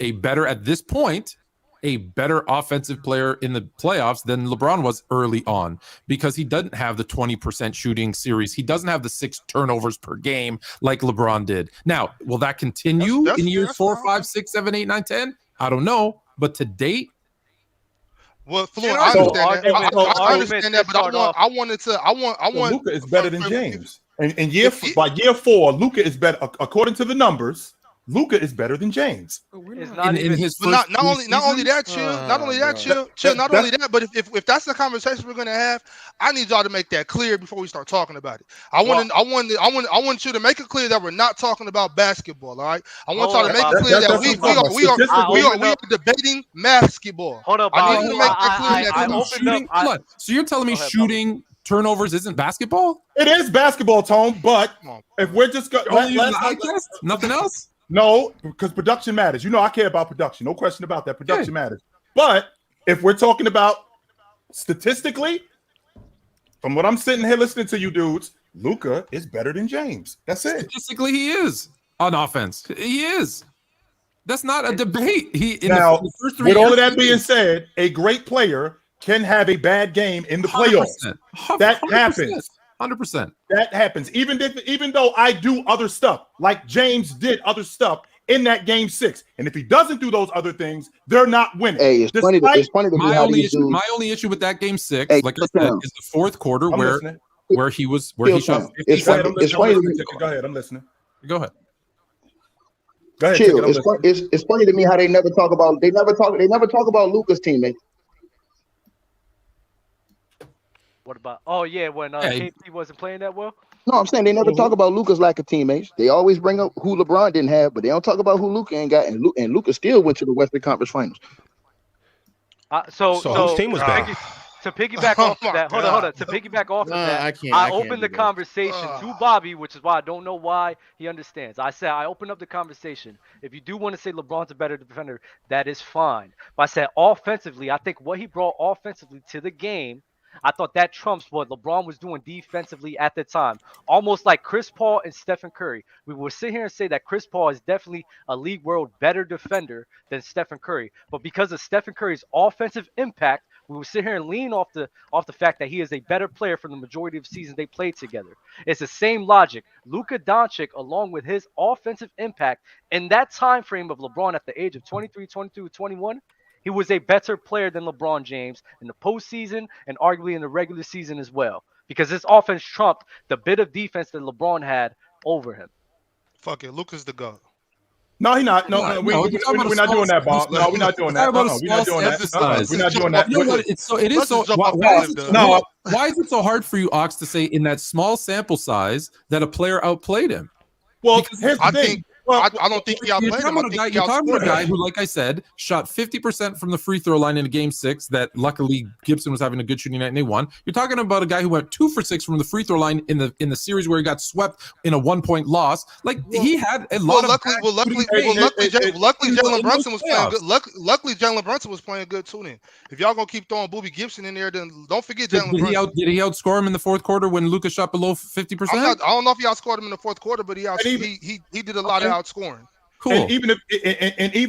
a better at this point, a better offensive player in the playoffs than LeBron was early on because he doesn't have the 20% shooting series. He doesn't have the 6 turnovers per game like LeBron did. Now, will that continue in years 4, 5, 6, 7, 8, 9, 10? I don't know, but to date. Well, Fluent, I understand that, but I want Luka is better than James. And by year 4, Luka is better according to the numbers. Luka is better than James. Not only that, but if that's the conversation we're gonna have, I need y'all to make that clear before we start talking about it. I want you to make it clear that we're not talking about basketball. All right, I want y'all to make it clear that we are debating basketball. Hold up, I need you to make that clear. So you're telling me shooting turnovers isn't basketball? It is basketball, Tone. But if we're just going, nothing else. No, because production matters. I care about production. No question about that. Production matters. But if we're talking about statistically, from what I'm sitting here listening to you dudes, Luka is better than James. That's it. Statistically, he is on offense. He is. That's not a debate. With all of that being said, a great player can have a bad game in the playoffs. 100%. That happens. 100%. That happens. Even though I do other stuff, like James did other stuff in that game 6. And if he doesn't do those other things, they're not winning. Hey, it's funny to my only issue with that game 6, like I said, is the fourth quarter where he shot. It's funny. Go ahead. I'm listening. Go ahead. Chill. It's funny to me how they never talk about Luka's teammates. What about? Oh yeah, when KP wasn't playing that well. No, I'm saying they never talk about Luka's lack of teammates. They always bring up who LeBron didn't have, but they don't talk about who Luka ain't got. And Luka still went to the Western Conference Finals. So whose team was better? To piggyback off of that, hold on. To piggyback off of that, I opened the conversation to Bobby, which is why I don't know why he understands. I said I opened up the conversation. If you do want to say LeBron's a better defender, that is fine. But I said offensively, I think what he brought offensively to the game, I thought that trumps what LeBron was doing defensively at the time. Almost like Chris Paul and Stephen Curry. We will sit here and say that Chris Paul is definitely a league world better defender than Stephen Curry. But because of Stephen Curry's offensive impact, we will sit here and lean off the fact that he is a better player for the majority of seasons they played together. It's the same logic. Luka Doncic, along with his offensive impact in that time frame of LeBron at the age of 23, 22, 21, he was a better player than LeBron James in the postseason and arguably in the regular season as well, because his offense trumped the bit of defense that LeBron had over him. Fuck it, Luka's the GOAT. No, he's not. No, we're not doing that, Bob. No, we're not doing that. We're not doing that. We're not doing that. You know what? Why is it so hard for you, Ox, to say in that small sample size that a player outplayed him? Well, here's the thing. I don't think he outplayed him. You're talking about a guy who, like I said, shot 50% from the free throw line in a game 6 that luckily Gibson was having a good shooting night and they won. You're talking about a guy who went 2 for 6 from the free throw line in the series where he got swept in a 1-point loss. Like he had a lot of. Luckily, Jalen Brunson was playing good. Luckily, Jalen Brunson was playing good too. Then, if y'all gonna keep throwing Booby Gibson in there, then don't forget Jalen Brunson. Did he outscore him in the fourth quarter when Luka shot below 50%? I don't know if he outscored him in the fourth quarter, but he did a lot of outscoring. Cool. And even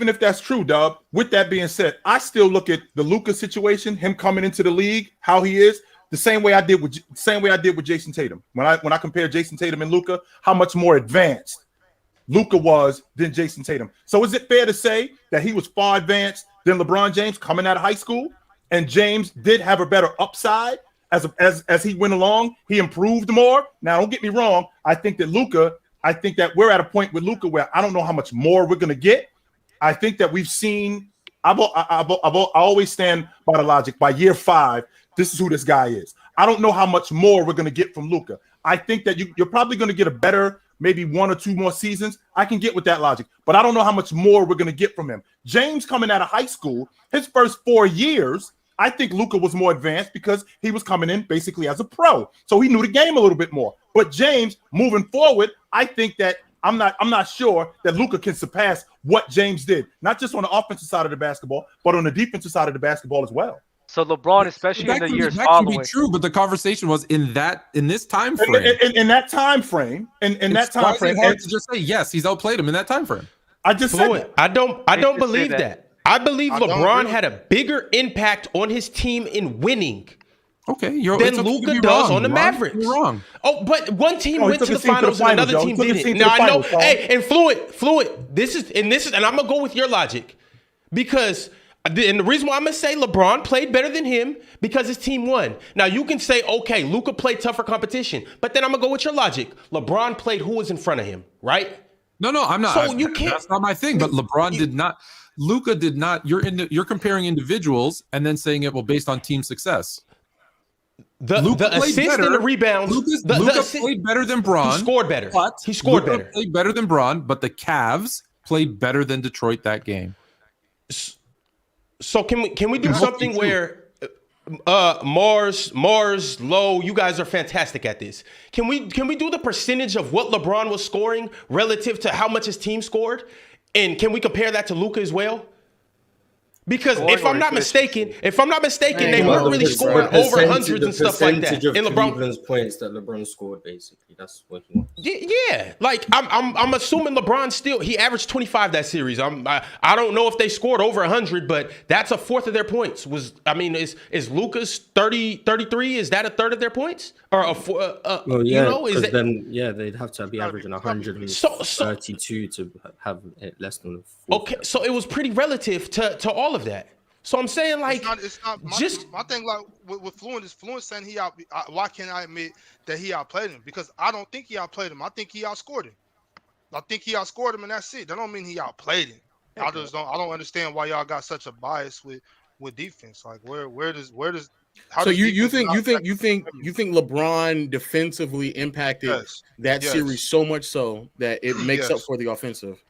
if that's true, Dub, with that being said, I still look at the Luka situation, him coming into the league, how he is, the same way I did with Jayson Tatum. When I compare Jayson Tatum and Luka, how much more advanced Luka was than Jayson Tatum. So is it fair to say that he was far advanced than LeBron James coming out of high school, and James did have a better upside as he went along? He improved more. Now, don't get me wrong. I think that we're at a point with Luka where I don't know how much more we're going to get. I think that we've seen. I always stand by the logic. By year 5, this is who this guy is. I don't know how much more we're going to get from Luka. I think that you're probably going to get a better, maybe 1 or 2 more seasons. I can get with that logic, but I don't know how much more we're going to get from him. James coming out of high school, his first 4 years, I think Luka was more advanced because he was coming in basically as a pro, so he knew the game a little bit more. But James, moving forward, I think that I'm not sure that Luka can surpass what James did, not just on the offensive side of the basketball, but on the defensive side of the basketball as well. So LeBron, especially in the years following, that could be true, but the conversation was in this time frame. In that time frame, it's hard to just say yes, he's outplayed him in that time frame. I just said I don't believe that. I believe LeBron had a bigger impact on his team in winning. Okay, than Luka does on the Mavericks. You're wrong. Oh, but one team went to the finals and another team didn't. Now I know. Hey, and Fluent. This is, and I'm gonna go with your logic, because and the reason why I'm gonna say LeBron played better than him because his team won. Now you can say, okay, Luka played tougher competition, but then I'm gonna go with your logic. LeBron played who was in front of him, right? No, I'm not. So you can't. That's not my thing. But LeBron did not. Luka did not. You're comparing individuals and then saying it based on team success. The assist and the rebounds. Luka played better than Bron. He scored better. Luka played better than Bron, but the Cavs played better than Detroit that game. So can we do something where Marz, Low, you guys are fantastic at this. Can we do the percentage of what LeBron was scoring relative to how much his team scored? And can we compare that to Luka as well? Because if I'm not mistaken, they weren't really scoring over hundreds and stuff like that. And LeBron's points that LeBron scored, basically, that's what he wants. Yeah. Like I'm assuming LeBron he averaged 25 that series. I don't know if they scored over 100, but that's a fourth of their points. Is Luka's 33? Is that a third of their points? Or they'd have to be averaging 132 to have it less than 40. Okay, so it was pretty relative to all of that. So I'm saying, like, my thing, like with Fluent is Fluent saying why can't I admit that he outplayed him? Because I don't think he outplayed him. I think he outscored him. I think he outscored him, and that's it. That don't mean he outplayed him. I don't understand why y'all got such a bias with defense. Like where does so you think LeBron defensively impacted that series so much so that it makes up for the offensive?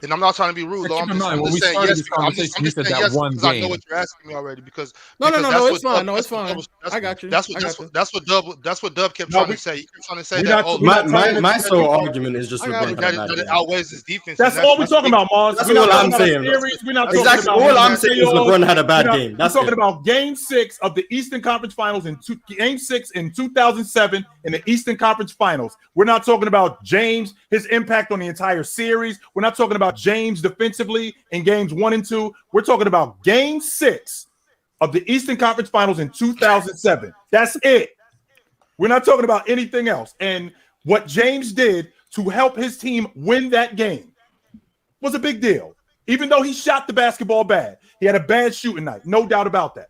And I'm not trying to be rude, though. I'm just saying yes. I'm just saying yes because I know what you're asking me already. Because no, it's fine. No, it's fine. I got you. That's what Dub kept trying to say. He kept trying to say that. My sole argument is just LeBron that it outweighs his defense. That's all we're talking about, Marz. That's all I'm saying. We're not exactly all I'm saying is LeBron had a bad game. We're talking about Game 6 of the Eastern Conference Finals Game 6 in 2007 in the Eastern Conference Finals. We're not talking about James, his impact on the entire series. We're not talking about James defensively in games 1 and 2. We're talking about Game 6 of the Eastern Conference Finals in 2007. That's it. We're not talking about anything else. And what James did to help his team win that game was a big deal. Even though he shot the basketball bad, he had a bad shooting night. No doubt about that.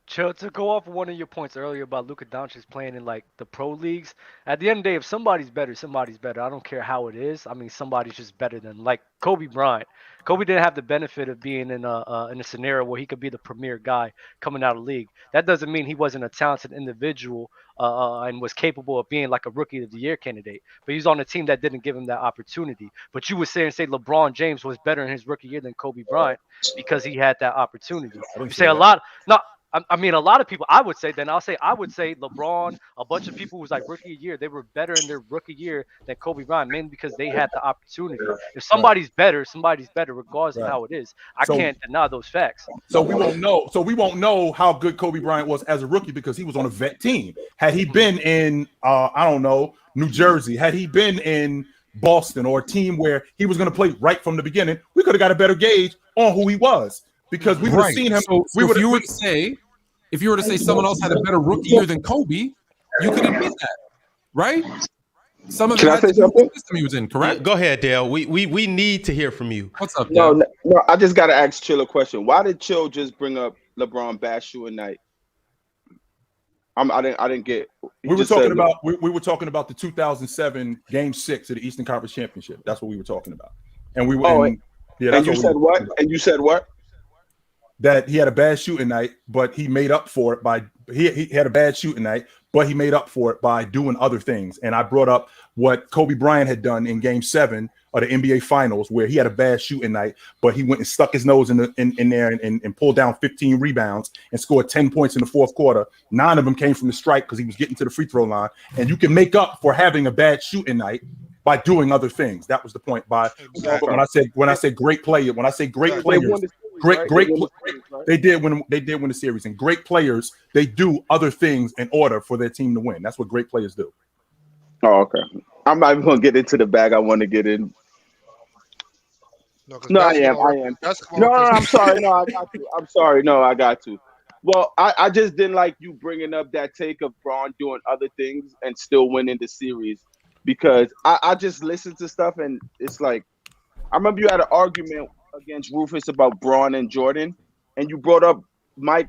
Chill, to go off one of your points earlier about Luka Doncic playing in like the pro leagues, at the end of the day, if somebody's better, somebody's better. I don't care how it is. I mean, somebody's just better than like Kobe Bryant. Kobe didn't have the benefit of being in a scenario where he could be the premier guy coming out of the league. That doesn't mean he wasn't a talented individual and was capable of being like a rookie of the year candidate. But he was on a team that didn't give him that opportunity. But you would say LeBron James was better in his rookie year than Kobe Bryant because he had that opportunity. You say a lot. No. I mean, a lot of people, I would say LeBron, a bunch of people who was like rookie year, they were better in their rookie year than Kobe Bryant, mainly because they had the opportunity. If somebody's better, regardless of how it is. I can't deny those facts. So we won't know. So we won't know how good Kobe Bryant was as a rookie because he was on a vet team. Had he been in, I don't know, New Jersey, had he been in Boston or a team where he was going to play right from the beginning, we could have got a better gauge on who he was because we would have seen him. So if you were to say someone else had a better rookie year than Kobe, you could admit that, right? Some of the system he was in, correct? Go ahead, Dale. We need to hear from you. What's up, Dale? No, I just got to ask Chill a question. Why did Chill just bring up LeBron bad shooting night? I didn't get. We were talking about the 2007 Game 6 of the Eastern Conference Championship. That's what we were talking about. And we were. And you said what? And you said what? That he had a bad shooting night, but he made up for it by he had a bad shooting night, but he made up for it by doing other things. And I brought up what Kobe Bryant had done in Game 7 of the NBA Finals, where he had a bad shooting night, but he went and stuck his nose in there and pulled down 15 rebounds and scored 10 points in the fourth quarter. 9 of them came from the strike because he was getting to the free throw line. And you can make up for having a bad shooting night by doing other things. That was the point. When I say great player, when I say great players. They did win the series, and great players, they do other things in order for their team to win. That's what great players do. Oh, okay. I'm not even gonna get into the bag I want to get in. No, I am. No, I'm sorry. No, I got to. I'm sorry. No, I got to. Well, I just didn't like you bringing up that take of Braun doing other things and still winning the series, because I just listened to stuff and it's like, I remember you had an argument against Rufus about Braun and Jordan, and you brought up Mike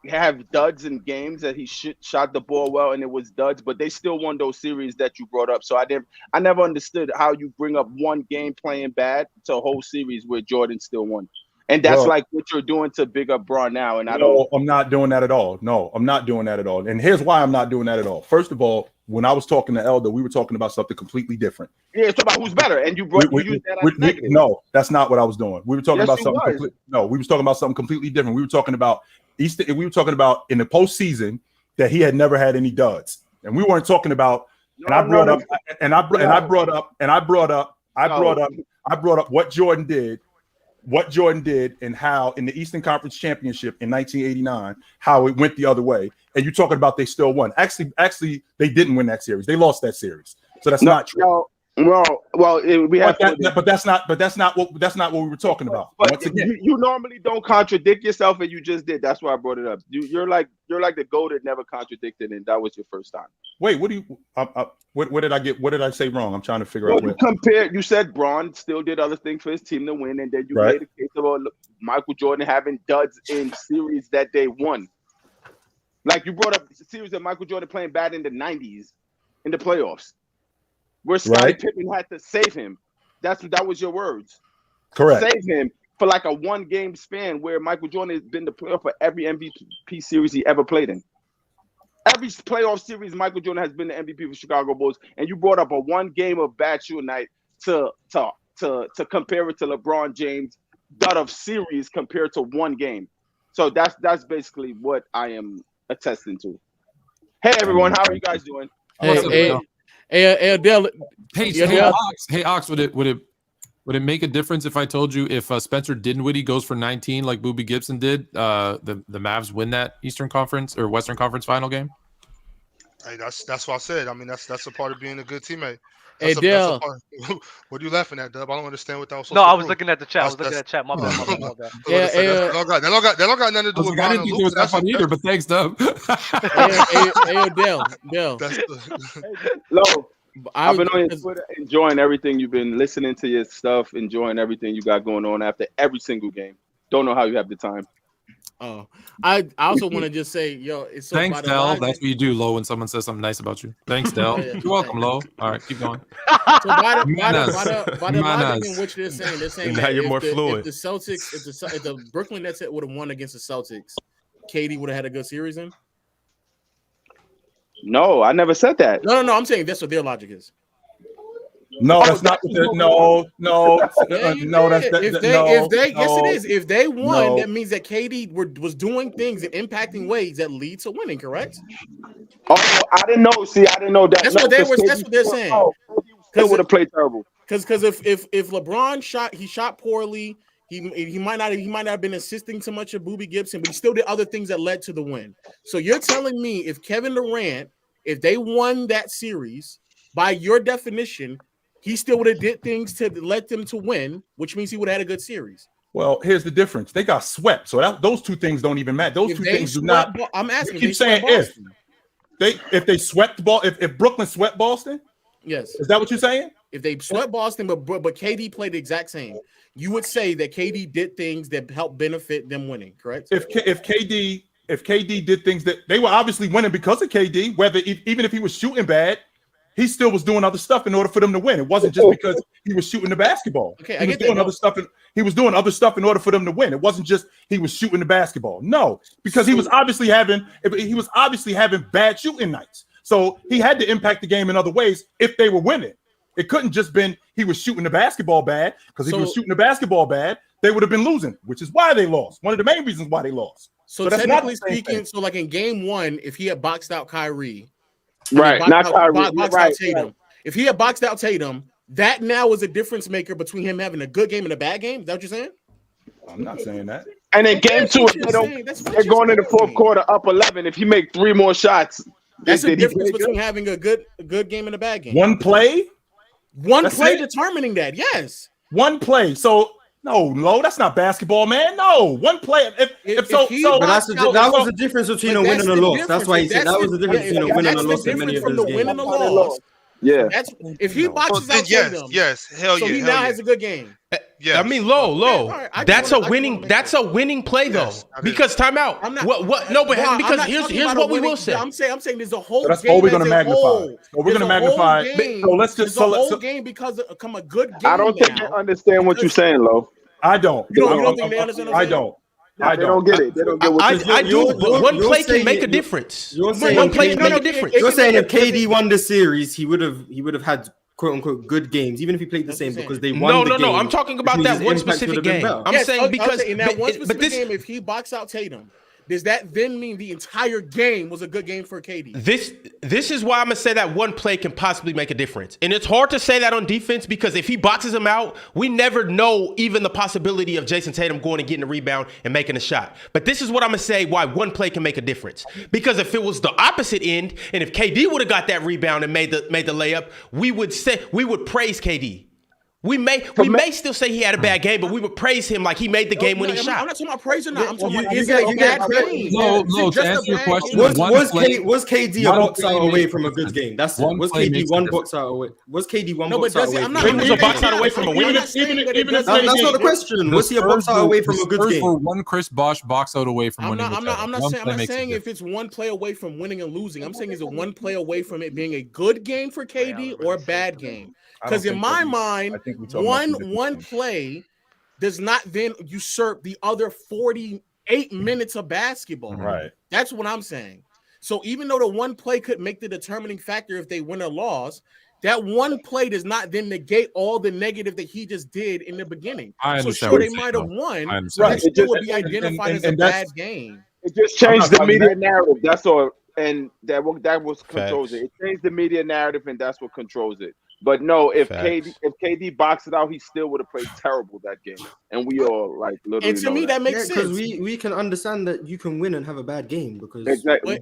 have duds in games that he shot the ball well and it was duds, but they still won those series that you brought up. So I never understood how you bring up one game playing bad to a whole series where Jordan still won. And that's like what you're doing to big up Braun now. And I'm not doing that at all. No, I'm not doing that at all. And here's why I'm not doing that at all. First of all, when I was talking to Elder, we were talking about something completely different. Yeah, it's about who's better. And you used that as negative. No, that's not what I was doing. We were talking about something. We was talking about something completely different. We were talking about we were talking about in the postseason that he had never had any duds. And we weren't talking about I brought up what Jordan did and how in the Eastern Conference Championship in 1989, how it went the other way. And you're talking about they still won. Actually, they didn't win that series. They lost that series. So that's not true. We have. But that's not what we were talking about. But once again, you normally don't contradict yourself, and you just did. That's why I brought it up. You're like the GOAT that never contradicted, and that was your first time. Wait, what do you? What did I get? What did I say wrong? I'm trying to figure out. You said Braun still did other things for his team to win, and then you made a case about Michael Jordan having duds in series that they won. Like you brought up the series of Michael Jordan playing bad in the 90s in the playoffs, where Scottie Pippen had to save him. That was your words. Correct. Save him for like a one-game span where Michael Jordan has been the player for every MVP series he ever played in. Every playoff series, Michael Jordan has been the MVP for Chicago Bulls, and you brought up a one game of bad shooting night to to compare it to LeBron James dud of series compared to one game. So that's basically what I am attesting to. Hey everyone, how are you guys doing? Hey, Ox, would it make a difference if I told you if Spencer Dinwiddie goes for 19 like Boobie Gibson did, the Mavs win that Eastern Conference or Western Conference final game? Hey, that's what I said. I mean, that's a part of being a good teammate. Hey, Dale. What are you laughing at, Dub? I don't understand what that was. No, I was looking at the chat. My bad. Yeah, that don't got nothing to do with. I didn't think it was that funny either, but thanks, Dub. Hey, Dale. Low. I've been on your Twitter, enjoying everything. You've been listening to your stuff, enjoying everything you got going on after every single game. Don't know how you have the time. Oh, I also want to just say, yo, it's so thanks, Del. That's what you do, Lo, when someone says something nice about you. Thanks, Del. You're welcome, Lo. All right, keep going. So by the logic in which they're saying now that you're more fluent. If the Celtics, if the Brooklyn Nets would have won against the Celtics, KD would have had a good series in. No, I never said that. No. I'm saying that's what their logic is. No, that's not. No. Yes, it is. If they won, that means that KD was doing things in impacting ways that lead to winning. Correct? Oh, I didn't know. See, I didn't know that. That's what they're saying. Because would have played terrible. Because if LeBron shot poorly, he might not have been assisting too much of Boobie Gibson, but he still did other things that led to the win. So you're telling me if Kevin Durant, if they won that series, by your definition, he still would have did things to let them to win, which means he would have had a good series. Well, here's the difference. They got swept. So those two things don't even matter. Those two things do not. I'm asking. You keep saying if they swept Boston, if Brooklyn swept Boston. Yes. Is that what you're saying? If they swept Boston, but KD played the exact same, you would say that KD did things that helped benefit them winning, correct? If KD did things that they were obviously winning because of KD, even if he was shooting bad, he still was doing other stuff in order for them to win. It wasn't just because he was shooting the basketball. Okay, he was doing other stuff. He was doing other stuff in order for them to win. It wasn't just he was shooting the basketball. No, because he was obviously having bad shooting nights. So he had to impact the game in other ways if they were winning. It couldn't just been he was shooting the basketball bad, because if he was shooting the basketball bad, they would have been losing, which is why they lost. One of the main reasons why they lost. So technically speaking, so like in game one, if he had boxed out Kyrie. Right, not Kyrie. Right. Tatum. If he had boxed out Tatum, that now is a difference maker between him having a good game and a bad game. Is that what you're saying? I'm not saying that. And in game two, they're going in the fourth quarter up 11. If you make 3 more shots, that's the difference between having a good game and a bad game. One play determining that. Yes. One play. So no, that's not basketball, man. No, one play. That was the difference between a win and a loss. That's why he said that was the difference between a win and a loss in many of those games. Yeah. If he boxes out Tatum, hell yeah. So he now has a good game. Yeah, I mean, low. That's a winning play though. Because timeout. Because here's what we will say. I'm saying there's a whole. That's all we're gonna magnify. So we're gonna magnify. So let's just the whole game because it come a good game. I don't think they understand what you're saying, Lo. I don't. You don't think they understand? I don't. They don't get it. They don't get what I do. But one play can make a difference. One play can make a difference. You're saying if KD won the series, he would have had quote unquote good games, even if he played the same because they won. No. I'm talking about that one specific game. I'm saying because in that one specific game, if he boxed out Tatum, does that then mean the entire game was a good game for KD? This is why I'm gonna say that one play can possibly make a difference, and it's hard to say that on defense because if he boxes him out, we never know even the possibility of Jayson Tatum going and getting a rebound and making a shot. But this is what I'm gonna say why one play can make a difference, because if it was the opposite end, and if KD would have got that rebound and made the layup, we would praise KD. We may still say he had a bad game, but we would praise him like he made the game-winning shot. I'm not talking about praising. I'm talking about is it a bad game? No. To answer your question, was KD a box out away from a good game? Was KD one box out away? Was KD one box out away? When was a box out away from a win? That's not the question. Was he a box out away from a good game? One Chris Bosh box out away from winning. I'm not saying if it's one play away from winning and losing. I'm saying is it one play away from it being a good game for KD or a bad game? Because in my mind, one play does not then usurp the other 48 minutes of basketball. Right. That's what I'm saying. So even though the one play could make the determining factor if they win or lose, that one play does not then negate all the negative that he just did in the beginning. So sure, they might have won, but it still would be identified as a bad game. It just changed the media narrative. That's all, and that was controls it. It changed the media narrative, and that's what controls it. But no, if KD boxed it out, he still would have played terrible that game, and we all like literally. And to me, that makes sense because we can understand that you can win and have a bad game because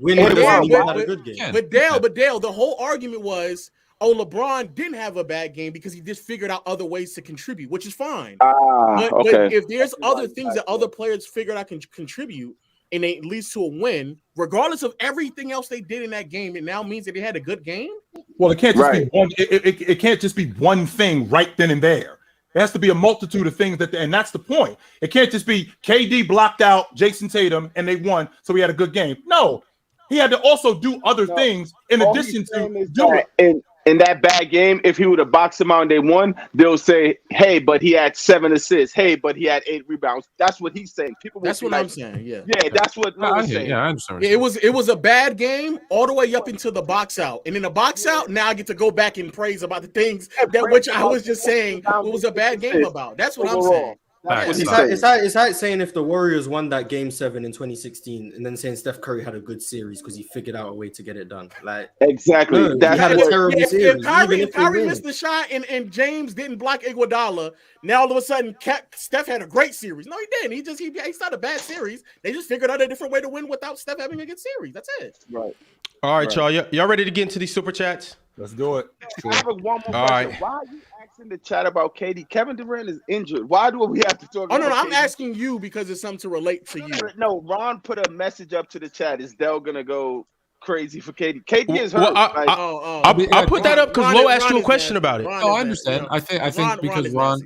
winning doesn't mean a good game. But Dale, the whole argument was, LeBron didn't have a bad game because he just figured out other ways to contribute, which is fine. But if there's other things that other players figured out can contribute, and it leads to a win, regardless of everything else they did in that game, it now means that they had a good game. Well, it can't just be one. It can't just be one thing right then and there. It has to be a multitude of things and that's the point. It can't just be KD blocked out Jayson Tatum and they won, so he had a good game. No, he had to also do other things in addition to do it. In that bad game, if he would have boxed him out and they won, they'll say, "Hey, but he had 7 assists. Hey, but he had 8 rebounds." That's what he's saying. That's what I'm saying. Yeah, that's what I'm saying. Yeah, I understand. It was a bad game all the way up into the box out, and in the box out, now I get to go back and praise about the things that which I was just saying it was a bad game about. That's what I'm saying. It's like saying if the Warriors won that game 7 in 2016 and then saying Steph Curry had a good series because he figured out a way to get it done. Like exactly. No, he had a terrible series. If Kyrie missed the shot and James didn't block Iguodala, now all of a sudden Steph had a great series. No, he didn't. He's not a bad series. They just figured out a different way to win without Steph having a good series. That's it. Right. All right, y'all ready to get into these super chats? Let's do it. I have one more question. Why are you asking the chat about KD? Kevin Durant is injured. Why do we have to talk about no, I'm KD? asking you because it's something to relate to you. No, Ron put a message up to the chat. Is Dell going to go crazy for KD? KD is hurt. Well, I'll put that up because Lo asked you a question about it. I understand. I think because Ron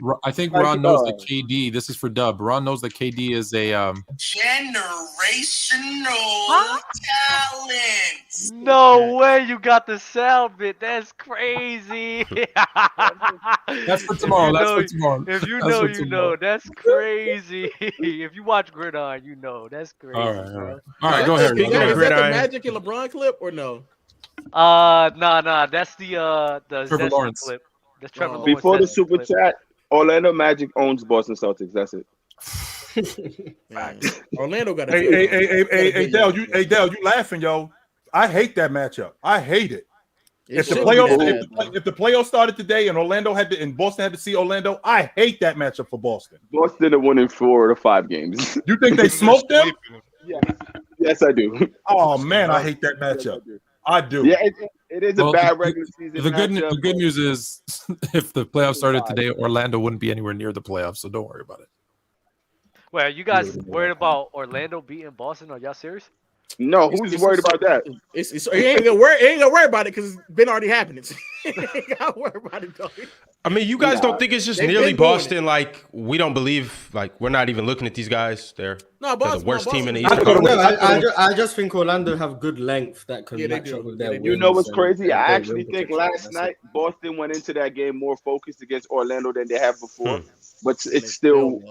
knows that KD. This is for Dub. Ron knows that KD is a generational talent. No way you got the sound bit. That's crazy. That's for tomorrow. If you know, you know. That's crazy. If you watch Gridiron, you know. That's crazy. All right. Go ahead. Is that the Magic and LeBron clip or no? Nah. That's the Trevor Lawrence clip. The Trevor Lawrence. Before the super chat, Orlando Magic owns Boston Celtics. That's it. Orlando got Hey, Dale, you laughing, yo? I hate that matchup. I hate it. If the playoffs started today and Boston had to see Orlando, I hate that matchup for Boston. Boston are winning 4 of the 5 games. You think they smoked them? Yes, I do. Oh man, I hate that matchup. I do. Yeah, it is a bad regular season. The good news is, if the playoffs started today, Orlando wouldn't be anywhere near the playoffs, so don't worry about it. Well, are you guys worried about Orlando beating Boston? Are y'all serious? No, who's worried about that? He ain't gonna worry about it because it's been already happening. He ain't gotta worry about it though. I mean, you guys don't think it's just nearly Boston? Like, we don't believe, like, we're not even looking at these guys. They're the worst team in the East. I just think Orlando have good length that can match up with their wins. You know what's crazy? I actually think last night Boston went into that game more focused against Orlando than they have before. But it's still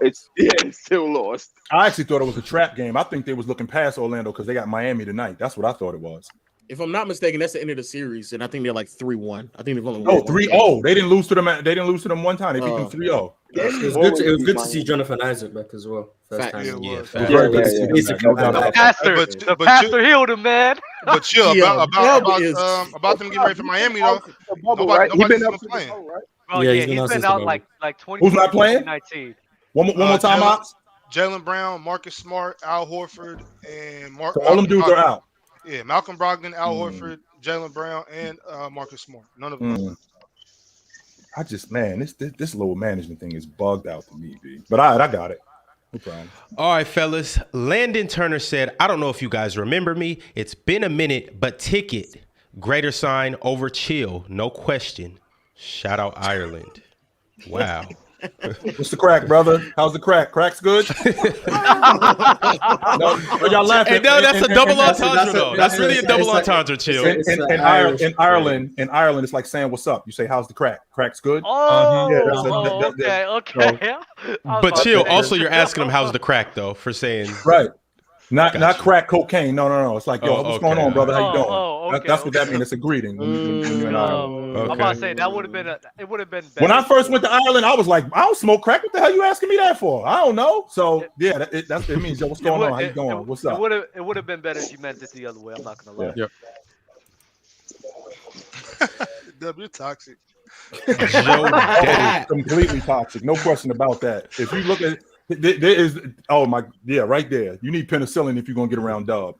lost. I actually thought it was a trap game. I think they was looking past Orlando because they got Miami tonight. That's what I thought it was. If I'm not mistaken, that's the end of the series, and I think they're like 3-1. I think they've only won 3-0. They didn't lose to them. They didn't lose to them one time. They beat them 3-0. It was good to see Jonathan Isaac back as well. First time. The pastor healed him, man. But chill about them getting ready for Miami though. Nobody's playing. Bro, he's been out like 20. Who's not playing? 19. One more time, Ops. Jaylen Brown, Marcus Smart, Al Horford, and Mark. So all them dudes are out. Yeah, Malcolm Brogdon, Al Horford, Jaylen Brown, and Marcus Smart. None of them. I just, man, this lower management thing is bugged out to me, B. But I got it. No problem. All right, fellas. Landon Turner said, I don't know if you guys remember me. It's been a minute, but ticket. Greater sign over chill. No question. Shout out Ireland. Wow. What's the crack, brother? How's the crack? Crack's good? Y'all laughing? Hey, no, that's a double entendre, though. That's really a double entendre, chill. In Ireland, it's like saying, what's up? You say, how's the crack? Crack's good? Okay. But chill, also you're asking them how's the crack, though, for saying. Right. Not crack cocaine. No. It's like, yo, what's going on, brother? How you doing? That's what that means. It's a greeting. When you're in Ireland. I'm about to say that would have been it would have been better. When I first went to Ireland, I was like, I don't smoke crack. What the hell are you asking me that for? I don't know. So yeah, it means, yo, what's going on? How you doing? What's up? It would have been better if you meant it the other way. I'm not gonna lie. Yep. You're toxic. Completely toxic. No question about that. If you look at there is right there. You need penicillin if you're gonna get around Dub.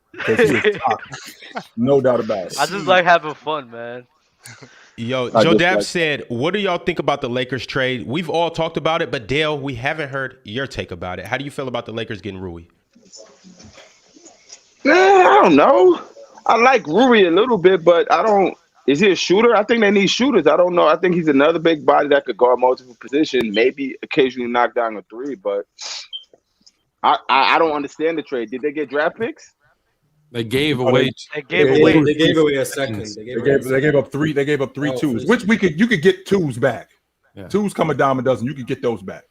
No doubt about it. I just like having fun, man. Yo, Joe Dab said, what do y'all think about the Lakers trade? We've all talked about it, but Dale, we haven't heard your take about it. How do you feel about the Lakers getting Rui? I don't know. I like Rui a little bit, but I don't. Is he a shooter? I think they need shooters. I don't know. I think he's another big body that could guard multiple positions, maybe occasionally knock down a three, but I don't understand the trade. Did they get draft picks? They gave away. They gave away a second. They gave up three. They gave up three twos, which you could get twos back. Yeah. Twos come a dime a dozen. You could get those back.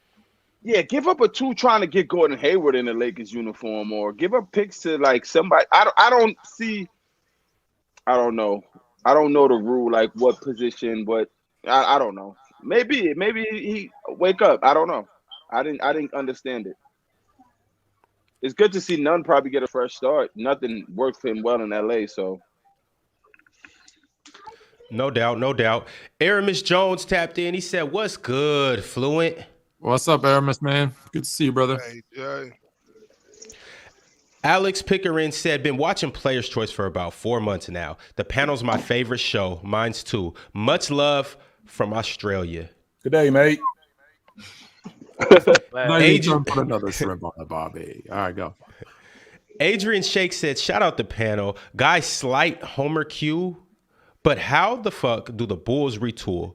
Yeah, give up a two trying to get Gordon Hayward in the Lakers uniform, or give up picks to like somebody. I don't know. I don't know the rule, like what position, but I don't know. Maybe he wake up. I don't know. I didn't understand it. It's good to see Nunn probably get a fresh start. Nothing worked for him well in LA, so. No doubt. Aramis Jones tapped in. He said, "What's good, Fluent?" What's up, Aramis, man? Good to see you, brother. Hey. Alex Pickering said, been watching Player's Choice for about 4 months now. The panel's my favorite show. Mine's too. Much love from Australia. Good day, mate. Put another shrimp on the barbie. All right, go. Adrian Shake said, shout out the panel. Guys slight Homer Q, but how the fuck do the Bulls retool?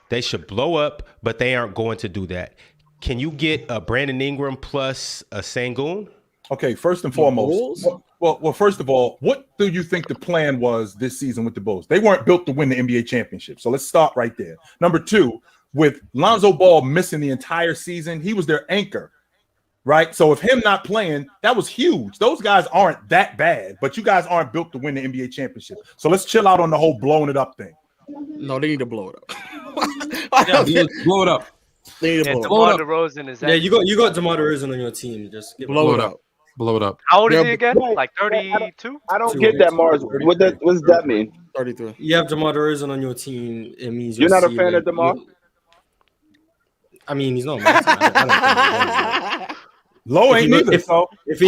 They should blow up, but they aren't going to do that. Can you get a Brandon Ingram plus a Sengun? Okay, first and foremost, well, first of all, what do you think the plan was this season with the Bulls? They weren't built to win the NBA championship, so let's start right there. Number two, with Lonzo Ball missing the entire season, he was their anchor, right? So if him not playing, that was huge. Those guys aren't that bad, but you guys aren't built to win the NBA championship. So let's chill out on the whole blowing it up thing. No, they need to blow it up. Blow it up. They need to DeMar DeRozan is you got DeMar DeRozan on your team. Just blow it up. Blow it up. How old is he again? Like 32? I don't get that, Marz. What does that mean? 33. You have DeMar DeRozan on your team. It means you're not a fan of DeMar? I mean, he's not my team. I don't Low ain't neither. If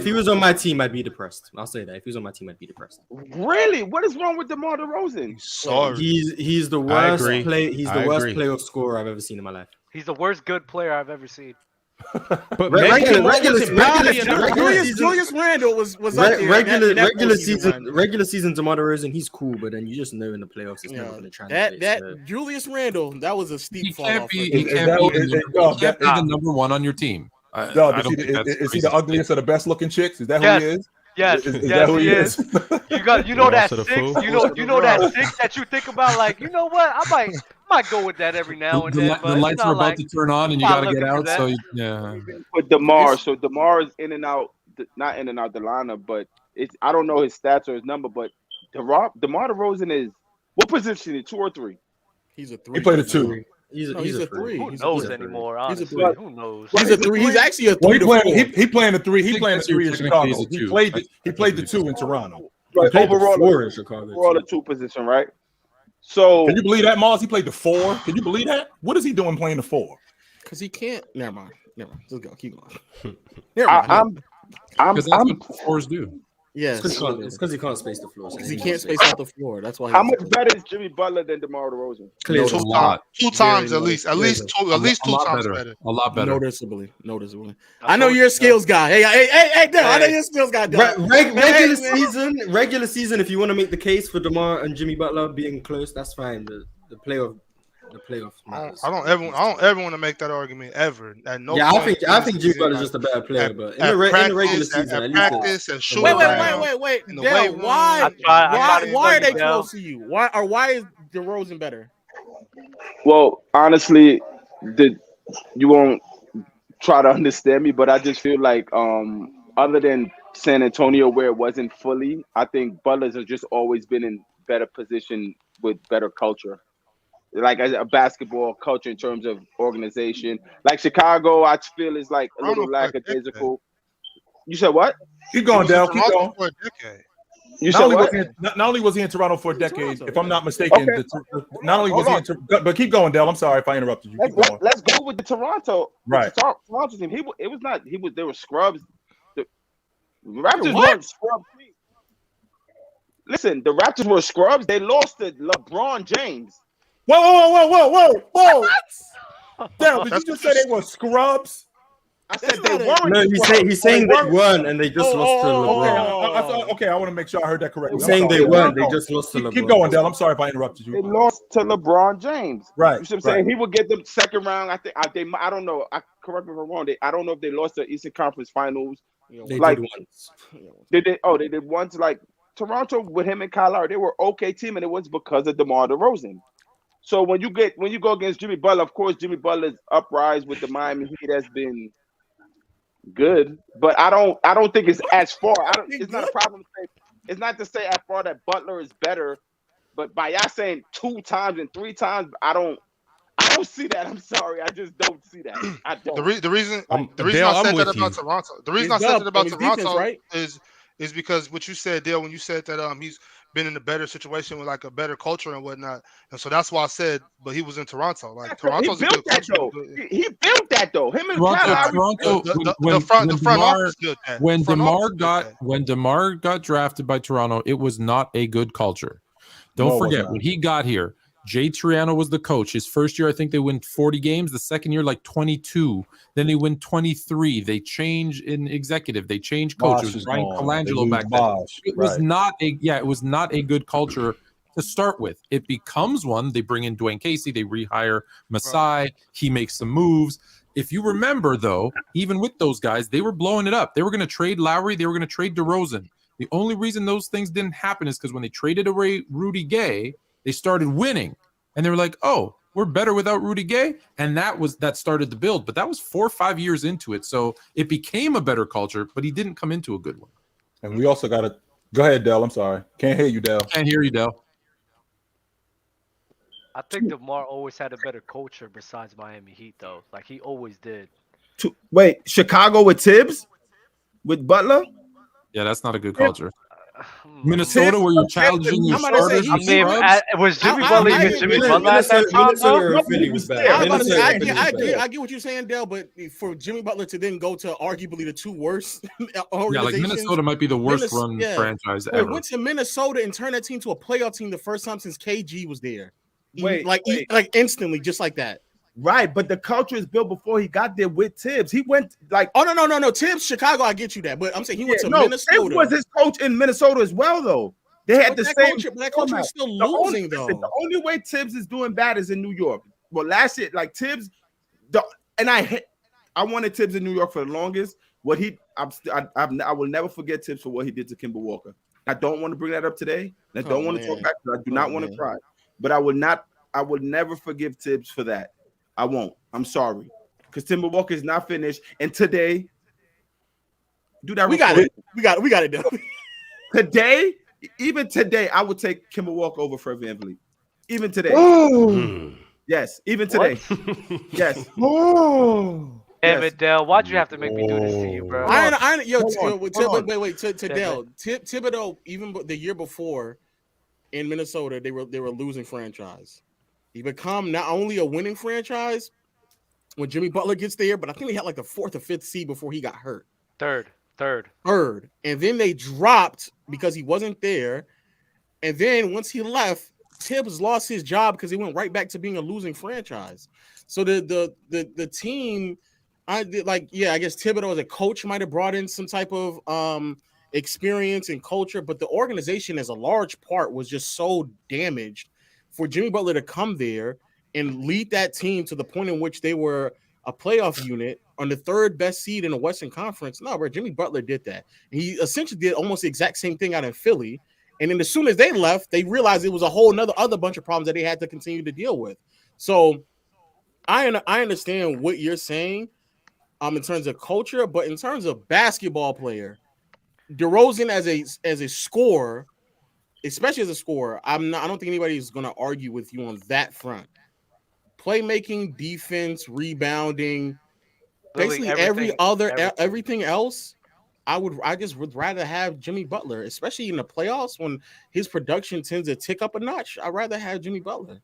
he was on my team, I'd be depressed. I'll say that. If he was on my team, I'd be depressed. Really? What is wrong with DeMar DeRozan? Sorry. He's the worst player. He's the worst playoff scorer I've ever seen in my life. He's the worst good player I've ever seen. But regular Randle was regular season DeMar DeRozan, he's cool, but then you just know in the playoffs it's never going to translate. That Julius Randle, that was a steep fall off. He can't be the number one on your team. Is he the ugliest of the best looking chicks? Is that who he is? Yes, is that who he is? You know that six. You know that six that you think about. Like, you know what? I might go with that every now and then. The lights are about to turn on, and you got to get out. So yeah. But DeMar is in and out, not in and out the lineup, but I don't know his stats or his number, but DeMar DeRozan is what position? Is 2 or 3? He's a 3. He played a 2. He's a 3. Who knows anymore? Honestly, who knows? He's a 3. He's actually a 3. He playing the 3. He playing the 3 in Chicago. He played the 2 in Toronto. Right, overall in Chicago. Overall the 2 position, right? So can you believe that, Marz? He played the 4. Can you believe that? What is he doing playing the 4? Because he can't. Never mind. Let's go. Keep going. I'm that's what 4s do. Yes, it's because he can't space the floor. Because he can't space out the floor. That's why. How much better is Jimmy Butler than DeMar DeRozan? Two times at least two times better. A lot better. Noticeably. I know you're a skills guy. Hey, I know you're a skills guy. Regular season. If you want to make the case for DeMar and Jimmy Butler being close, that's fine. The playoff. I don't ever want to make that argument ever. I think Jimmy Butler is just a better player, but in the regular season, at practice and shooting. Wait. Dale, why are they close to you? Why is DeRozan better? Well, honestly, you won't try to understand me, but I just feel like other than San Antonio where it wasn't fully. I think Butler's has just always been in better position with better culture. Like a basketball culture in terms of organization. Like Chicago, I feel is like a little lackadaisical. You said what? Keep going, Dale. Keep going. For a decade. You said what? Not only was he in Toronto for a decade, if I'm not mistaken. Okay. Not only was he in but keep going, Dale. I'm sorry if I interrupted you. Let's go with the Toronto. Right. Toronto team. They were scrubs. The Raptors weren't scrubs. Listen, the Raptors were scrubs. They lost to LeBron James. Whoa. Dale, did you just say they were scrubs? I said they weren't. No, he's saying they weren't, and they just lost to LeBron. Okay, I want to make sure I heard that correctly. He's saying they weren't. They just lost to LeBron. Keep going, Dale. I'm sorry if I interrupted you. They lost to LeBron James. Right. You see what I'm saying? He would get them second round. I don't know. Correct me if I'm wrong. I don't know if they lost the Eastern Conference Finals. They did once. They did once. Like Toronto with him and Kyle Lowry, they were okay team, and it was because of DeMar DeRozan. So when you go against Jimmy Butler, of course Jimmy Butler's uprise with the Miami Heat has been good, but I don't think it's as far. It's not a problem. It's not to say as far that Butler is better, but by y'all saying 2 times and 3 times, I don't see that. I'm sorry, I just don't see that. I don't. The reason I said that about Toronto. The reason I said that about Toronto is because what you said, Dale, when you said that he's been in a better situation with like a better culture and whatnot, and so that's why I said. But he was in Toronto. Like Toronto's he built that though. He built that though. Him and Toronto. The front office built that. When DeMar got drafted by Toronto, it was not a good culture. Don't forget when he got here. Jay Triano was the coach. His first year, I think they win 40 games. The second year, like 22. Then they win 23. They change in executive. They change coach. It was Brian Colangelo back then. It was not a good culture to start with. It becomes one. They bring in Dwayne Casey. They rehire Masai. He makes some moves. If you remember, though, even with those guys, they were blowing it up. They were going to trade Lowry. They were going to trade DeRozan. The only reason those things didn't happen is because when they traded away Rudy Gay, they started winning, and they were like, "Oh, we're better without Rudy Gay," and that started the build. But that was 4 or 5 years into it, so it became a better culture. But he didn't come into a good one. And we also got to go ahead, Dale. I'm sorry, can't hear you, Dale. Can't hear you, Dale. I think DeMar always had a better culture besides Miami Heat, though. Like he always did. Wait, Chicago with Tibbs, with Butler? Yeah, that's not a good culture. Minnesota, where you're challenging your starters. Was Jimmy Butler even Jimmy Butler at that time? I get what you're saying, Dale, but for Jimmy Butler to then go to arguably the 2 worst like Minnesota might be the worst run franchise ever. Went to Minnesota and turned that team to a playoff team the first time since KG was there. Like instantly, just like that. Right, but the culture is built before he got there with Tibbs. He went like, no, Tibbs, Chicago. I get you that, but I'm saying he went to Minnesota. Tibbs was his coach in Minnesota as well, though. They had the same. That culture is still losing, though. The only way Tibbs is doing bad is in New York. Well, last year, like Tibbs, I wanted Tibbs in New York for the longest. I will never forget Tibbs for what he did to Kemba Walker. I don't want to bring that up today. I don't want to talk back. I do not want to cry, but I would never forgive Tibbs for that. I won't. I'm sorry, because Kemba Walker is not finished. And today, do that. We got it done. Today, even today, I would take Kemba Walker over Fred VanVleet. Even today. Yes, even today. Yes. Damn it, Dale. Why'd you have to make me do this to you, bro? Wait. To Dale, Thibodeau, even the year before in Minnesota, they were losing franchise. He become not only a winning franchise when Jimmy Butler gets there, but I think they had like the 4th or 5th seed before he got hurt. Third. And then they dropped because he wasn't there. And then once he left, Tibbs lost his job because he went right back to being a losing franchise. So the team, I guess Thibodeau as a coach might have brought in some type of experience and culture, but the organization as a large part was just so damaged. For Jimmy Butler to come there and lead that team to the point in which they were a playoff unit on the 3rd best seed in the Western Conference. No, bro, Jimmy Butler did that. He essentially did almost the exact same thing out in Philly. And then as soon as they left, they realized it was a whole other bunch of problems that they had to continue to deal with. So I understand what you're saying in terms of culture, but in terms of basketball player, DeRozan as a scorer, especially as a scorer, I don't think anybody is going to argue with you on that front. Playmaking, defense, rebounding, basically everything else. I just would rather have Jimmy Butler, especially in the playoffs when his production tends to tick up a notch. I'd rather have Jimmy Butler.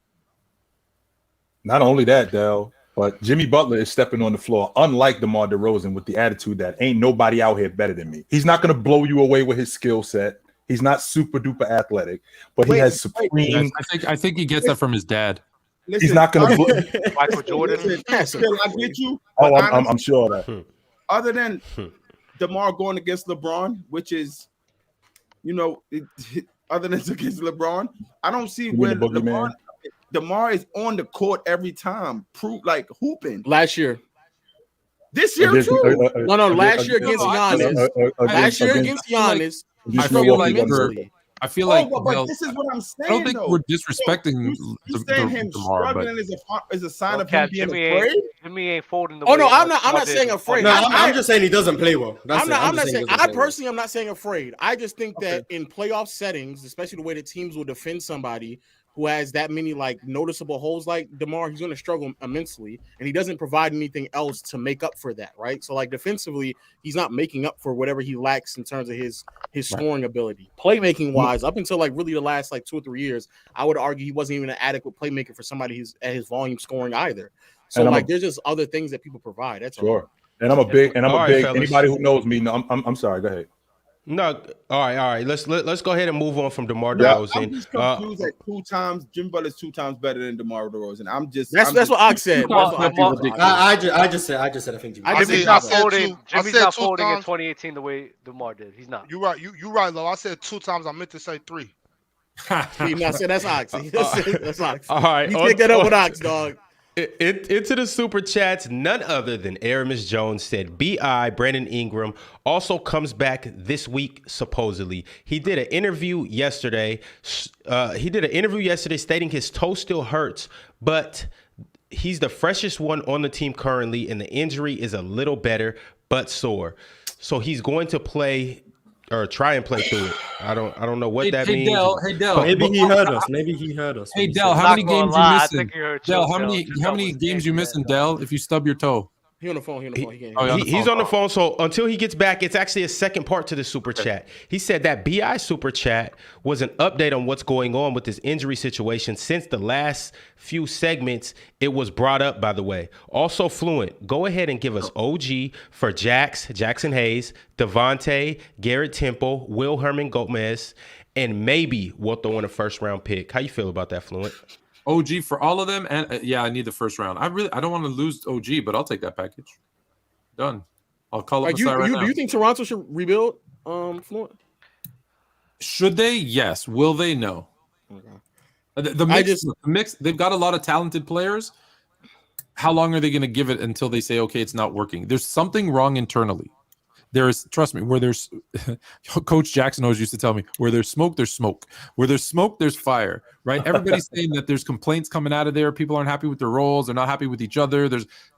Not only that, Dell, but Jimmy Butler is stepping on the floor, unlike DeMar DeRozan, with the attitude that ain't nobody out here better than me. He's not going to blow you away with his skill set. He's not super duper athletic, but he has supreme. I think he gets that from his dad. Listen, he's not going to Michael Jordan. I get you. Oh, I'm sure of that. Other than DeMar going against LeBron, which is, other than against LeBron, I don't see where DeMar is on the court every time, hooping. Last year. This year too? Last year against Giannis. Last year against Giannis. I feel like but this is what I'm saying. I don't think we're disrespecting him DeMar, struggling is a sign of him being afraid. Jimmy ain't folding the. Oh no, I'm not saying afraid. No, I'm just saying he doesn't play well. I'm not saying. I personally, I'm not saying afraid. I just think that in playoff settings, especially the way that teams will defend somebody who has that many noticeable holes like DeMar, he's going to struggle immensely, and he doesn't provide anything else to make up for that, right? So defensively, he's not making up for whatever he lacks in terms of his scoring ability. Playmaking wise, up until really the last 2 or 3 years, I would argue he wasn't even an adequate playmaker for somebody who's at his volume scoring either. So there's just other things that people provide. That's sure. All. And I'm a big. Fellas. Anybody who knows me, no, I'm sorry. Go ahead. No, all right. Let's go ahead and move on from DeMar DeRozan. I'm just confused that 2 times Jimmy Butler's 2 times better than DeMar DeRozan. That's what Ox said. I just said I think Jimmy. Jimmy's not folding in 2018 the way DeMar did. He's not. You're right. You right, Lo. I said 2 times. I meant to say 3. That's Ox. That's Ox. All right, you can't get up with Ox, dog. Into the super chats, none other than Aramis Jones said B.I. Brandon Ingram also comes back this week, supposedly. He did an interview yesterday. Stating his toe still hurts, but he's the freshest one on the team currently, and the injury is a little better, but sore. So he's going to play or try and play through it. I don't know what that means. Dell. Maybe he heard us. Hey Dell, how many games you missing? Dell, how many games you missing, Dell? If you stub your toe. He's on the phone. He's on the phone. So until he gets back, it's actually a second part to the super chat. He said that BI super chat was an update on what's going on with this injury situation since the last few segments. It was brought up, by the way. Also, Fluent, go ahead and give us OG for Jackson Hayes, Devontae, Garrett Temple, Will Herman Gomez, and maybe we'll throw in a first round pick. How you feel about that, Fluent? OG for all of them, and I need the first round. I don't want to lose OG, but I'll take that package. Done. I'll call up Masai right now. Do you think Toronto should rebuild? Fluent? Should they? Yes. Will they? No. Okay. The mix. They've got a lot of talented players. How long are they going to give it until they say, okay, it's not working? There's something wrong internally. Trust me, where there's Coach Jackson always used to tell me, where there's smoke, there's smoke. Where there's smoke, there's fire, right? Everybody's saying that there's complaints coming out of there. People aren't happy with their roles. They're not happy with each other.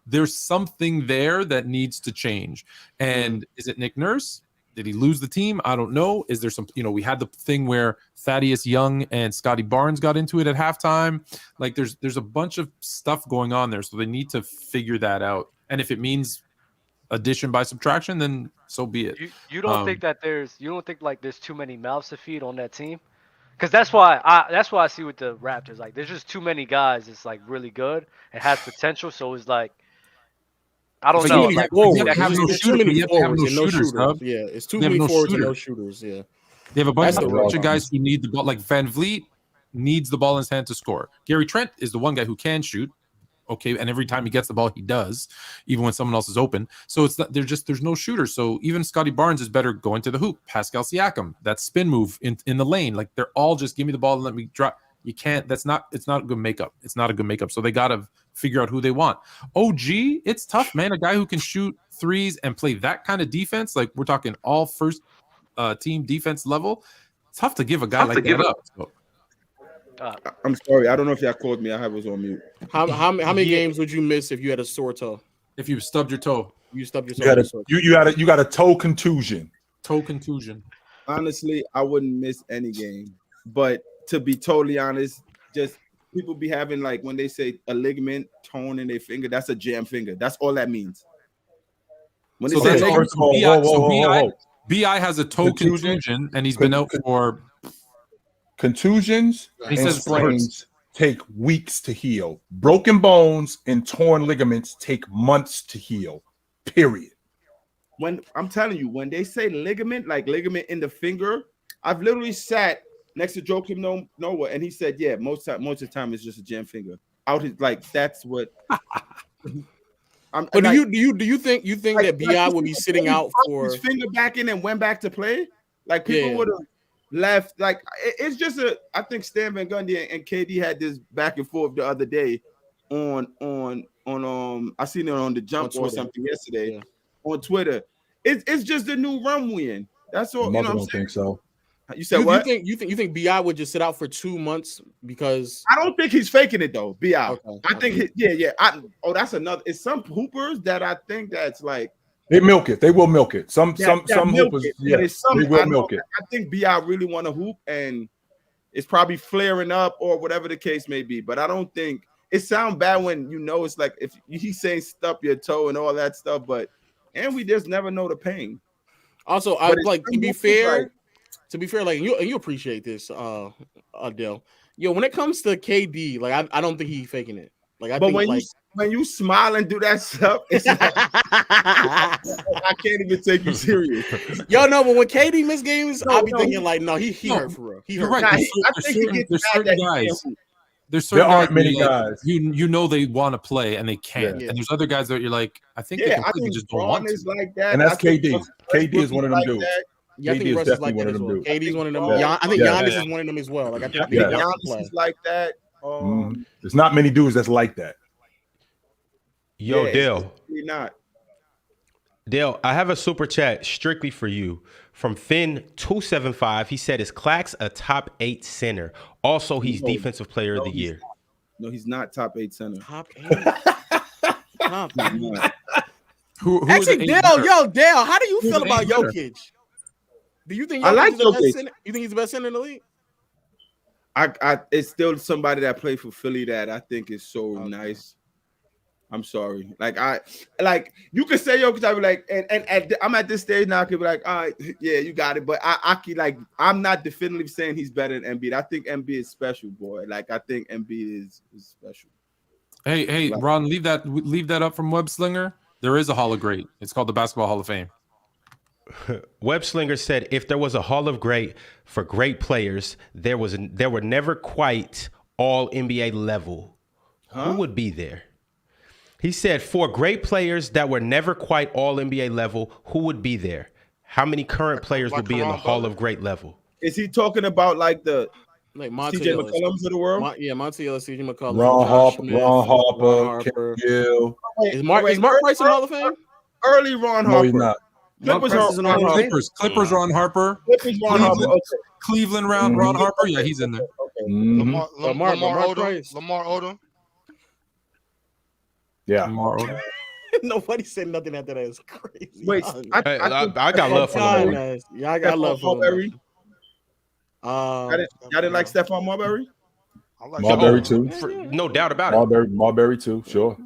There's something there that needs to change. And is it Nick Nurse? Did he lose the team? I don't know. Is there some, we had the thing where Thaddeus Young and Scotty Barnes got into it at halftime. There's a bunch of stuff going on there. So they need to figure that out. And if it means addition by subtraction, then so be it. You don't think that there's too many mouths to feed on that team? Because that's why I see with the Raptors, there's just too many guys that's really good and has potential. So it's I don't know. It's too many forwards and no shooters. Yeah, it's too many forwards and no shooters. Yeah, they have a bunch of guys who need the ball. Like Van Vliet needs the ball in his hand to score. Gary Trent is the one guy who can shoot. Okay, and every time he gets the ball, he does, even when someone else is open. So it's not, there's no shooter. So even Scotty Barnes is better going to the hoop. Pascal Siakam, that spin move in the lane, they're all just give me the ball and let me drop. You can't. It's not a good makeup. It's not a good makeup. So they gotta figure out who they want. OG, it's tough, man. A guy who can shoot threes and play that kind of defense, we're talking all first team defense level. It's tough to give a guy like that up. So. I'm sorry. I don't know if y'all called me. I was on mute. How many games would you miss if you had a sore toe? If you stubbed your toe, you stubbed your toe. You got a toe contusion. Toe contusion. Honestly, I wouldn't miss any game. But to be totally honest, just people be having like when they say a ligament torn in their finger, that's a jam finger. That's all that means. When they say first of all, BI has a toe contusion and he's been out for contusions and sprains take weeks to heal. Broken bones and torn ligaments take months to heal. Period. When I'm telling you, when they say ligament, like ligament in the finger, I've literally sat next to Joakim Noah, and he said, "Yeah, most of the time it's just a jam finger." Out his like that's what. But do you think that BI would be sitting out for his finger back in and went back to play? Like people would have left. Like it's just I think Stan Van Gundy and KD had this back and forth the other day on I seen it on the Jump or something yesterday on Twitter. It's just the new run we in. That's all. I don't think so. You said what? You think BI would just sit out for 2 months because I don't think he's faking it though. BI. Okay. I think that's another. It's some hoopers that I think that's like they milk it. They will milk it. Some hoopers, they will milk it. I think BI really want to hoop and it's probably flaring up or whatever the case may be. But I don't think it sounds bad when it's like if he's saying stub your toe and all that stuff. But we just never know the pain. Also, I like to be fair. To be fair, like you appreciate this, Adele. Yo, when it comes to KD, like I don't think he's faking it. Like I think when you smile and do that stuff, it's like, I can't even take you serious. Yo, no, but when KD miss games, I'll be thinking like, no, he hurt for real. He hurt. Right. There's certain guys. There aren't many guys. You know they want to play and they can't. Yeah. And there's other guys that you're like, I think they completely just don't want to. Like that. And that's KD. KD is one of them dudes. Yeah, I think Russ is like that as well. KD's one of them. I think Giannis is one of them as well. Like I think Giannis is like that. There's not many dudes that's like that. Yo, Dale. Not. Dale, I have a super chat strictly for you from Finn275. He said, "Is Clax a top 8 center? Also, he's defensive player of the year." No, he's not top 8 center. Top 8. Top 8. Who actually, Dale, how do you feel about Jokic? Do you think Jokic's the best center? You think he's the best center in the league? It's still somebody that played for Philly that I think is so nice. I'm sorry. Like you could say Jokic, I be like, and I'm at this stage now. I could be like, all right, yeah, you got it. But I'm not definitively saying he's better than Embiid. I think Embiid is special, boy. Like I think Embiid is special. Hey, like, Ron, leave that up from Webslinger. There is a Hall of Great. It's called the Basketball Hall of Fame. Webslinger said, if there was a Hall of Great for great players, there were never quite all NBA level. Who would be there? He said, for great players that were never quite all NBA level, who would be there? How many current players would be in the Hall of Great level? Is he talking about like Monty CJ McCollums of the world? Monty Ellis, CJ McCollum, Ron Harper, Beal. Is Mark Price in the Hall of Fame? Early Ron Harper. No, he's not. Clippers Ron Harper. Cleveland Ron Harper. Yeah, he's in there. Okay. Lamar Odom. Yeah. Nobody said nothing after that. It's crazy. Wait, I got love for Lamar. Yeah, I got love for Marbury. Y'all didn't like Stephon Marbury? I like Marbury too. No doubt about it. Marbury too, sure.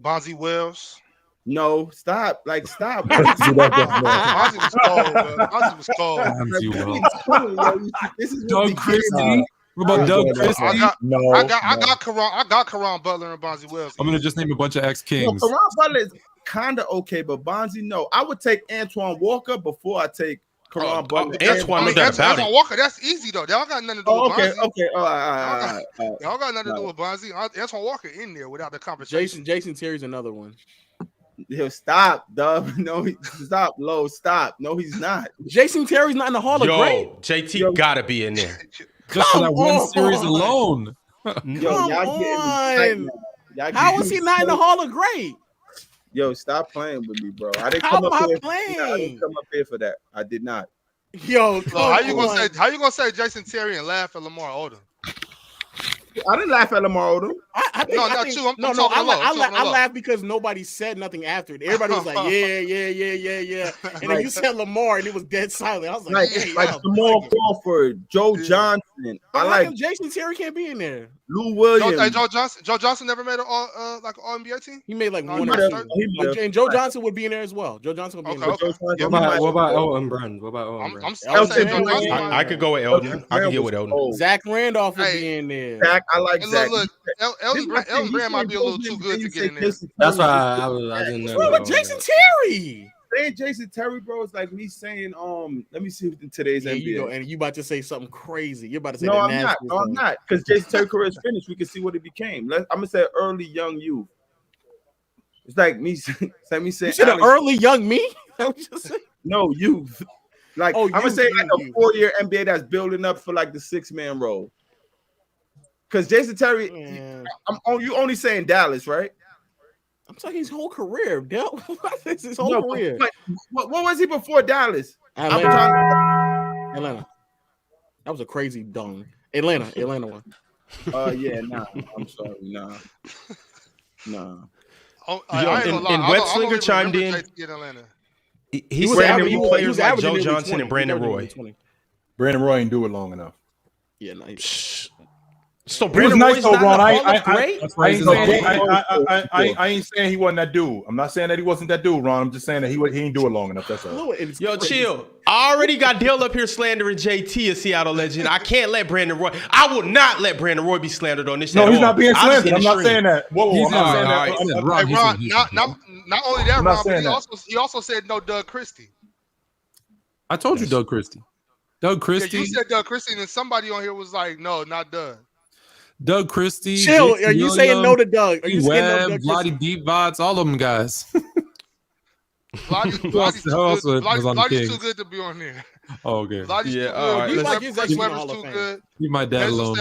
Bonzi Wells. No, stop. Stop. Bonzi was cold, man. Bonzi was cold. This is Doug Christie. What about Doug Christie? I got Caron Butler and Bonzi Wells. I'm gonna just name a bunch of ex-Kings. Caron Butler is kind of okay, but Bonzi, no. I would take Antoine Walker before I take Caron Butler. Antoine Walker, that's easy though. Y'all got nothing to do with Bonzi. Okay. All right. Y'all got nothing to do with Bonzi. Antoine Walker in there without the conversation. Jason Terry's another one. He'll stop, Dub. No, stop. Low, stop. No, he's not. Jason Terry's not in the Hall of Great. JT gotta be in there. Just for that one series alone. Y'all getting How is he not in the Hall of Great? Yo, stop playing with me, bro. I didn't come up here for that. I did not. Yo, how you gonna say Jason Terry and laugh at Lamar Odom? I didn't laugh at Lamar Odom. I laughed because nobody said nothing after it. Everybody was like, yeah. And then you said Lamar, and it was dead silent. I was like Jamal Crawford, Joe Johnson. I like Jayson Terry can't be in there. Lou Williams. Joe Johnson never made an all NBA team. He made like one or two. And Joe Johnson would be in there as well. Joe Johnson would be in there. What about Elton Brand? I'm saying Joe Johnson. I could go with Elton. I could get with Elton. Zach Randolph would be in there. Zach, I like Zach. Look, Elton Brand might be a little too good to get in there. That's why I didn't know. What Jayson Terry? Saying Jayson Terry, bro, is like me saying, let me see in today's NBA. You know, and you about to say something crazy. You're about to say no, I'm not. Because Jayson Terry career is finished. We can see what it became. I'm gonna say early young youth. It's like me saying. You said an early young me? No, youth. Like I'm gonna say like a 4-year NBA that's building up for like the 6-man role. Because Jayson Terry, you only saying Dallas, right? I'm talking his whole career. His whole career. What was he before Dallas? Atlanta. That was a crazy dong. Atlanta one. Yeah, nah. I'm sorry, nah. And Webslinger chimed in. He said there were players like Joe Johnson and Brandon Roy. Brandon Roy ain't do it long enough. Yeah, no. So Brandon Roy's not great. I ain't saying he wasn't that dude. I'm not saying that he wasn't that dude, Ron. I'm just saying that he ain't do it long enough. That's all. Yo, chill. I already got Dale up here slandering JT, a Seattle legend. I can't let Brandon Roy. I will not let Brandon Roy be slandered on this. No, he's not being slandered. I'm not saying that. Whoa, I'm not saying that. Hey, Ron, not only that, Ron, but he also said no Doug Christie. I told you Doug Christie. Doug Christie. Yeah, you said Doug Christie, and then somebody on here was like, no, not Doug. Doug Christie. Chill. Are you saying no to Doug? Are you saying no to Doug? Bloody Deep Vods, all of them guys. Blotty's too good to be on there. Oh, okay. Blotty's too good. He's too good. Leave my dad alone.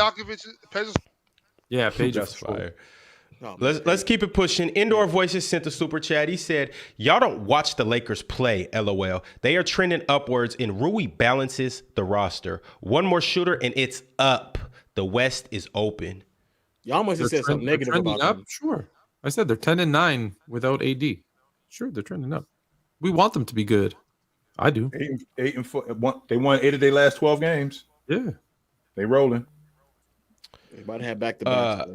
Yeah, Page is fire. Let's keep it pushing. Indoor Voices sent a super chat. He said, y'all don't watch the Lakers play, LOL. They are trending upwards, and Rui balances the roster. One more shooter, and it's up. The West is open. Y'all must have said something negative about them. Sure. I said they're 10-9 without AD. Sure, they're trending up. We want them to be good. I do. 8-4. They won 8 of their last 12 games. Yeah. They rolling. They might have back-to-back.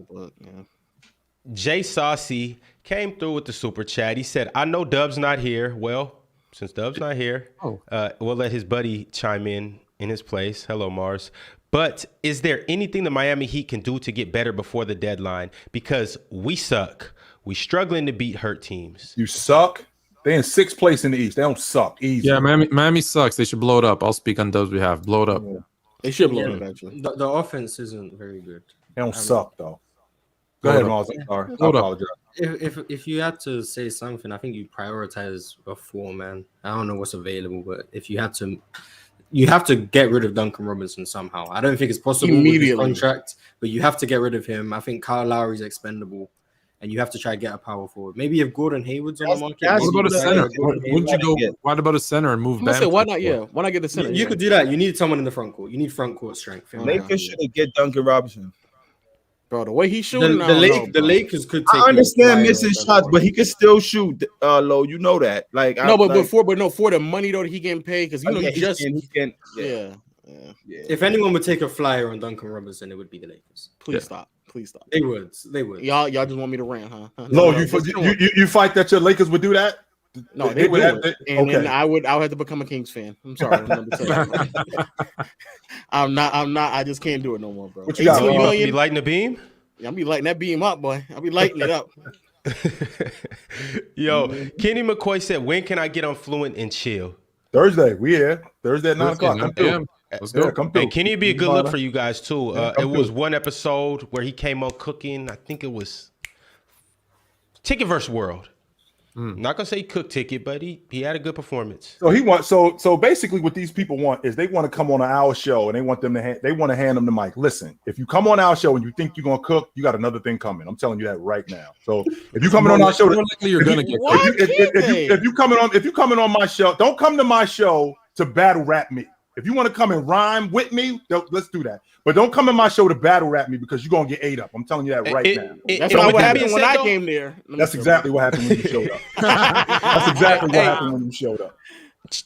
Jay Saucy came through with the super chat. He said, I know Dub's not here. Well, since Dub's not here, we'll let his buddy chime in his place. Hello, Marz. But is there anything the Miami Heat can do to get better before the deadline? Because we suck. We struggling to beat hurt teams. You suck? They in 6th place in the East. They don't suck. Easy. Yeah, Miami sucks. They should blow it up. I'll speak on Dub's behalf. Blow it up. Yeah. They should blow it up, actually. The offense isn't very good. They don't suck, though. Go ahead, Marz. I'm sorry. I apologize. If you had to say something, I think you prioritize a 4-man. I don't know what's available, but if you had to... You have to get rid of Duncan Robinson somehow. I don't think it's possible with his contract, but you have to get rid of him. I think Kyle Lowry's expendable, and you have to try to get a power forward. Maybe if Gordon Hayward's on the market. What about a center? Wouldn't you go? What about a center and move back? Why not? Yeah, why not get the center? You could do that. You need someone in the front court. You need front court strength. Lakers should get Duncan Robinson. Bro, the way he's shooting, the Lakers could take. I understand missing shots, but he could still shoot low. You know that. Like for the money though that he getting paid because he can. If anyone would take a flyer on Duncan Robinson, it would be the Lakers. Please stop. They would. Y'all just want me to rant, huh? No, you fight that your Lakers would do that? No, they would. And I would have to become a Kings fan. I'm sorry. I'm not. I just can't do it no more, bro. What you got? You be lighting the beam? Yeah, I'll be lighting that beam up, boy. I'll be lighting it up. Yo, Kenny McCoy said, when can I get on Fluent and chill? Thursday. We here. Thursday at 9 o'clock. Come through. Let's go. Hey, Kenny would be a good look for you guys, too. It was one episode where he came on cooking. I think it was Ticket vs. World. Not gonna say cook Ticket, but he had a good performance. So he wants so basically what these people want is they want to come on our show and they want to hand them the mic. Listen, if you come on our show and you think you're gonna cook, you got another thing coming. I'm telling you that right now. So if you coming on our show, you're gonna get. If you coming on my show, don't come to my show to battle rap me. If you want to come and rhyme with me, let's do that. But don't come in my show to battle rap me because you're gonna get ate up. I'm telling you that right now. That's not what happened when I came there. That's exactly what happened when you showed up. That's exactly what happened when you showed up.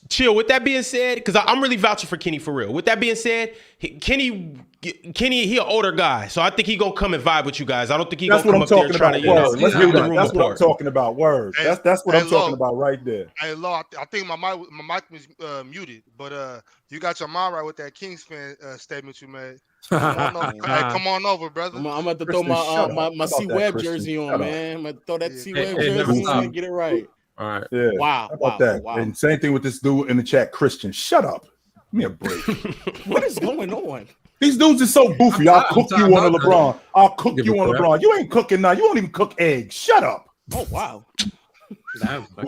Chill. With that being said, because I'm really vouching for Kenny for real. With that being said, Kenny, he an older guy, so I think he gonna come and vibe with you guys. I don't think he gonna come up there trying to let's do that. That's what I'm talking about. Words. That's what I'm talking about right there. Hey, Lo, I think my mic was muted, but you got your mind right with that Kings fan statement you made. Come on over, brother. I'm about to throw my C Web jersey on, man. I'm gonna throw that C Web jersey on and get it right. All right. Yeah. Wow. How about that? Wow. And same thing with this dude in the chat, Christian. Shut up. Give me a break. What is going on? These dudes are so goofy. I'll cook you on a LeBron. I'll cook you on LeBron. You ain't cooking now. You won't even cook eggs. Shut up. Oh wow.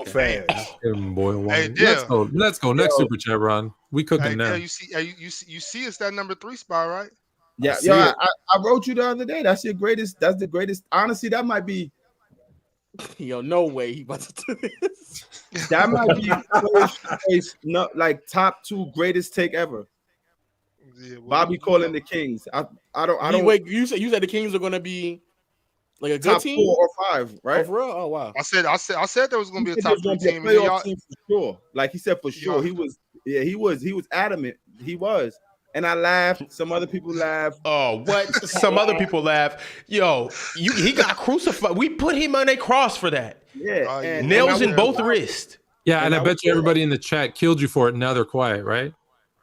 Fast. Let's go. Next super chat, Ron. We cooking now. You see, it's that number 3 spot, right? Yeah, I wrote you the other day. That's your greatest. That's the greatest. Honestly, that might be. Yo, no way he about to do this. That might be like top 2 greatest take ever. Yeah, Bobby calling the Kings. I don't. Wait, you said the Kings are going to be like a good top team? 4 or 5, right? Oh, for real? Oh wow. I said there was going to be a top 3 team. Playoff team for sure. Like he said for sure. He was adamant. He was. And I laughed. Some other people laughed. Oh, what? Some other people laughed. Yo, he got crucified. We put him on a cross for that. Yeah. Nails in both wrists. Yeah, and I bet you everybody in the chat killed you for it. Now they're quiet, right?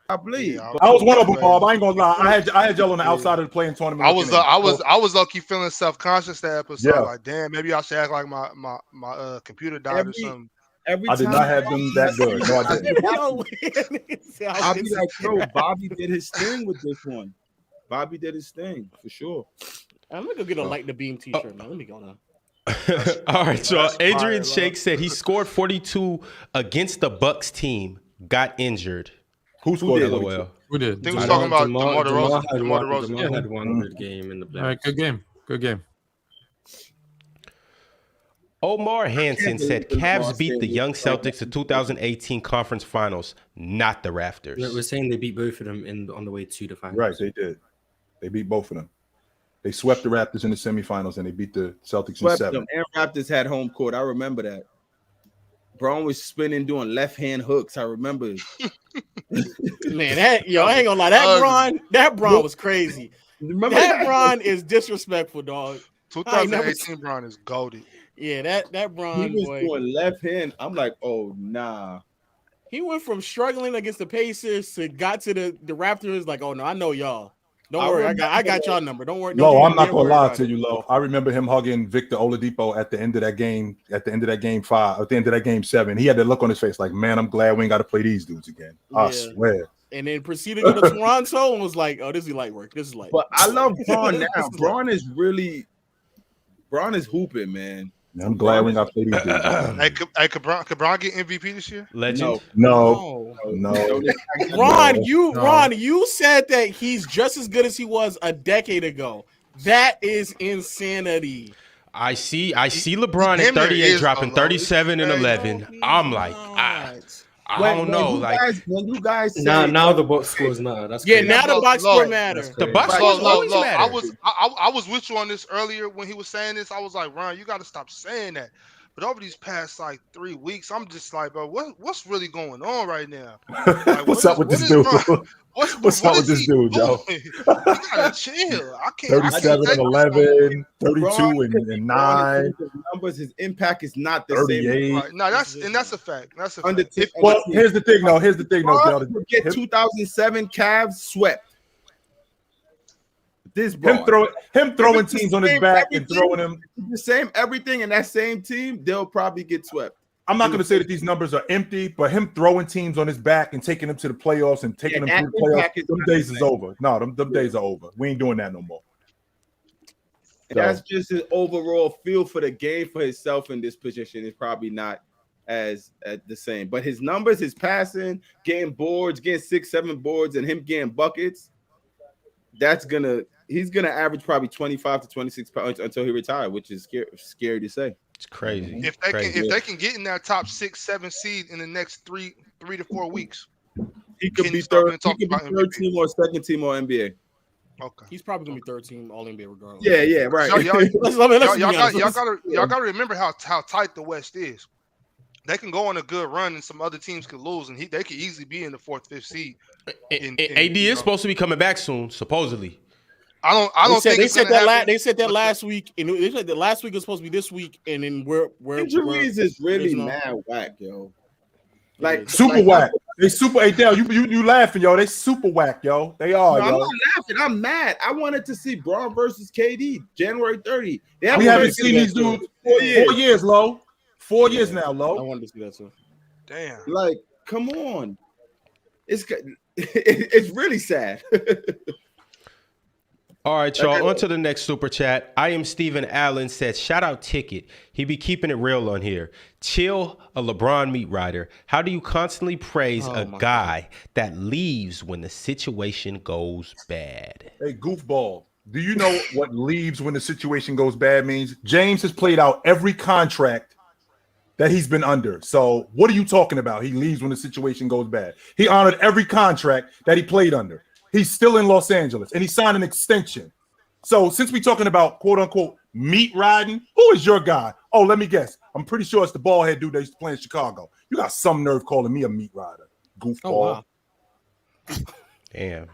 I believe. I was one of them, Bob. I ain't gonna lie. I had y'all on the outside of the playing tournament. I was lucky feeling self-conscious that episode. Yeah. Like, damn, maybe I should act like my computer died or something. I did not have them that good. No, I didn't. I'll be like, bro, Bobby did his thing with this one. Bobby did his thing for sure. I'm gonna go get a Light the Beam t-shirt, man. Let me go now. All right, so Adrian Shake said he scored 42 against the Bucks team, got injured. Who scored it? Well, who did? I think we're talking about DeMar DeRozan. DeMar had one good game in the playoffs. All right, good game. Omar Hansen said Cavs beat the young Celtics in 2018 conference finals, not the Raptors. We're saying they beat both of them on the way to the finals. Right, they did. They beat both of them. They swept the Raptors in the semifinals and they beat the Celtics in 7. And Raptors had home court. I remember that. Braun was spinning, doing left-hand hooks. I remember. Man, I ain't gonna lie. That Braun was crazy. Remember that Braun is disrespectful, dog. 2018 Braun is goated. Yeah, that Braun. He was doing left hand. I'm like, oh nah. He went from struggling against the Pacers to got to the Raptors. Like, oh no, I know y'all. Don't worry, I got y'all number. Don't worry. No, I'm not gonna lie to you, Lo. I remember him hugging Victor Oladipo at the end of that game. At the end of that game 5, at the end of that game 7, he had that look on his face, like, man, I'm glad we ain't got to play these dudes again. I swear. And then proceeded to go to Toronto and was like, oh, this is light work. This is light. But I love Braun now. Braun is hooping, man. I'm glad we got to play these dudes. Hey, could Braun get MVP this year? Legend. No. Ron, you said that he's just as good as he was a decade ago. That is insanity. I see LeBron at 38 dropping 37 and 11. I'm like, I don't know. When you guys say now the box scores now. That's crazy. Now the box score matter. The box scores always matter. I was with you on this earlier when he was saying this. I was like, Ron, you got to stop saying that. But over these past 3 weeks, I'm just like, bro, what's really going on right now? Like, what's up with this dude? What's up with this dude, Joe? You gotta chill. I can't. 37 and 11, 32 and 9. Numbers, his impact is not the 38. same. Right. No, that's a fact. That's a fact. Well, here's the thing, though. Forget 2007 Cavs swept. This him throwing teams on his back and throwing them the same everything in that same team, they'll probably get swept. I'm not going to say that these numbers are empty, but him throwing teams on his back and taking them to the playoffs and taking them to the playoffs, them days is over. No, them days are over. We ain't doing that no more. So. That's just his overall feel for the game for himself in this position is probably not as the same. But his numbers, his passing, getting boards, getting 6-7 boards, and him getting buckets, he's gonna average probably 25 to 26 points until he retires, which is scary to say. It's crazy. If they can get in that top 6-7 seed in the next three to 4 weeks, he could be third. He could be third team or second team or NBA. Okay, he's probably gonna be third team All NBA regardless. Yeah, right. Y'all gotta remember how tight the West is. They can go on a good run, and some other teams could lose, and they could easily be in the 4th, 5th seed. AD is supposed to be coming back soon, supposedly. I don't think they said that last week, and they said that last week was supposed to be this week, and then injuries is really mad whack, yo. Like super whack. They super. Hey, Dale, you laughing, yo? They super whack, yo. They are. No, yo. I'm not laughing. I'm mad. I wanted to see Braun versus KD January 30. We haven't seen these dudes 4 years, Lo. 4 years now, Lo. I wanted to see that too. Damn. Like, come on. It's really sad. All right, y'all. On to the next super chat. I am Steven Allen said, shout out Ticket. He be keeping it real on here. Chill, a LeBron meat rider. How do you constantly praise a guy that leaves when the situation goes bad? Hey, goofball. Do you know what leaves when the situation goes bad means? James has played out every contract that he's been under. So what are you talking about? He leaves when the situation goes bad. He honored every contract that he played under. He's still in Los Angeles, and he signed an extension. So since we're talking about quote-unquote meat riding, who is your guy? Oh, let me guess. I'm pretty sure it's the bald head dude that used to play in Chicago. You got some nerve calling me a meat rider, goofball. Oh, wow. Damn.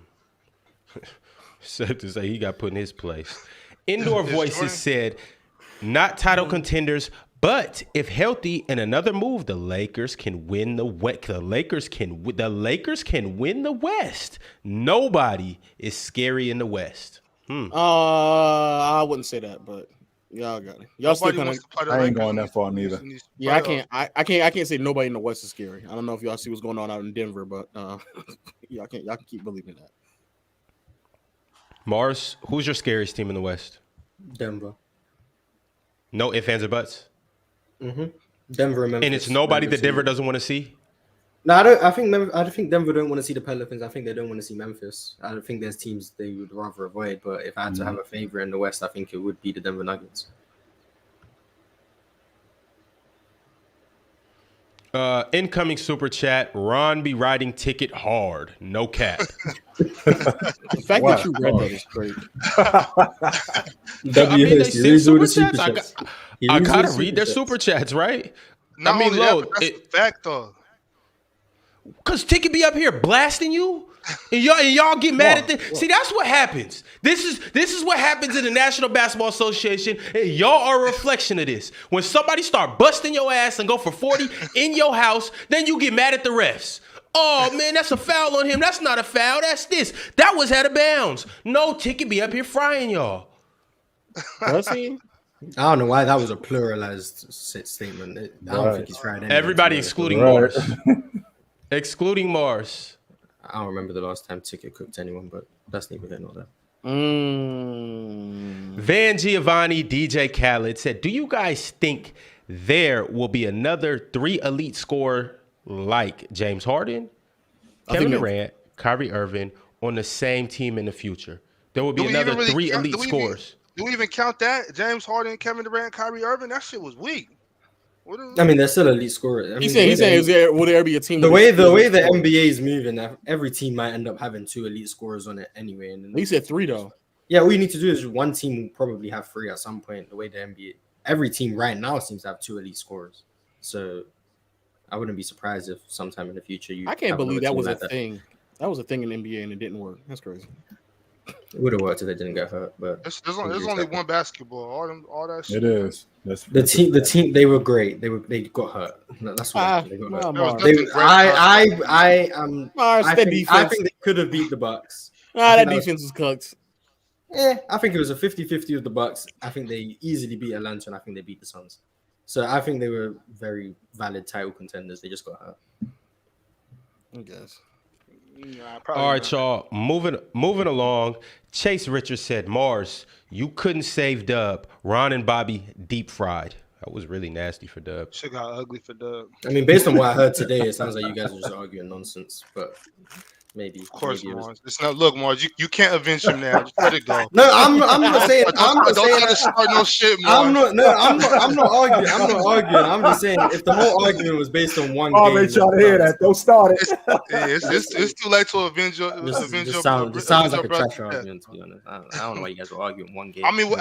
Said to say he got put in his place. Indoor Voices said, not title contenders, but if healthy in another move, the Lakers can win the West. The Lakers can win the West. Nobody is scary in the West. I wouldn't say that, but y'all got it. Y'all still kind of. I ain't going that far neither. Yeah, I can't say nobody in the West is scary. I don't know if y'all see what's going on out in Denver, but y'all can keep believing that. Marz, who's your scariest team in the West? Denver. No ifs, ands, or buts? Denver and Memphis. And it's nobody that Denver doesn't want to see? No, I don't. I think Denver don't want to see the Pelicans. I think they don't want to see Memphis. I don't think there's teams they would rather avoid. But if I had to have a favorite in the West, I think it would be the Denver Nuggets. Incoming super chat. Ron be riding Ticket hard. No cap. The fact that you read that is great. I gotta read their super chats, right? No, I mean, that's a fact though. Cause Ticket be up here blasting you, and y'all get mad at this. See, that's what happens. This is what happens in the National Basketball Association, and y'all are a reflection of this. When somebody start busting your ass and go for 40 in your house, then you get mad at the refs. Oh man, that's a foul on him. That's not a foul. That's this. That was out of bounds. No, Ticket be up here frying y'all. Does he? I don't know why that was a pluralized statement. I don't think he's fried. Everybody excluding Marz. Excluding Marz. I don't remember the last time Ticket cooked anyone, but that's neither here nor there. Van Giovanni, DJ Khaled said, do you guys think there will be another 3 elite scorer like James Harden, Kevin Durant, Kyrie Irving on the same team in the future? There will be another 3 elite scorers. Do we even count that? James Harden, Kevin Durant, Kyrie Irving? That shit was weak. I mean, they're still elite scorers. He said, will there be a team? The way the NBA is moving, every team might end up having 2 elite scorers on it anyway. And he said 3 though. Yeah, what you need to do is one team will probably have 3 at some point. The way the NBA, every team right now seems to have 2 elite scorers. So I wouldn't be surprised if sometime in the future I can't believe that was a thing. That was a thing in the NBA and it didn't work. That's crazy. It would have worked if they didn't get hurt, but there's only one basketball. All that shit. It is. The team. They were great. They got hurt. That's what they got hurt. I think they could have beat the Bucks. That defense was cooked. Yeah, I think it was a 50-50 with the Bucks. I think they easily beat Atlanta, and I think they beat the Suns. So I think they were very valid title contenders. They just got hurt. I guess. All right, y'all. Moving along. Chase Richards said, Marz, you couldn't save Dub. Ron and Bobby deep fried. That was really nasty for Dub. Shit got ugly for Dub. I mean, based on what I heard today, it sounds like you guys are just arguing nonsense. But Maybe. Of course, maybe Marz. It's not. Look, Marz, you can't avenge him now. Just let it go. No, I'm not saying. Don't try to start no shit, Marz. I'm not arguing. I'm just saying if the whole argument was based on one game. They trying to hear that. Don't start it. It's too late to avenge your. This sounds like a trash argument, to be honest. I don't know why you guys were arguing one game. I mean,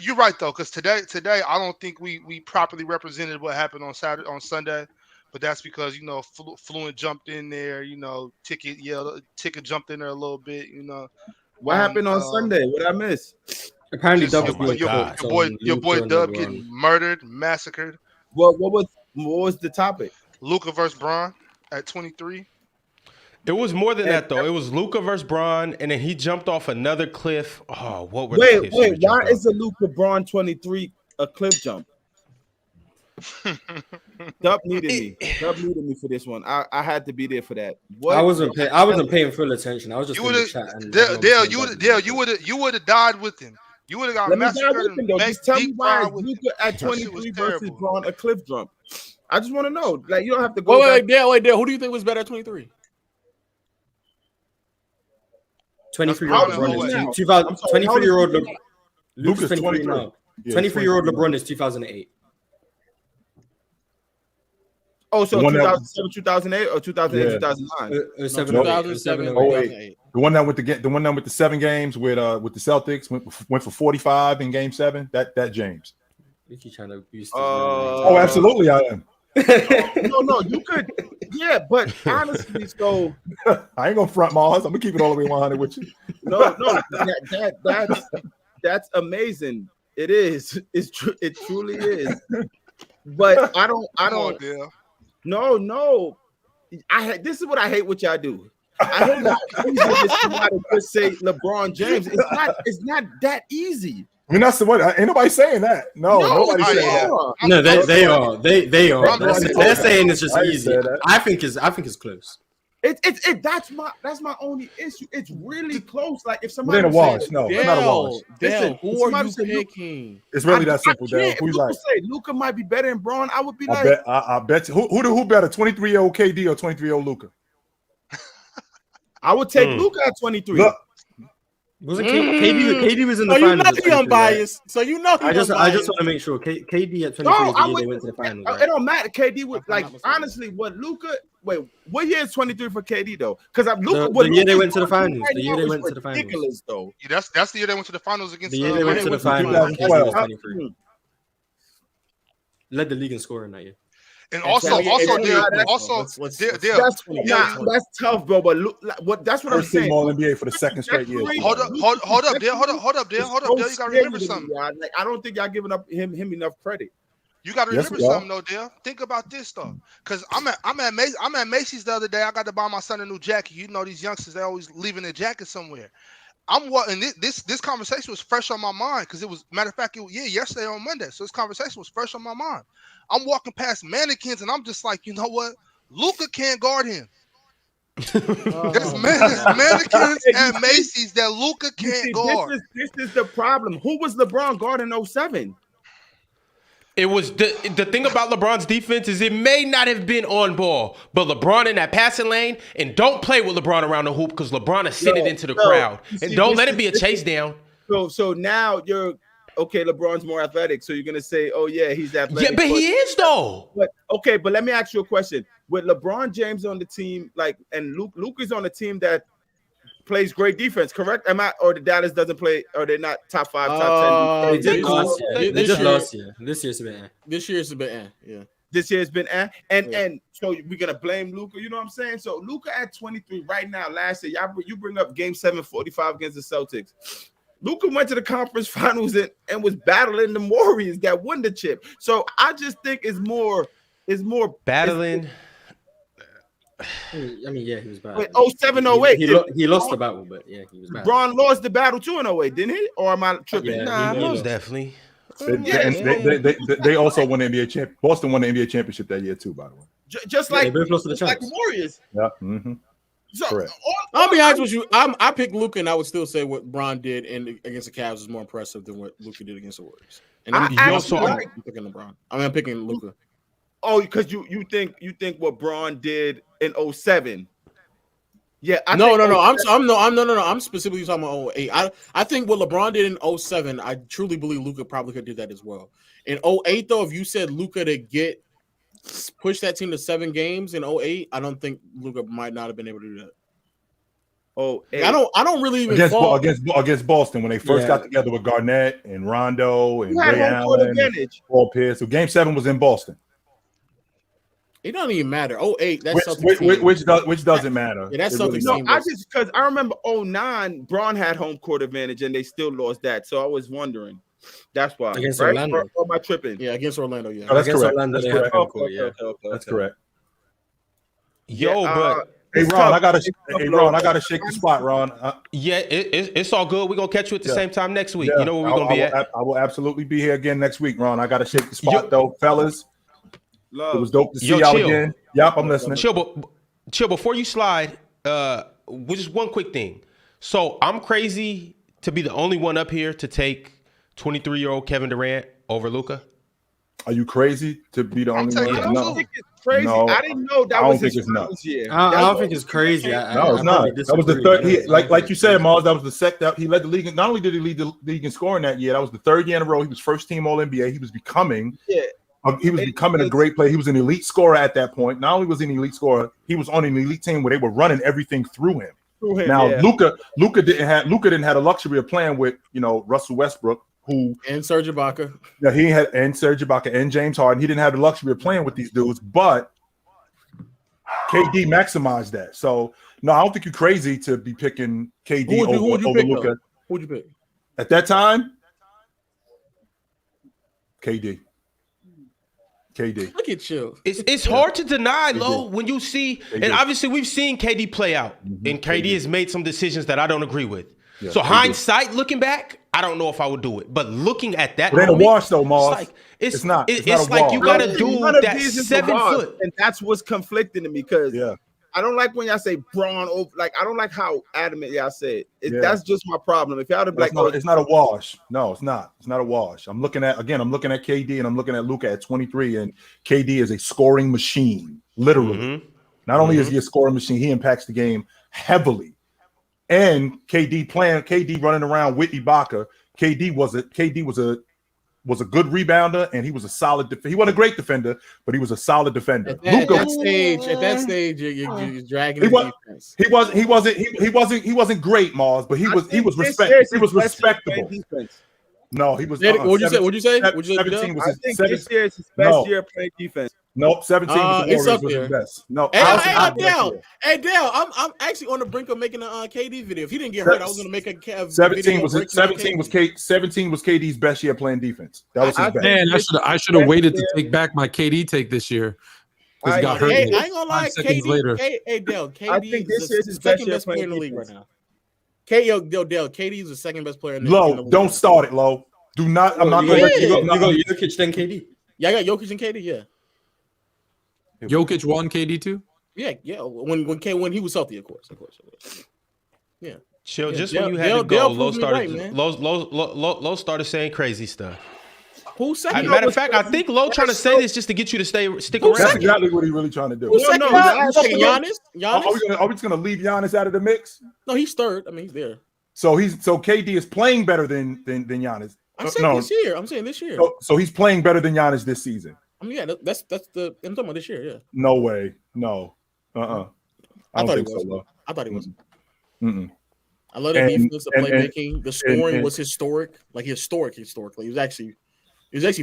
you're right though, because today I don't think we properly represented what happened on Sunday. But that's because, you know, Fluent jumped in there, you know, Ticket jumped in there a little bit, you know. What happened on Sunday? What I miss? Apparently, your boy Dub getting murdered, massacred. What was the topic? Luka versus Bron at 23. It was more than that though. It was Luka versus Bron, and then he jumped off another cliff. Oh, what were the cliffs? Wait, why is the Luka Bron 23 a cliff jump? Dub needed me for this one. I had to be there for that. I wasn't paying full attention. I was just in the chat. Dale, you would have died with him. You would have got massacred. Just tell me why Luka at 23 versus Bron a cliff jump. I just want to know. Like, you don't have to go. Wait, Dale. Who do you think was better at 23? 23-year-old LeBron is 2000. 23-year-old Luka's 23 now. 23-year-old LeBron is 2008. Oh, so 2007, 2008, or 2008, 2009? 2007, 2008. The one that with the 7 games with the Celtics went for 45 in Game 7. That James. Trying to abuse absolutely, I am. No, you could, yeah, but honestly, so I ain't gonna front Marz. I'm gonna keep it all the way 100 with you. No, that's amazing. It is. It truly is. But I don't. No. This is what I hate. What y'all do. I hate how easy just say LeBron James. It's not that easy. I mean, that's the one. Ain't nobody saying that. No, nobody's saying that. No, they are. They are. They're saying it's just easy. I think it's close. That's my only issue. It's really close. Like if somebody it ain't a wash. No, it's not a wash. Listen, who are you picking? It's really that simple, Dale. Who's like? Say Luka might be better than Bron. I would be I bet. Who better? 23-year-old KD or 23-year-old Luka? I would take Luka at 23. Look. Wasn't KD was in the finals? You know he unbiased. So you know I just want to make sure KD at 23 they went to the finals. Right? It don't matter. KD would honestly. What Luka? Wait, what year is 23 for KD though? Because the year they went to the finals. The year they went to the finals. Ridiculous though. Yeah, that's the year they went to the finals against. The year they went to the finals. Led the league in scoring that year. And that's tough, bro. But that's what I'm saying. All NBA for the second straight year. Hold up, Dale. You gotta remember something. Like, I don't think y'all giving up him enough credit. You gotta remember something, though, Dale. Think about this though, because I'm at Macy's the other day. I got to buy my son a new jacket. You know, these youngsters, they always leaving their jacket somewhere. And this conversation was fresh on my mind because it was, matter of fact, yesterday on Monday. So this conversation was fresh on my mind. I'm walking past mannequins and I'm just like, you know what? Luka can't guard him. There's mannequins at Macy's that Luka can't guard. This is the problem. Who was LeBron guarding 07? It was the thing about LeBron's defense is it may not have been on ball, but LeBron in that passing lane, and don't play with LeBron around the hoop because LeBron is sending it into the crowd. And don't let it be a chase down. So now you're okay, LeBron's more athletic, so you're gonna say, oh yeah, he's athletic. Yeah, but he is though. But let me ask you a question. With LeBron James on the team, and Luke is on a team that plays great defense, correct? Or the Dallas doesn't play, or they're not top 5, top 10? They just lost year. This year's been This year's been yeah. This year's been and so we're gonna blame Luka. You know what I'm saying? So Luka at 23 right now. Last year, you bring up Game 7, 45 against the Celtics. Luka went to the conference finals and was battling the Warriors that won the chip. So I just think it's more battling. I mean, yeah, he was battling. 07, 08. He lost the battle, but yeah, he was battling. Bron lost the battle too in 08, didn't he? Or am I tripping? Yeah, most definitely. They also won the NBA championship. Boston won the NBA championship that year too, by the way. Just like the Warriors. Yeah. Mm-hmm. So, correct. I'll be honest with you. I picked Luka, and I would still say what Bron did against the Cavs was more impressive than what Luka did against the Warriors. And I'm picking LeBron. I'm picking Luka. Oh, because you think what Bron did in 07. Yeah, no. I'm specifically talking about 08. I think what LeBron did in 07, I truly believe Luka probably could do that as well. In 08, though, if you said Luka to push that team to 7 games in 08, I don't think Luka might not have been able to do that. Oh, I don't really even against Boston when they first got together with Garnett and Rondo and Ray Allen, Paul Pierce. So Game 7 was in Boston. It doesn't even matter. 08, that's which doesn't matter. Yeah, that's something. No, because I remember 09, Braun had home court advantage and they still lost that. So I was wondering. That's why. Against Orlando. Or am I tripping? Yeah, against Orlando. Yeah, that's correct. Orlando, that's correct. That's correct. But hey Ron, I gotta shake the spot, Ron. It's all good. We're gonna catch you at the same time next week. You know where we're gonna be at. I will absolutely be here again next week, Ron. I gotta shake the spot though, fellas. It was dope to see y'all again. Yep, I'm listening. Chill. Before you slide, just one quick thing. So I'm crazy to be the only one up here to take 23-year-old Kevin Durant over Luka. Are you crazy to be the only one? I don't think it's crazy. No, I didn't know that was his first year. I don't think it's crazy. No, it's not. That was the third. Like you said, Marz, that was the second. He led the league. Not only did he lead the league in scoring that year, that was the 3rd year in a row. He was first team All NBA. He was becoming. Becoming a great player. He was an elite scorer at that point. Not only was he an elite scorer, he was on an elite team where they were running everything through him. Now Luka didn't have the luxury of playing with Russell Westbrook, and Serge Ibaka. Yeah, he had and Serge Ibaka and James Harden. He didn't have the luxury of playing with these dudes, but KD maximized that. So no, I don't think you're crazy to be picking KD over Luka. Who'd you pick at that time? KD. Look at you. It's hard to deny, Lo, when you see, and obviously we've seen KD play out, and KD has made some decisions that I don't agree with. Yeah, so hindsight, looking back, I don't know if I would do it. But looking at that, it ain't a wash though, Marz. It's not. It's like you got to do that 7 foot, and that's what's conflicting to me because I don't like when y'all say Braun over. Like I don't like how adamant y'all say it. That's just my problem. If y'all to be like, it's not a wash. No, it's not. It's not a wash. I'm looking at KD and I'm looking at Luka at 23, and KD is a scoring machine. Literally, not only is he a scoring machine, he impacts the game heavily. And KD running around with Ibaka. KD was a good rebounder, and he was a solid defender. He wasn't a great defender, but he was a solid defender. At that stage, you're dragging defense. He wasn't great, Marz, but he was respectable. No, he was. What'd you say? 17 was this year is his best year playing defense. Nope, 17 was his best. No, Hey, Dale, I'm actually on the brink of making a KD video. If he didn't get hurt, I was going to make a 17 was KD's best year playing defense. That was his best. Man, I should have waited to take back my KD take this year. He got hurt. I ain't gonna lie, KD. Hey, Dale, KD is the second best player in the league right now. Dale, KD is the second best player in the league. Lo, don't start it, Lo. Do not. I'm not going to let you go. You go Jokic, then KD. Yeah, I got Jokic and KD. Yeah. Jokic 1, KD 2? Yeah. When he was healthy, of course. Yeah. Chill. Just when you had to go, Lo started saying crazy stuff. Who's second? Matter of fact, I think Lo trying to say this just to get you to stick around. That's exactly what he's really trying to do. Who's second? Giannis? Are we just gonna leave Giannis out of the mix? No, he's third. I mean, he's there. So KD is playing better than Giannis. I'm saying this year. So he's playing better than Giannis this season. I mean, yeah, that's the. I'm talking about this year. Yeah. No way. No. I thought he was. So, I thought he was. I love the defense, the playmaking. The scoring was historic, like historically. It was actually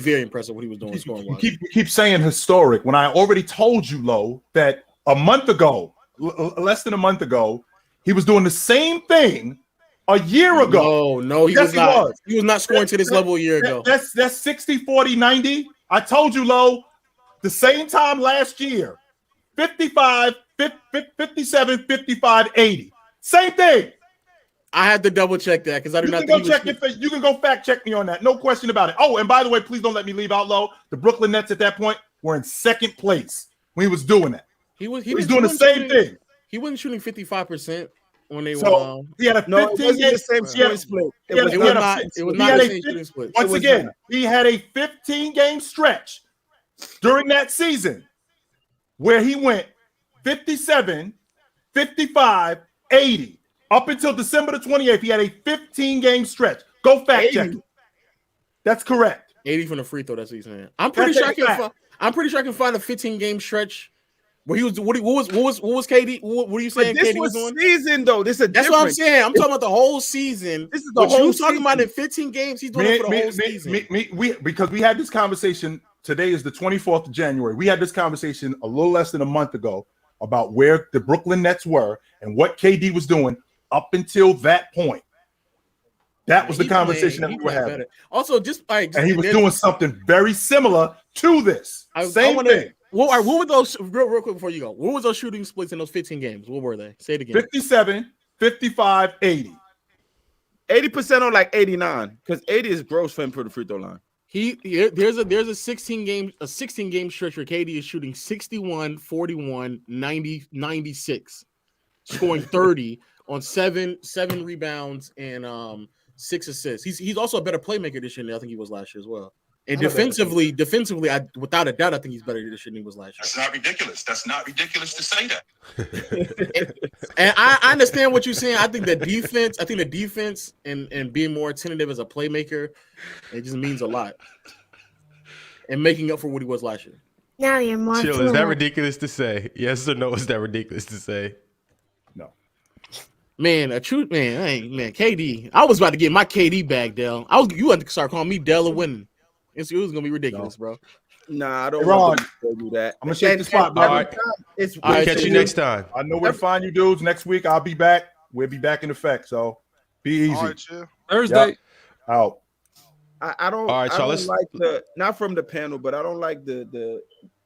very impressive what he was doing scoring. Keep saying historic when I already told you, Lo, that a month ago, less than a month ago, he was doing the same thing a year ago. No, he was not. He was not scoring to this level a year ago. That's 60, 40, 90. I told you, Lo, the same time last year, 55, 57, 55, 80. Same thing. I had to double check that because I do not think you can go fact check me on that. No question about it. Oh, and by the way, please don't let me leave out, Lo. The Brooklyn Nets at that point were in second place when he was doing that. He was doing the same thing. He wasn't shooting 55% when they were. He had a 15-game split. It was not the same shooting split. Once again, he had a 15-game stretch during that season where he went 57, 55, 80. Up until December the 28th, he had a 15-game stretch. Go fact check it. That's correct. 80 from the free throw. That's what he's saying. I'm pretty sure I can find a 15-game stretch where he was. What was KD? What were you saying? But this KD was doing season though. That's what I'm saying. I'm talking about the whole season. This is the whole you season. talking about in 15 games. He's doing it for the whole season. Because we had this conversation. Today is the 24th of January. We had this conversation a little less than a month ago about where the Brooklyn Nets were and what KD was doing up until that point. That was the conversation that we were having. Also, and he was doing something very similar to this. Same thing. What were those, real quick before you go, what was those shooting splits in those 15 games? What were they? Say it again. 57, 55, 80. 80% on like 89, because 80 is gross for him for the free throw line. There's a 16 game stretch where KD is shooting 61, 41, 90, 96, scoring 30 on seven rebounds and 6 assists. He's also a better playmaker this year than I think he was last year as well. And defensively, without a doubt, I think he's better this year than he was last year. That's not ridiculous. That's not ridiculous to say that. And I understand what you're saying. I think the defense and being more attentive as a playmaker, it just means a lot. And making up for what he was last year. Now you're more. Chill, is that ridiculous to say? Yes or no? Is that ridiculous to say? No. Man, KD. I was about to get my KD bag, Dell. You had to start calling me Dell and winning. It was gonna be ridiculous, bro. Nah, I don't want to do that. I'm gonna shake the spot, bro. All right. We'll catch you next time. I know where to find you dudes. Next week I'll be back. We'll be back in effect. So be easy. All right, chill. Thursday. Yep. Out. I don't. All right, I so don't like the not from the panel, but I don't like the.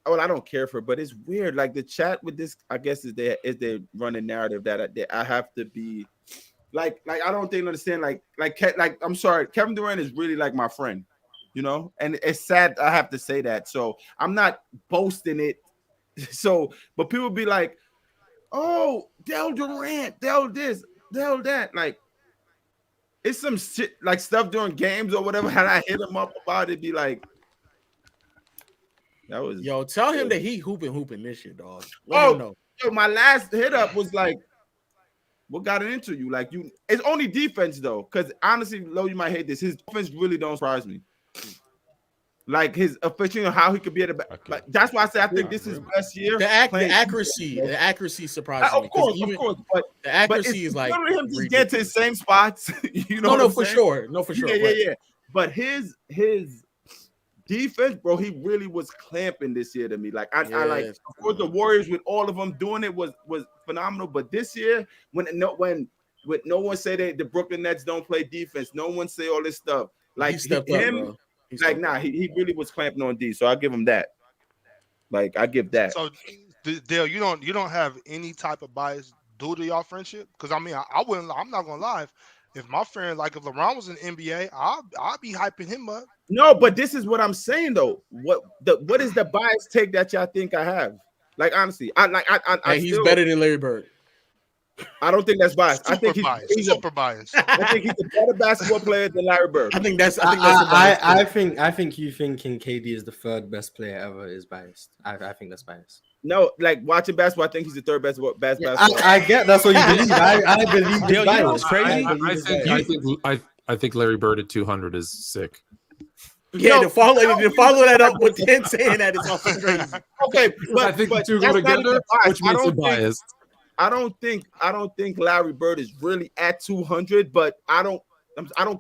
Well, I don't care for it, but it's weird. Like the chat with this, I guess is they running narrative that I have to be like I don't think understand like I'm sorry, Kevin Durant is really like my friend, you know, and it's sad I have to say that. So I'm not boasting it. So, but people be like, "Oh, Del Durant, Del this, Del that," like. It's some shit like stuff during games or whatever. Had I hit him up about it, be like, that was tell him that he hooping this shit, dog. Yo, my last hit up was like, what got it into you? Like it's only defense though, because honestly, Lo, you might hate this. His offense really don't surprise me. Like his efficiency, how he could be at the back. Okay. Like, that's why I say I think this is best year. The accuracy surprises me. Of course, but the accuracy is like him just get to the same spots. You know, no, for sure. Yeah. But his defense, bro, he really was clamping this year to me. Like I like, of course, the Warriors with all of them doing it was phenomenal. But this year, when no one say that the Brooklyn Nets don't play defense, no one say all this stuff. Like him. Like, nah, he really was clamping on D, so I give him that. Like, I give that. So, Dale, you don't have any type of bias due to y'all friendship? Because I mean, I wouldn't. I'm not gonna lie. If my friend, like, if LeBron was in the NBA, I'll be hyping him up. No, but this is what I'm saying though. What is the bias take that y'all think I have? Like, honestly, he's better than Larry Bird. I don't think that's biased. I think he's super biased. I think he's a better basketball player than Larry Bird. I think you thinking KD is the third best player ever is biased. I think that's biased. No, like watching basketball, I think he's the third best basketball. I get that's what you believe. I believe Dale, you know what's crazy? I think Larry Bird at 200 is sick. Yeah, to follow that up with him saying that is also crazy. Okay, but I think the two go together, which makes it biased. I don't think Larry Bird is really at 200, but I don't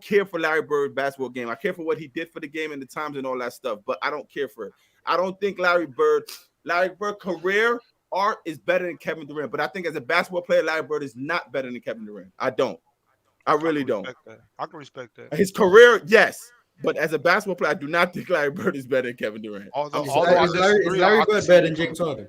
care for Larry Bird's basketball game. I care for what he did for the game and the times and all that stuff, but I don't care for it. I don't think Larry Bird career art is better than Kevin Durant, but I think as a basketball player, Larry Bird is not better than Kevin Durant. I really don't. I can respect that. His career, yes. But as a basketball player, I do not think Larry Bird is better than Kevin Durant. Is Larry Bird better than James Harden?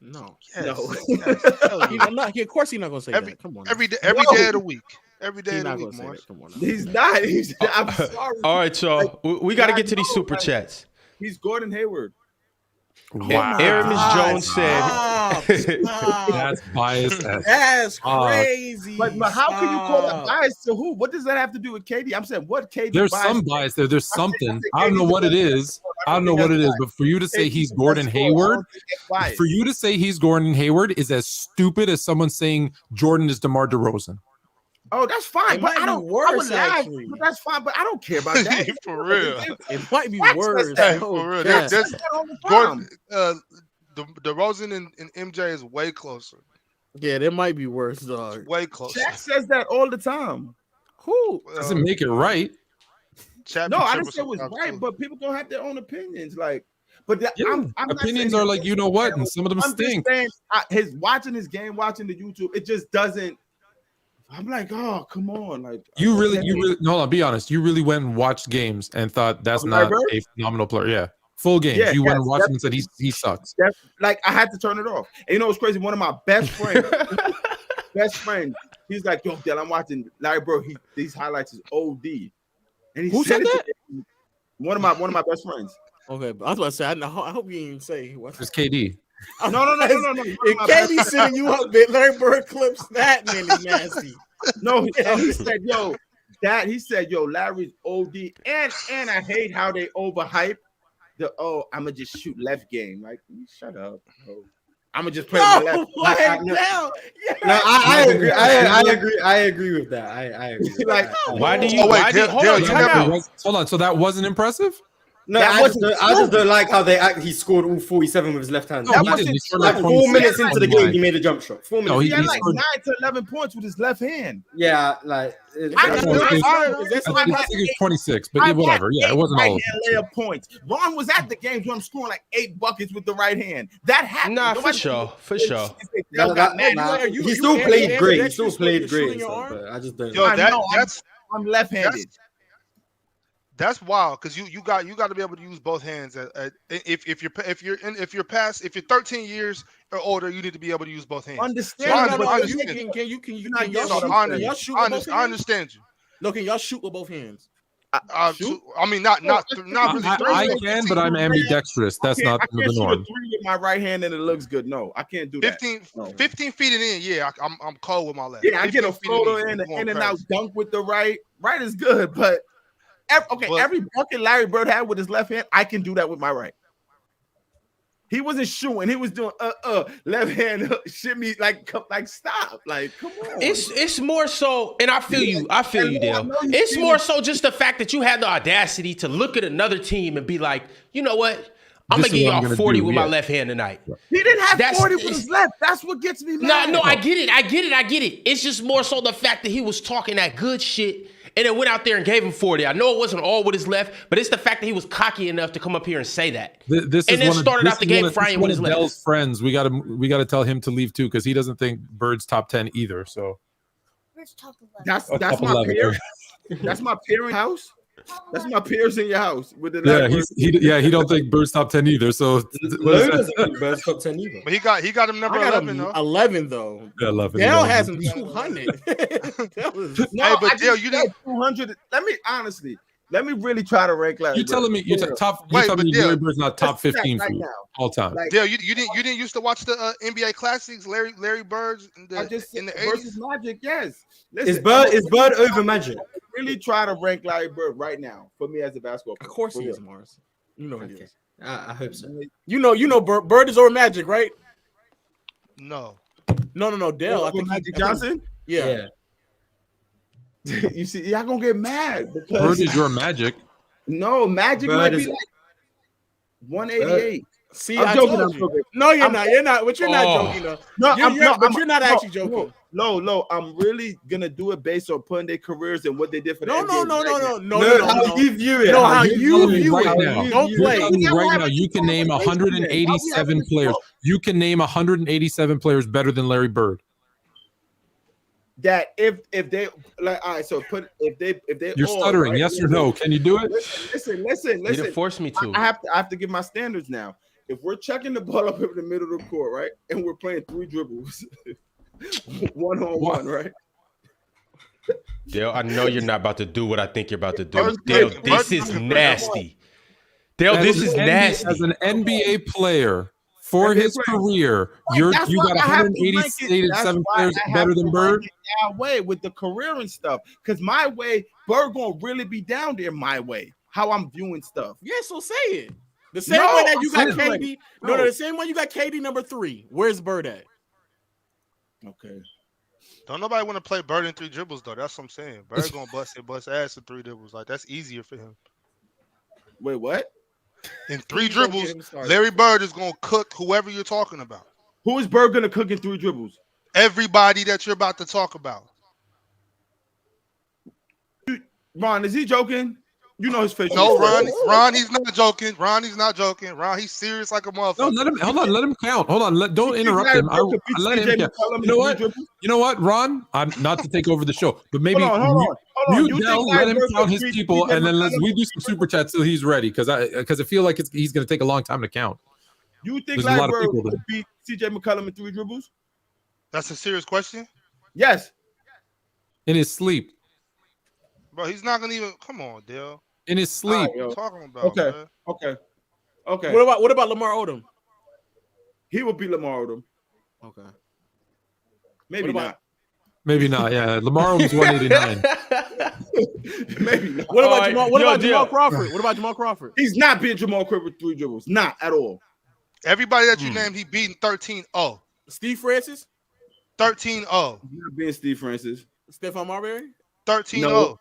No. Yes. No. Of course he's not gonna say that. Come on. Every day of the week. Every day of the week, Marz. Come on. He's not. I'm sorry. All right, so we got to get to these super chats. He's Gordon Hayward. Wow. Aramis Jones said that's biased. That's crazy. But how can you call that bias to who? What does that have to do with KD? I'm saying what KD? There's some bias there. There's something. I don't know what it is. I don't know what it is, but for you to say he's Gordon Hayward, is as stupid as someone saying Jordan is DeMar DeRozan. Oh, that's fine, It but might I be don't. worse, I would laugh, actually. but that's fine. But I don't care about that. For real. It might be Wax worse. says that. For real. Yeah. There's Gordon, DeRozan and MJ is way closer. Yeah, that might be worse, dog. Way closer. Shaq says that all the time. Who doesn't make it right? No, I didn't say it was right, but people don't have their own opinions. Like, but I'm opinions are like, you know what, and some of them stink. His watching his game, watching the YouTube, it just doesn't. I'm like, oh, come on, like You really hold on, be honest. You really went and watched games and thought that's not a phenomenal player. Yeah, full games. Yeah, you went and watched him and said he sucks. Like I had to turn it off. And you know what's crazy? One of my best friends, he's like, yo, Dale, I'm watching Larry Bird. These highlights is OD. And Who said that? One of my best friends. Okay, but I was about to say, I hope you didn't say it's KD. No. If KD sending you up, Larry Bird clips that man is nasty. No, he said, yo, Larry's OD, and I hate how they overhype I'ma just shoot left game. Like, shut up, bro. I'ma just play my left. I agree. I agree with that. I agree. Like, why do you? Hold on. So that wasn't impressive. No, I just don't like how he scored all 47 with his left hand. No, he like 4 minutes into the game, he made a jump shot. 4 minutes. He had like 9 to 11 points with his left hand. Yeah, like I think it's 26, but whatever. Yeah, it wasn't all. Layup points. Ron was at the games when I'm scoring like 8 buckets with the right hand. That happened. Nah, for sure. He still played great. He still played great. I just don't. Yo, I'm left-handed. That's wild because you got to be able to use both hands. If you're 13 years or older, you need to be able to use both hands. Understand? I understand you. No, can y'all shoot with both hands? I mean, not really. I can, but I'm ambidextrous. That's not the norm. I can't shoot a 3 with my right hand and it looks good. No, I can't do that. 15 feet and in, yeah, I'm cold with my left. Yeah, I get a floater in and out dunk with the right. Right is good, but. Every bucket Larry Bird had with his left hand, I can do that with my right. He wasn't shooting; he was doing left hand shimmy like stop, like come on. It's more so, and I feel you, Dale. It's more so just the fact that you had the audacity to look at another team and be like, you know what? I'm gonna give y'all 40 with my left hand tonight. He didn't have 40 with his left. That's what gets me mad. No, I get it. It's just more so the fact that he was talking that good shit. And then went out there and gave him 40. I know it wasn't all with his left, but it's the fact that he was cocky enough to come up here and say that. Started out the game frying with his left. Dell's friends, we gotta tell him to leave too because he doesn't think Bird's top 10 either. So that's my peer. That's my peer in house. That's my peers in your house with the he don't think Bird's top 10 either. So doesn't think Bird's top 10 either. But he got him number 11 though. 11 though. Yeah, 11. Dale has him 200. But Dale, you did 200. Let me really try to rank Larry. You're telling me Larry Bird's not top 15 for you all time. Dale, you didn't used to watch the NBA classics, Larry Bird's in the 80s versus Magic. Yes. Listen, is Bird over Magic? Really try to rank Larry Bird right now for me as a basketball player. Of course he is, Marz. You know he is. I hope so. You know, Bird is over Magic, right? No, Dale. I think Magic Johnson. Yeah. You see, y'all gonna get mad because Bird is your Magic. No, Magic might be like 188. See, I'm joking. No, you're not. You're not. But you're not joking, though. No, you're not actually joking. No. I'm really gonna do it based on putting their careers and what they did for the NBA. No. How you view it? No, how you view it? Don't play right now. You can name 187 players. You can name 187 players better than Larry Bird. That if they like, all right. So if they you're stuttering. Right, yes or no? Can you do it? Listen. You didn't force me to. I have to give my standards now. If we're chucking the ball up in the middle of the court, right, and we're playing 3 dribbles, 1-on-1, right? Dale, I know you're not about to do what I think you're about to do. Dale, this is nasty. Dale, this is nasty. As an NBA player for his career, you got 187 players better than Bird. Our way with the career and stuff, because my way, Bird gonna really be down there. My way, how I'm viewing stuff. Yeah, so say it. The same way that you got KD. No, the same way you got KD number 3. Where's Bird at? Okay. Don't nobody want to play Bird in 3 dribbles though. That's what I'm saying. Bird gonna bust ass in 3 dribbles. Like that's easier for him. Wait, what? In 3 dribbles, Larry Bird is gonna cook whoever you're talking about. Who is Bird gonna cook in 3 dribbles? Everybody that you're about to talk about. Ron, is he joking? You know his face. No, Ron, he's not joking. Ron, he's serious like a motherfucker. No, let him count. Hold on, don't interrupt him. Let him count. You know what, Ron? I'm not to take over the show, but maybe hold on. Mute Dell, let him count his people, and then we do some super chats till he's ready, because I feel like he's going to take a long time to count. You think Larry Bird would beat CJ McCollum in 3 dribbles? That's a serious question. Yes. In his sleep. Bro, he's not gonna even. Come on, Dale. In his sleep. What are you talking about? Okay. Man? Okay. What about Lamar Odom? He would beat Lamar Odom. Okay. Maybe not. Maybe not. Yeah, Lamar Odom's 189. Maybe not. What about Jamal Crawford? What about Jamal Crawford? He's not beating Jamal Crawford with 3 dribbles. Not at all. Everybody that you named, he beating 13-0. Steve Francis? 13-0. He's not beating Steve Francis. Stephon Marbury? 13-0.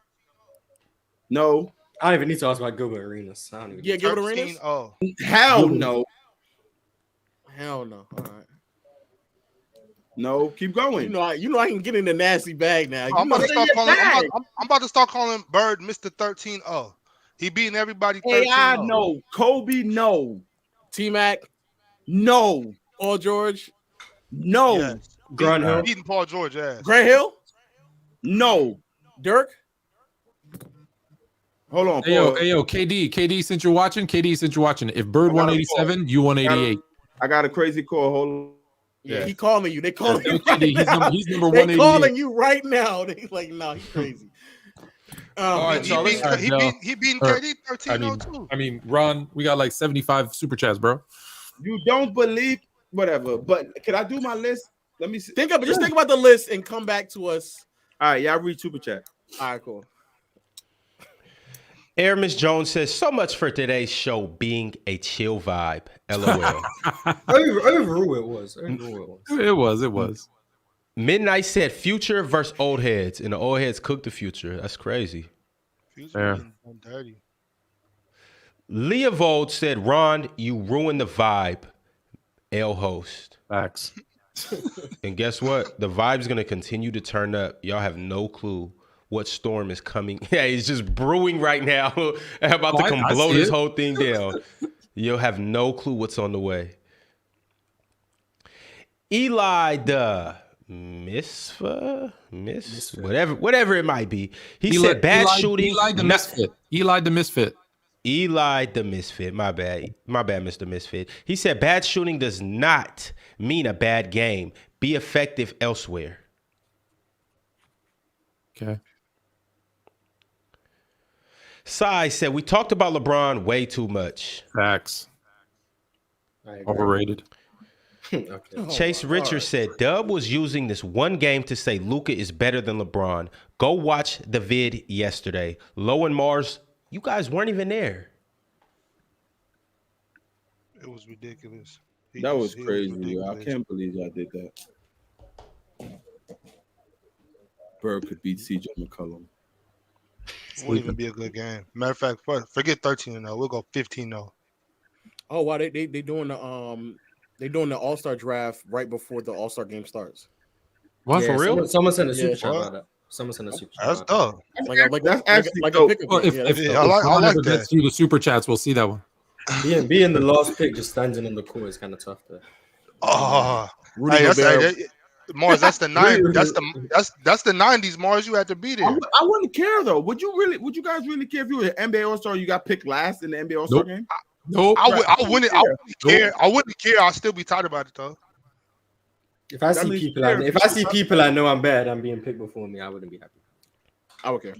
No. I don't even need to ask about Gilbert Arenas. Gilbert Arenas? 13-0. Hell no. Hell no. All right. No, keep going. You know I can get in the nasty bag now. I'm about to start calling Bird Mr. 13-0. He beating everybody 13-0. I know. Kobe, no. T-Mac, no. Paul George, no. Yes. Grant Hill, beating Paul George ass. Grant Hill, no. Dirk. Hold on. Hey yo, KD, since you're watching, if Bird 187, you 188. I got a crazy call. Hold on. Yeah, he calling you. They calling you. He's number 188. They calling you right now. They like, no, he's crazy. All right, he beating KD 13-0 too. I mean, Ron, we got like 75 super chats, bro. You don't believe whatever, but can I do my list? Let me see. Think about the list and come back to us. All right, y'all read super chat. All right, cool. Aramis Jones says, so much for today's show being a chill vibe. LOL. Overall, it was. It was. Midnight said, Future versus old heads, and the old heads cooked the Future. That's crazy. Future dirty. Leovold said, Ron, you ruined the vibe. L host. Facts. And guess what? The vibe's going to continue to turn up. Y'all have no clue what storm is coming. Yeah, it's just brewing right now. About to come blow this whole thing down. You'll have no clue what's on the way. Eli the Misfit, whatever it might be. He said bad shooting. Eli the Misfit. Eli the Misfit. My bad, Mr. Misfit. He said bad shooting does not mean a bad game. Be effective elsewhere. Okay. Sai said we talked about LeBron way too much. Facts. Overrated. Okay. Chase Richards said Dub was using this one game to say Luka is better than LeBron. Go watch the vid yesterday. Low and Marz, you guys weren't even there. It was ridiculous. That was crazy. I can't believe y'all did that. Bird could beat CJ McCollum. It won't even be a good game. Matter of fact, forget 13-0. We'll go 15-0. Oh wow, they doing the All-Star draft right before the All-Star game starts. What, for real? Someone sent a super chat about that. Someone sent a super chat. That's dope. That's actually like dope. a pickup. Well, if I like that. Gets through the super chats, we'll see that one. Being the last pick, just standing in the court is kind of tough there. Oh, Marz, that's the 90s. That's the 90s, Marz. You had to be there. I wouldn't care though. Would you guys really care if you were an NBA All-Star? You got picked last in the NBA All-Star game? Nope. I wouldn't care. I wouldn't care. I'll still be tight about it though. If I see people I know I'm bad, I'm being picked before me, I wouldn't be happy. I would care.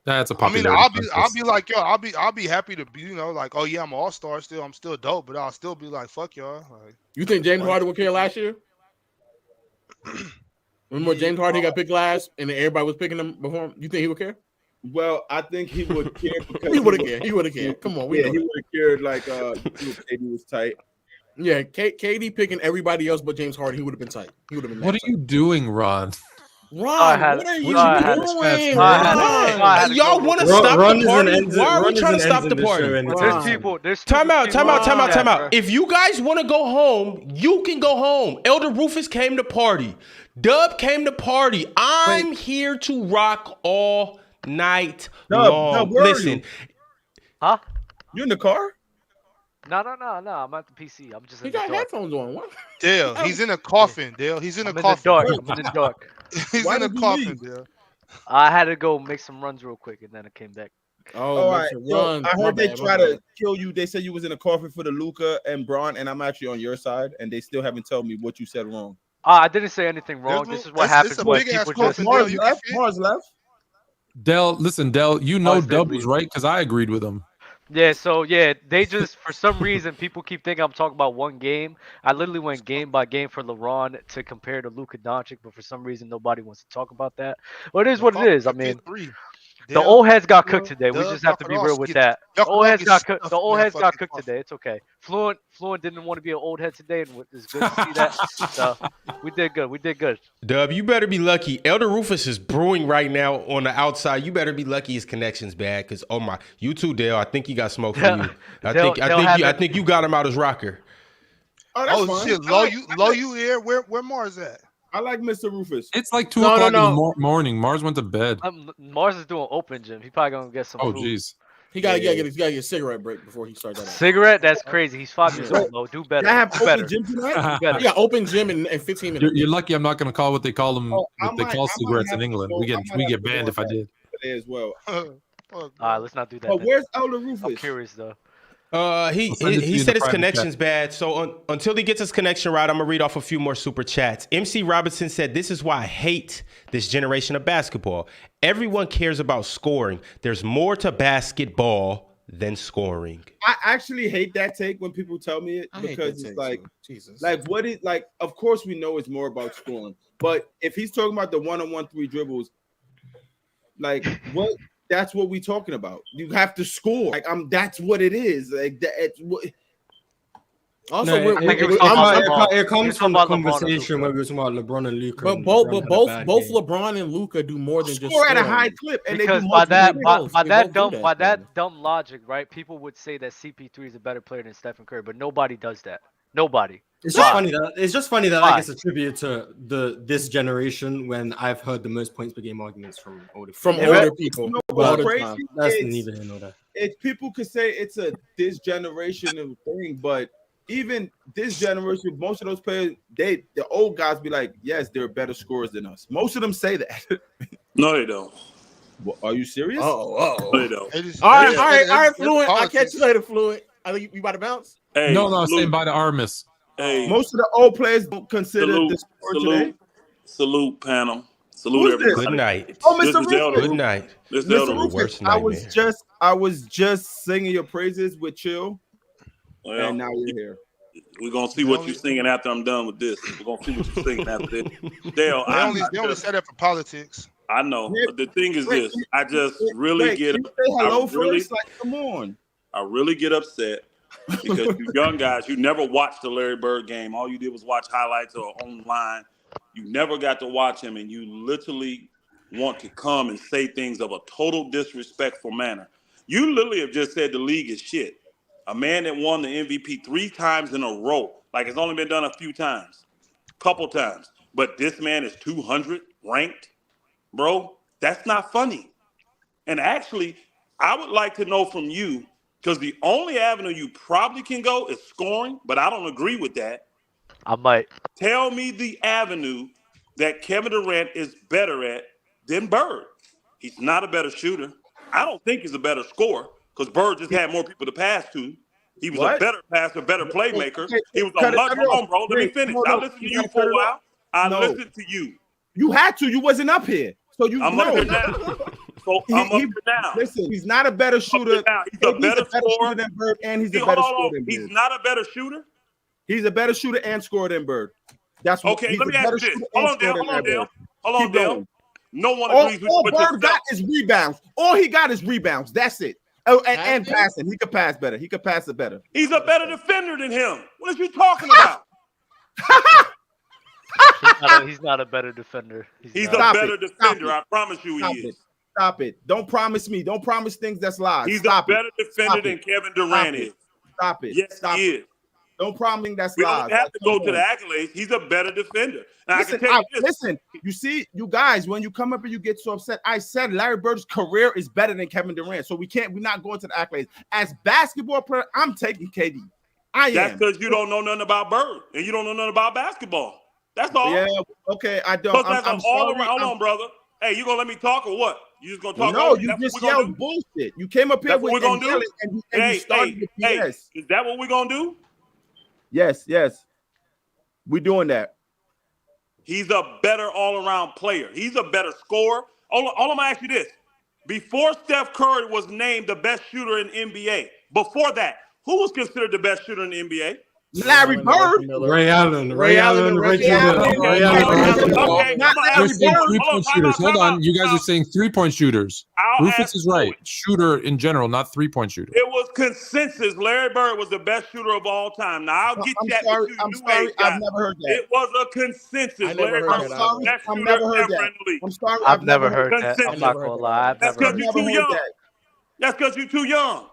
That's a I mean, popularity. I'll be like, yo, I'll be happy to be, like, oh yeah, I'm an All-Star still. I'm still dope, but I'll still be like, fuck y'all. Like, you think James Harden would care last year? Remember James Harden got picked last, and everybody was picking him before him? You think he would care? Well, I think he would care because he would have cared. He would have cared. Come on, he would have cared like KD was tight. Yeah, KD picking everybody else but James Harden, he would have been tight. He would have been. What are you doing, Ron? Ron, what are you doing? Y'all want to stop the party? Why are we trying to stop the party? There's people. Time out. If you guys want to go home, you can go home. Elder Rufus came to party. Dub came to party. I'm here to rock all night long. Dub, where Listen. are you? Huh? You in the car? No. I'm at the PC. I'm just. He got headphones on. What? Dale, he's in a coffin. Dale, he's in a coffin. I'm in the dark. He's in a coffin, Dale. I had to go make some runs real quick, and then I came back. All right. I heard they try to kill you. They said you was in a coffin for the Luka and Bron, and I'm actually on your side, and they still haven't told me what you said wrong. I didn't say anything wrong. This is what happens when people just. Marz left. Dell, listen, Dell, you know Dub was right because I agreed with him. Yeah, so they just for some reason people keep thinking I'm talking about one game. I literally went game by game for LeBron to compare to Luka Doncic, but for some reason nobody wants to talk about that. Well, it is what it is. I mean, the old heads got cooked today. We just have to be real with that. The old heads got cooked. The old heads got cooked today. It's okay. Fluent didn't want to be an old head today, and it's good to see that. So we did good. Dub, you better be lucky. Elder Rufus is brewing right now on the outside. You better be lucky his connection's bad, because you too, Dale. I think he got smoke for you. I think you got him out as rocker. Oh, that's fine. Shit, low you here. Where Marz at? I like Mr. Rufus. It's like 2 o'clock in the morning. Marz went to bed. Marz is doing open gym. He probably gonna get some. Oh, food. Jeez. He gotta get a cigarette break before he starts that. Cigarette? That's crazy. He's 5 years old, though. Do better. I have Do open better. gym tonight. Yeah, open gym in 15 minutes. You're lucky I'm not going to call what they call them. What they call cigarettes in England. We get banned if I did. As well. All right, let's not do that. Oh, where's Elder Rufus? I'm curious though. He said his connection's bad. So until he gets his connection right, I'm gonna read off a few more super chats. MC Robinson said, "This is why I hate this generation of basketball. Everyone cares about scoring. There's more to basketball than scoring." I actually hate that take when people tell me it because it's like, Jesus. Of course we know it's more about scoring, but if he's talking about the 1-on-1 3 dribbles, like what? That's what we're talking about. You have to score. Like that's what it is. Like that. Also, it comes from the conversation where we were talking about LeBron and Luka. But both LeBron and Luka do more than just score at a high clip, and because they do by that dumb logic, right? People would say that CP3 is a better player than Stephen Curry, but nobody does that. Nobody. It's just funny that I guess attributed to this generation when I've heard the most points per game arguments from older people. That's neither here nor there. It's people could say it's this generation of thing, but even this generation, most of those players, the old guys be like, yes, they're better scorers than us. Most of them say that. No, they don't. Well, are you serious? No, they don't. All right, Fluent. I'll catch you later, Fluent. I think you about to bounce. Hey, no, staying by the Armis. Hey, most of the old players don't consider this sport today. Salute, panel. Salute everybody. Good night. Oh, Mr. Rufus. Good night. Mr. Rufus, I was just singing your praises with Chill, and now you're here. We're gonna see what you're singing after I'm done with this. We're gonna see what you're singing after this. Dale, they only said that for politics. I know, but the thing is this: I just really get. Come on. I really get upset because you young guys, you never watched the Larry Bird game. All you did was watch highlights or online. You never got to watch him, and you literally want to come and say things of a total disrespectful manner. You literally have just said the league is shit. A man that won the MVP 3 times in a row, like it's only been done a few times, couple times. But this man is 200 ranked, bro. That's not funny. And actually, I would like to know from you, because the only avenue you probably can go is scoring, but I don't agree with that. I might. Tell me the avenue that Kevin Durant is better at than Bird. He's not a better shooter. I don't think he's a better scorer because Bird just had more people to pass to. He was a better passer, better playmaker. He was a much home, bro. Let me finish. I listened to you for a while. I listened to you. You had to. You wasn't up here. So I'm up here now. So I'm up here now. Listen, he's not a better shooter. He's a better scorer than Bird, and he's a better scorer than Bird. He's not a better shooter? He's a better shooter and scorer than Bird. That's what. Okay, let me ask you this. Hold on, Dale. No one agrees with all what Bird got is rebounds. All he got is rebounds. That's it. Oh, and passing. He could pass better. He could pass it better. He's a better defender than him. What are you talking about? He's not a better defender. He's a better defender. I promise you he is. Stop it. Don't promise me. Don't promise things that's lies. He's a better defender than Kevin Durant is. Stop it. Yes, Stop he it. is. Don't promise me that's We lies. don't have to go to the accolades. He's a better defender. Now, Listen, I can tell you this. listen, you see, you guys, when you come up and you get so upset, I said Larry Bird's career is better than Kevin Durant. So we're not going to the accolades. As basketball player, I'm taking KD. That's because you don't know nothing about Bird and you don't know nothing about basketball. That's all. Yeah, okay, I don't. I'm all sorry. around. Hold on, brother. Hey, you gonna let me talk or what? You just gonna talk? No, you just yelled bullshit. You came up here That's with what we're gonna do. and you started with BS. Is that what we're gonna do? Yes. We're doing that. He's a better all-around player. He's a better scorer. All I'm gonna ask you this: before Steph Curry was named the best shooter in NBA, before that, who was considered the best shooter in the NBA? Larry Bird, Ray Allen, Reggie Miller. You're saying three-point shooters. Hold on, you guys are saying three-point shooters. Rufus is right. Shooter in general, not three-point shooter. It was consensus. Larry Bird was the best shooter of all time. Now I'll get that. I'm sorry. I've never heard that. It was a consensus. Larry Bird was the best shooter ever in the league. I'm sorry. I've never heard that. I'm not gonna lie. That's because you're too young. That's because you're too young.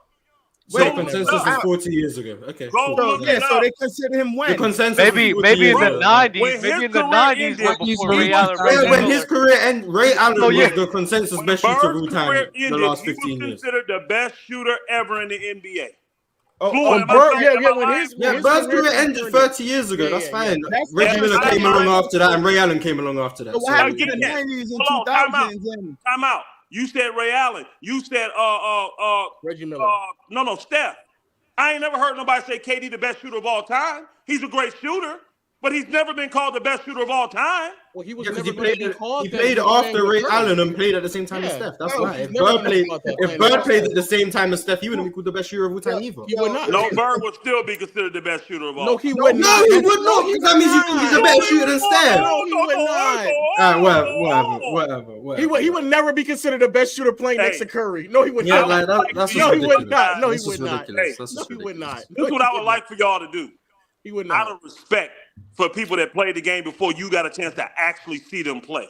So the consensus was 40 years ago. Okay. Cool. So they consider him when? The consensus maybe in the 90s. Maybe in the 90s before Ray Allen. When his career ended, Ray Allen was the consensus best shooter of all time the last 15 years. He was considered the best shooter ever in the NBA. Bird's career ended 30 years ago. That's fine. Reggie Miller came along after that, and Ray Allen came along after that. So what happened in the 90s and 2000s? Time out. You said Ray Allen. You said Reggie Miller. No, Steph. I ain't never heard nobody say KD the best shooter of all time. He's a great shooter, but he's never been called the best shooter of all time. Well, he was he never played after Ray Allen and played at the same time as Steph. That's why. If Bird played at the same time as Steph, he wouldn't be called the best shooter of all time either. He would not. No, Bird would still be considered the best shooter of all time. No, he would not. No, he would not. That means you think he's a better shooter than Steph. No, he would not. Whatever. He would never be considered the best shooter playing next to Curry. No, he would not. That's no, he would ridiculous. not. No, he This would is not. ridiculous. No, he would not. This is what I would like for y'all to do. He would not. Out of respect for people that played the game before you got a chance to actually see them play.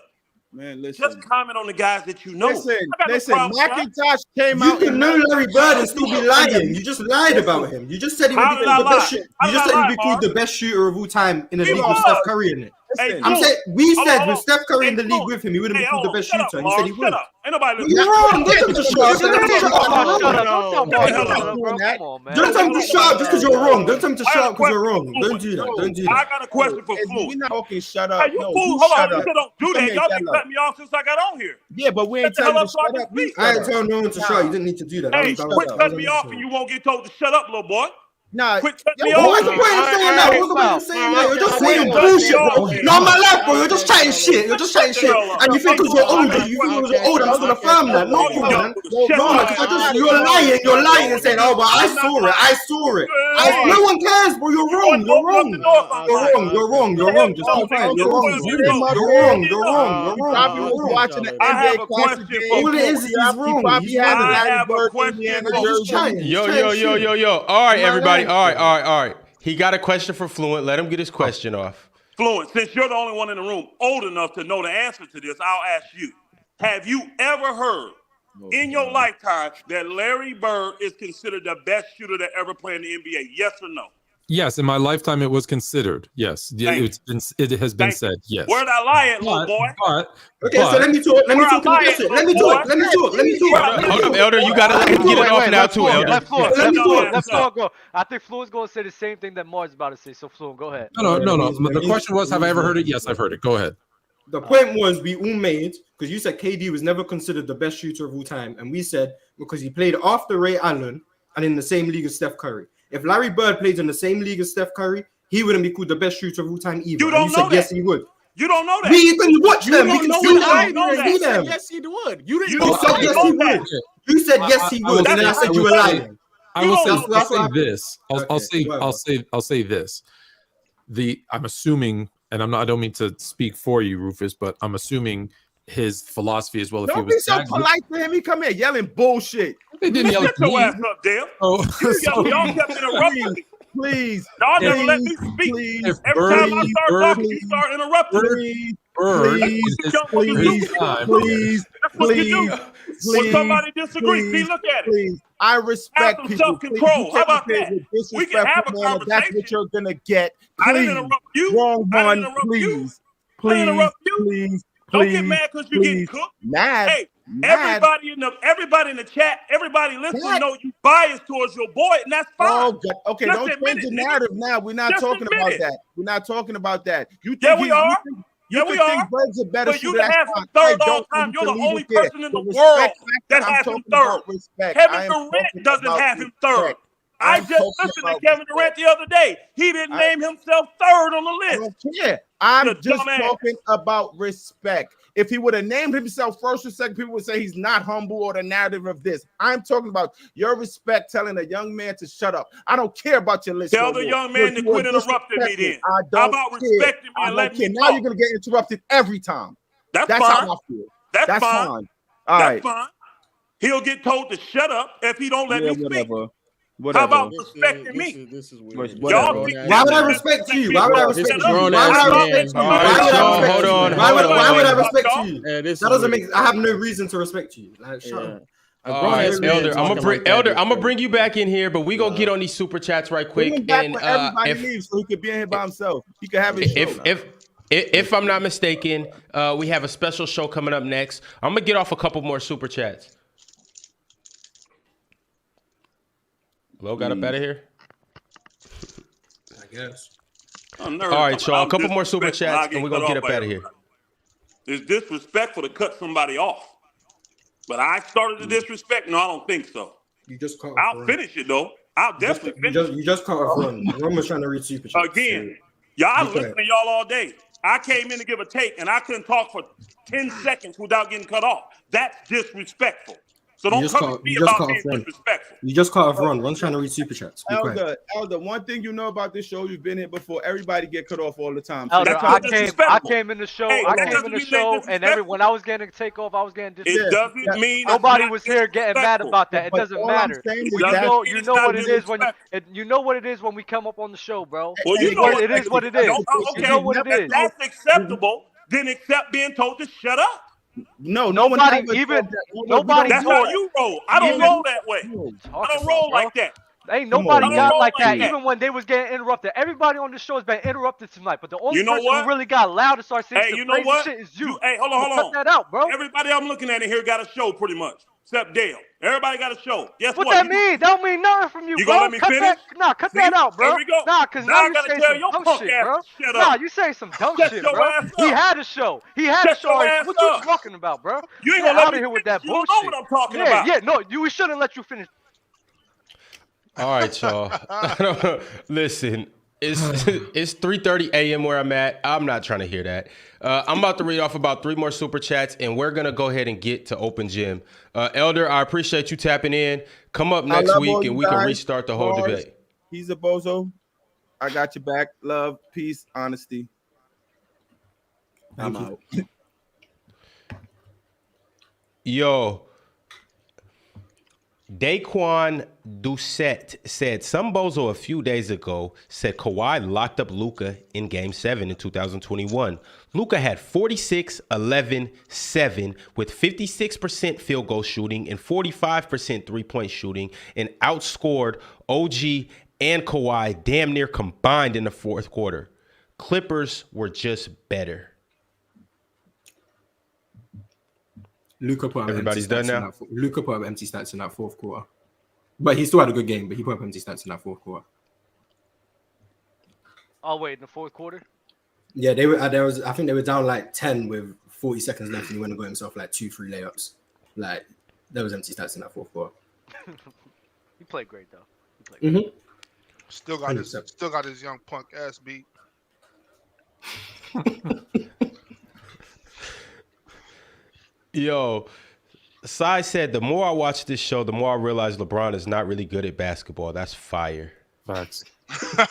Man, listen. Just comment on the guys that you know. Listen, McIntosh came out. You can know Larry Bird and still be lying. You just lied about him. You just said he would be called the best shooter. You just said he'd be called the best shooter of all time in the league with Steph Curry in it. I'm saying we said with Steph Curry in the league with him, he wouldn't be called the best shooter. And you said he would. Ain't nobody You're wrong. Don't tell him to shut up. Don't tell him to shut up just because you're wrong. Don't tell him to shut up because you're wrong. Don't do that. Don't do that. I got a question for Fluent. We're not talking shut up. Hey, you fool. Hold on. You don't do that. Y'all been cutting me off since I got on here. Yeah, but we ain't telling you to shut up. I ain't telling no one to shut up. You didn't need to do that. Hey, quit cutting me off and you won't get told to shut up, little boy. Nah, quit cutting me off. What's the point of saying that? What's the point of saying that? You're just saying bullshit, bro. No, my life, bro. You're just chatting shit. You're just chatting shit. And you think because you're older, I'm not gonna affirm that. No, man. No, man. You're lying. You're lying and saying, oh, but I saw it. No one cares, bro. You're wrong. Just keep quiet. You're wrong. Probably was watching the NBA Classic. All it is he's wrong. I have a question. Yo. All right, everybody. All right. He got a question for Fluent. Let him get his question off. Fluent, since you're the only one in the room old enough to know the answer to this, I'll ask you. Have you ever heard in your lifetime that Larry Bird is considered the best shooter that ever played in the NBA? Yes or no? Yes, in my lifetime, it was considered. Yes, it has been said. Yes. Where'd I lie at, little boy? So let me talk. Let me talk. Hold up, Elder. You gotta let him get it off now, too, Elder. Let Fluent go. I think Fluent's gonna say the same thing that Marz is about to say. So Fluent, go ahead. No. The question was, have I ever heard it? Yes, I've heard it. Go ahead. The point was we all made, because you said KD was never considered the best shooter of all time, and we said because he played after Ray Allen and in the same league as Steph Curry. If Larry Bird plays in the same league as Steph Curry, he wouldn't be called the best shooter of all time either. You don't know that. Yes, he would. You don't know that. We can watch them. We can see them. Yes, he would. You said yes, he would. You said yes, he would, and then I said you were lying. I'll say this. I'm assuming, and I don't mean to speak for you, Rufus, but I'm assuming his philosophy as well. Don't be so polite to him. He come here yelling bullshit. They didn't yell at me. Your ass up, Dale. Y'all kept interrupting me. Please. Y'all never let me speak. Every time I start talking, you start interrupting. Please. When somebody disagrees, see, look at it. I respect have some people. self-control. How about that? We can have a conversation. That's what you're gonna get. Please. I didn't interrupt you. Wrong one. Please. Please. Don't get mad because you getting cooked. Hey, everybody in the chat, everybody listening know you biased towards your boy, and that's fine. Oh, okay, don't change the narrative now. We're not talking about that. We're not talking about that. You think we are. Yeah, we are. Birds are better. But you can have him third all the time. You're the only person in the world that has him third. Kevin Durant doesn't have him third. I just listened to Kevin Durant the other day. He didn't name himself third on the list. I don't care. I'm just talking about respect. If he would have named himself first or second, people would say he's not humble or the narrative of this. I'm talking about your respect telling a young man to shut up. I don't care about your list. Tell the young man to quit interrupting me then. How about respecting me and letting me talk? Now you're going to get interrupted every time. That's fine. How I feel. That's fine. All right. That's fine. He'll get told to shut up if he don't let me speak. Whatever. How about respecting me? This is weird. Why would I respect you? Why would I respect you? Why would I respect you? Hold on. Why would I respect you? That doesn't make. I have no reason to respect you. Like, shut up. All right, Elder. I'm gonna bring you back in here, but we gonna get on these super chats right quick. And everybody leaves, so he could be in here by himself. He could have his show. If I'm not mistaken, we have a special show coming up next. I'm gonna get off a couple more super chats. Lo got up out of here? I guess. All right, y'all. A couple more super chats, and we're going to get up out of here. It's disrespectful to cut somebody off. But I started the disrespect? No, I don't think so. You just caught I'll finish it, though. I'll definitely finish it. You just caught a run. Ron was trying to read super chats. Again, y'all listening to y'all all day. I came in to give a take, and I couldn't talk for 10 seconds without getting cut off. That's disrespectful. So don't come to me about being disrespectful. You just caught a run. Ron's trying to read super chats. Elder, one thing you know about this show, you've been here before. Everybody get cut off all the time. So Elder, I came in the show. And when I was getting a takeoff, I was getting disrespectful. It doesn't mean nobody was here getting mad about that. It doesn't matter. You know what it is when you know what it is when we come up on the show, bro. Well, you know it is what it is. You know what it is. That's acceptable. Then accept being told to shut up. No, nobody. That's how you roll. I don't roll that way. I don't roll like that. Ain't nobody got like that. Even when they was getting interrupted, everybody on the show has been interrupted tonight. But the only person who really got loud and started saying some crazy shit is you. Hey, hold on. Cut that out, bro. Everybody I'm looking at in here got a show pretty much, except Dale. Everybody got a show. Guess what? What that mean? That don't mean nothing from you, bro. You gonna let me finish? Cut that out, bro. There we go. Nah, because now you say some dumb shit, bro. Nah, you say some dumb shit, bro. He had a show. What you talking about, bro? You ain't gonna let me here with that bullshit. You know what I'm talking about. Yeah, no, we shouldn't let you finish. All right, y'all. Listen, it's 3:30 a.m. where I'm at. I'm not trying to hear that. I'm about to read off about 3 more super chats, and we're gonna go ahead and get to open gym. Elder, I appreciate you tapping in. Come up next week, and we can restart the whole debate. He's a bozo. I got your back. Love, peace, honesty. I'm out. Yo. Daquan Doucette said some bozo a few days ago said Kawhi locked up Luka in Game 7 in 2021. Luka had 46, 11, 7 with 56% field goal shooting and 45% three-point shooting and outscored OG and Kawhi damn near combined in the fourth quarter. Clippers were just better. Luka put up Everybody's done now. Luka put up empty stats in that fourth quarter, but he still had a good game. But he put up empty stats in that fourth quarter. Oh wait, in the fourth quarter? Yeah, they were. I think they were down like 10 with 40 seconds left, and he went and got himself like 2-3 layups. Like there was empty stats in that fourth quarter. He played great though. Still got his young punk ass beat. Yo, Sai said, the more I watch this show, the more I realize LeBron is not really good at basketball. That's fire. Facts.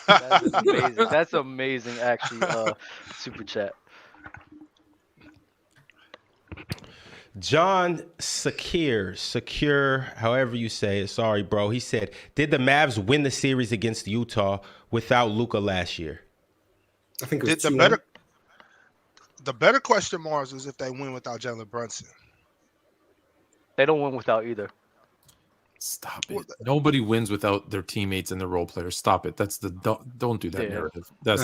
That is amazing. That's amazing, actually. Super chat. John Secure, however you say it. Sorry, bro. He said, did the Mavs win the series against Utah without Luka last year? I think it was the better question, Marz, is if they win without Jalen Brunson. They don't win without either. Stop it. Nobody wins without their teammates and their role players. Stop it. That's the don't do that narrative. That's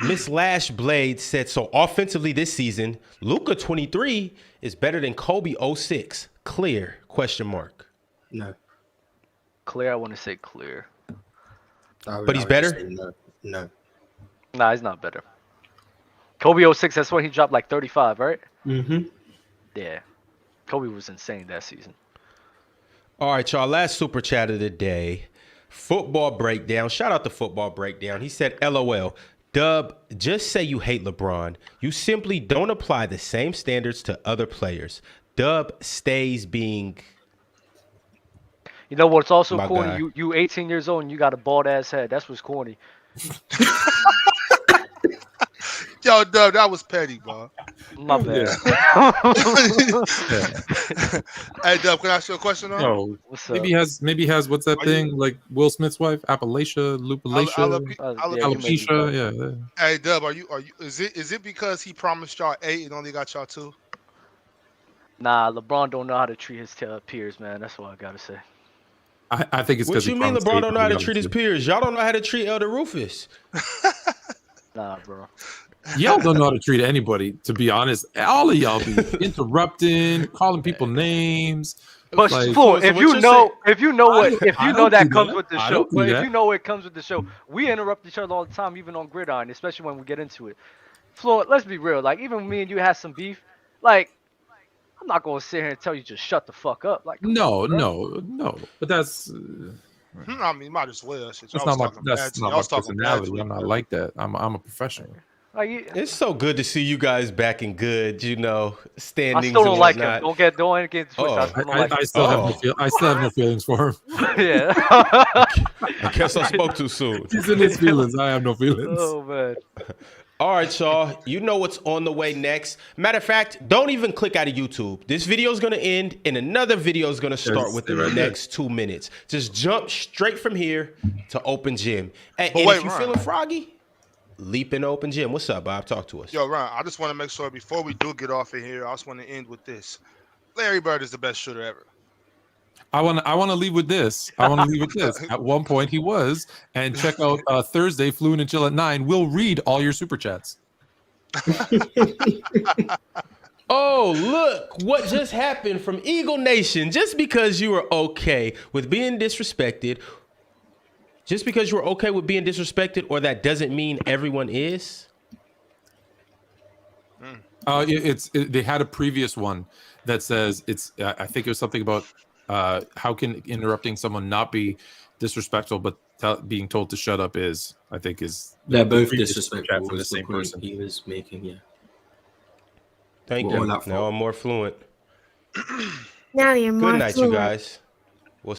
Miss Lash Blade said, so offensively this season, Luka 23 is better than Kobe 06. Clear? Question mark. No. Clear, I want to say clear. But he's better? No. Nah, he's not better. Kobe 06, that's when he dropped like 35, right? Mm-hmm. Yeah. Kobe was insane that season. All right, y'all. Last super chat of the day. Football breakdown. Shout out to Football Breakdown. He said, LOL. Dub, just say you hate LeBron. You simply don't apply the same standards to other players. Dub stays being... You know what's also corny? You 18 years old and you got a bald ass head. That's what's corny. Yo, Dub, that was petty, bro. My bad. Hey, Dub, can I ask you a question? No. Maybe he has what's that thing like Will Smith's wife, Alopecia. Yeah. Hey, Dub, are you? Is it because he promised y'all 8 and only got y'all 2? Nah, LeBron don't know how to treat his peers, man. That's what I gotta say. I think it's what you mean LeBron don't know how to treat his peers? Y'all don't know how to treat Elder Rufus. Nah, bro. Y'all don't know how to treat anybody, to be honest. All of y'all be interrupting, calling people names. But like, Fluent, if you know that comes with the show, but if you know it comes with the show, we interrupt each other all the time, even on Gridiron, especially when we get into it. Fluent, let's be real. Like, even me and you had some beef. Like, I'm not gonna sit here and tell you just shut the fuck up. Like, no. But that's. I mean, might as well. That's not my personality. I'm not like that. I'm a professional. It's so good to see you guys back in good, standings. I still don't like him. Don't get twisted. I still have no feelings for him. Yeah. I guess I spoke too soon. He's in his feelings. I have no feelings. Oh man. All right, y'all. You know what's on the way next. Matter of fact, don't even click out of YouTube. This video is going to end and another video is going to start within the next 2 minutes. Just jump straight from here to Open Gym. And if you're feeling froggy, leap in Open Gym. What's up, Bob? Talk to us. Yo, Ryan, I just want to make sure before we do get off of here, I just want to end with this. Larry Bird is the best shooter ever. I want to leave with this. At one point he was. And check out Thursday, Fluent and Chill at 9. We'll read all your super chats. Oh, look what just happened from Eagle Nation. Just because you were okay with being disrespected, or that doesn't mean everyone is? They had a previous one that says I think it was something about how can interrupting someone not be disrespectful, but being told to shut up is, I think, is they're both disrespectful from the same person he was making. Yeah. Thank you. Now I'm more fluent. Now you're more Good night, fluent. you guys.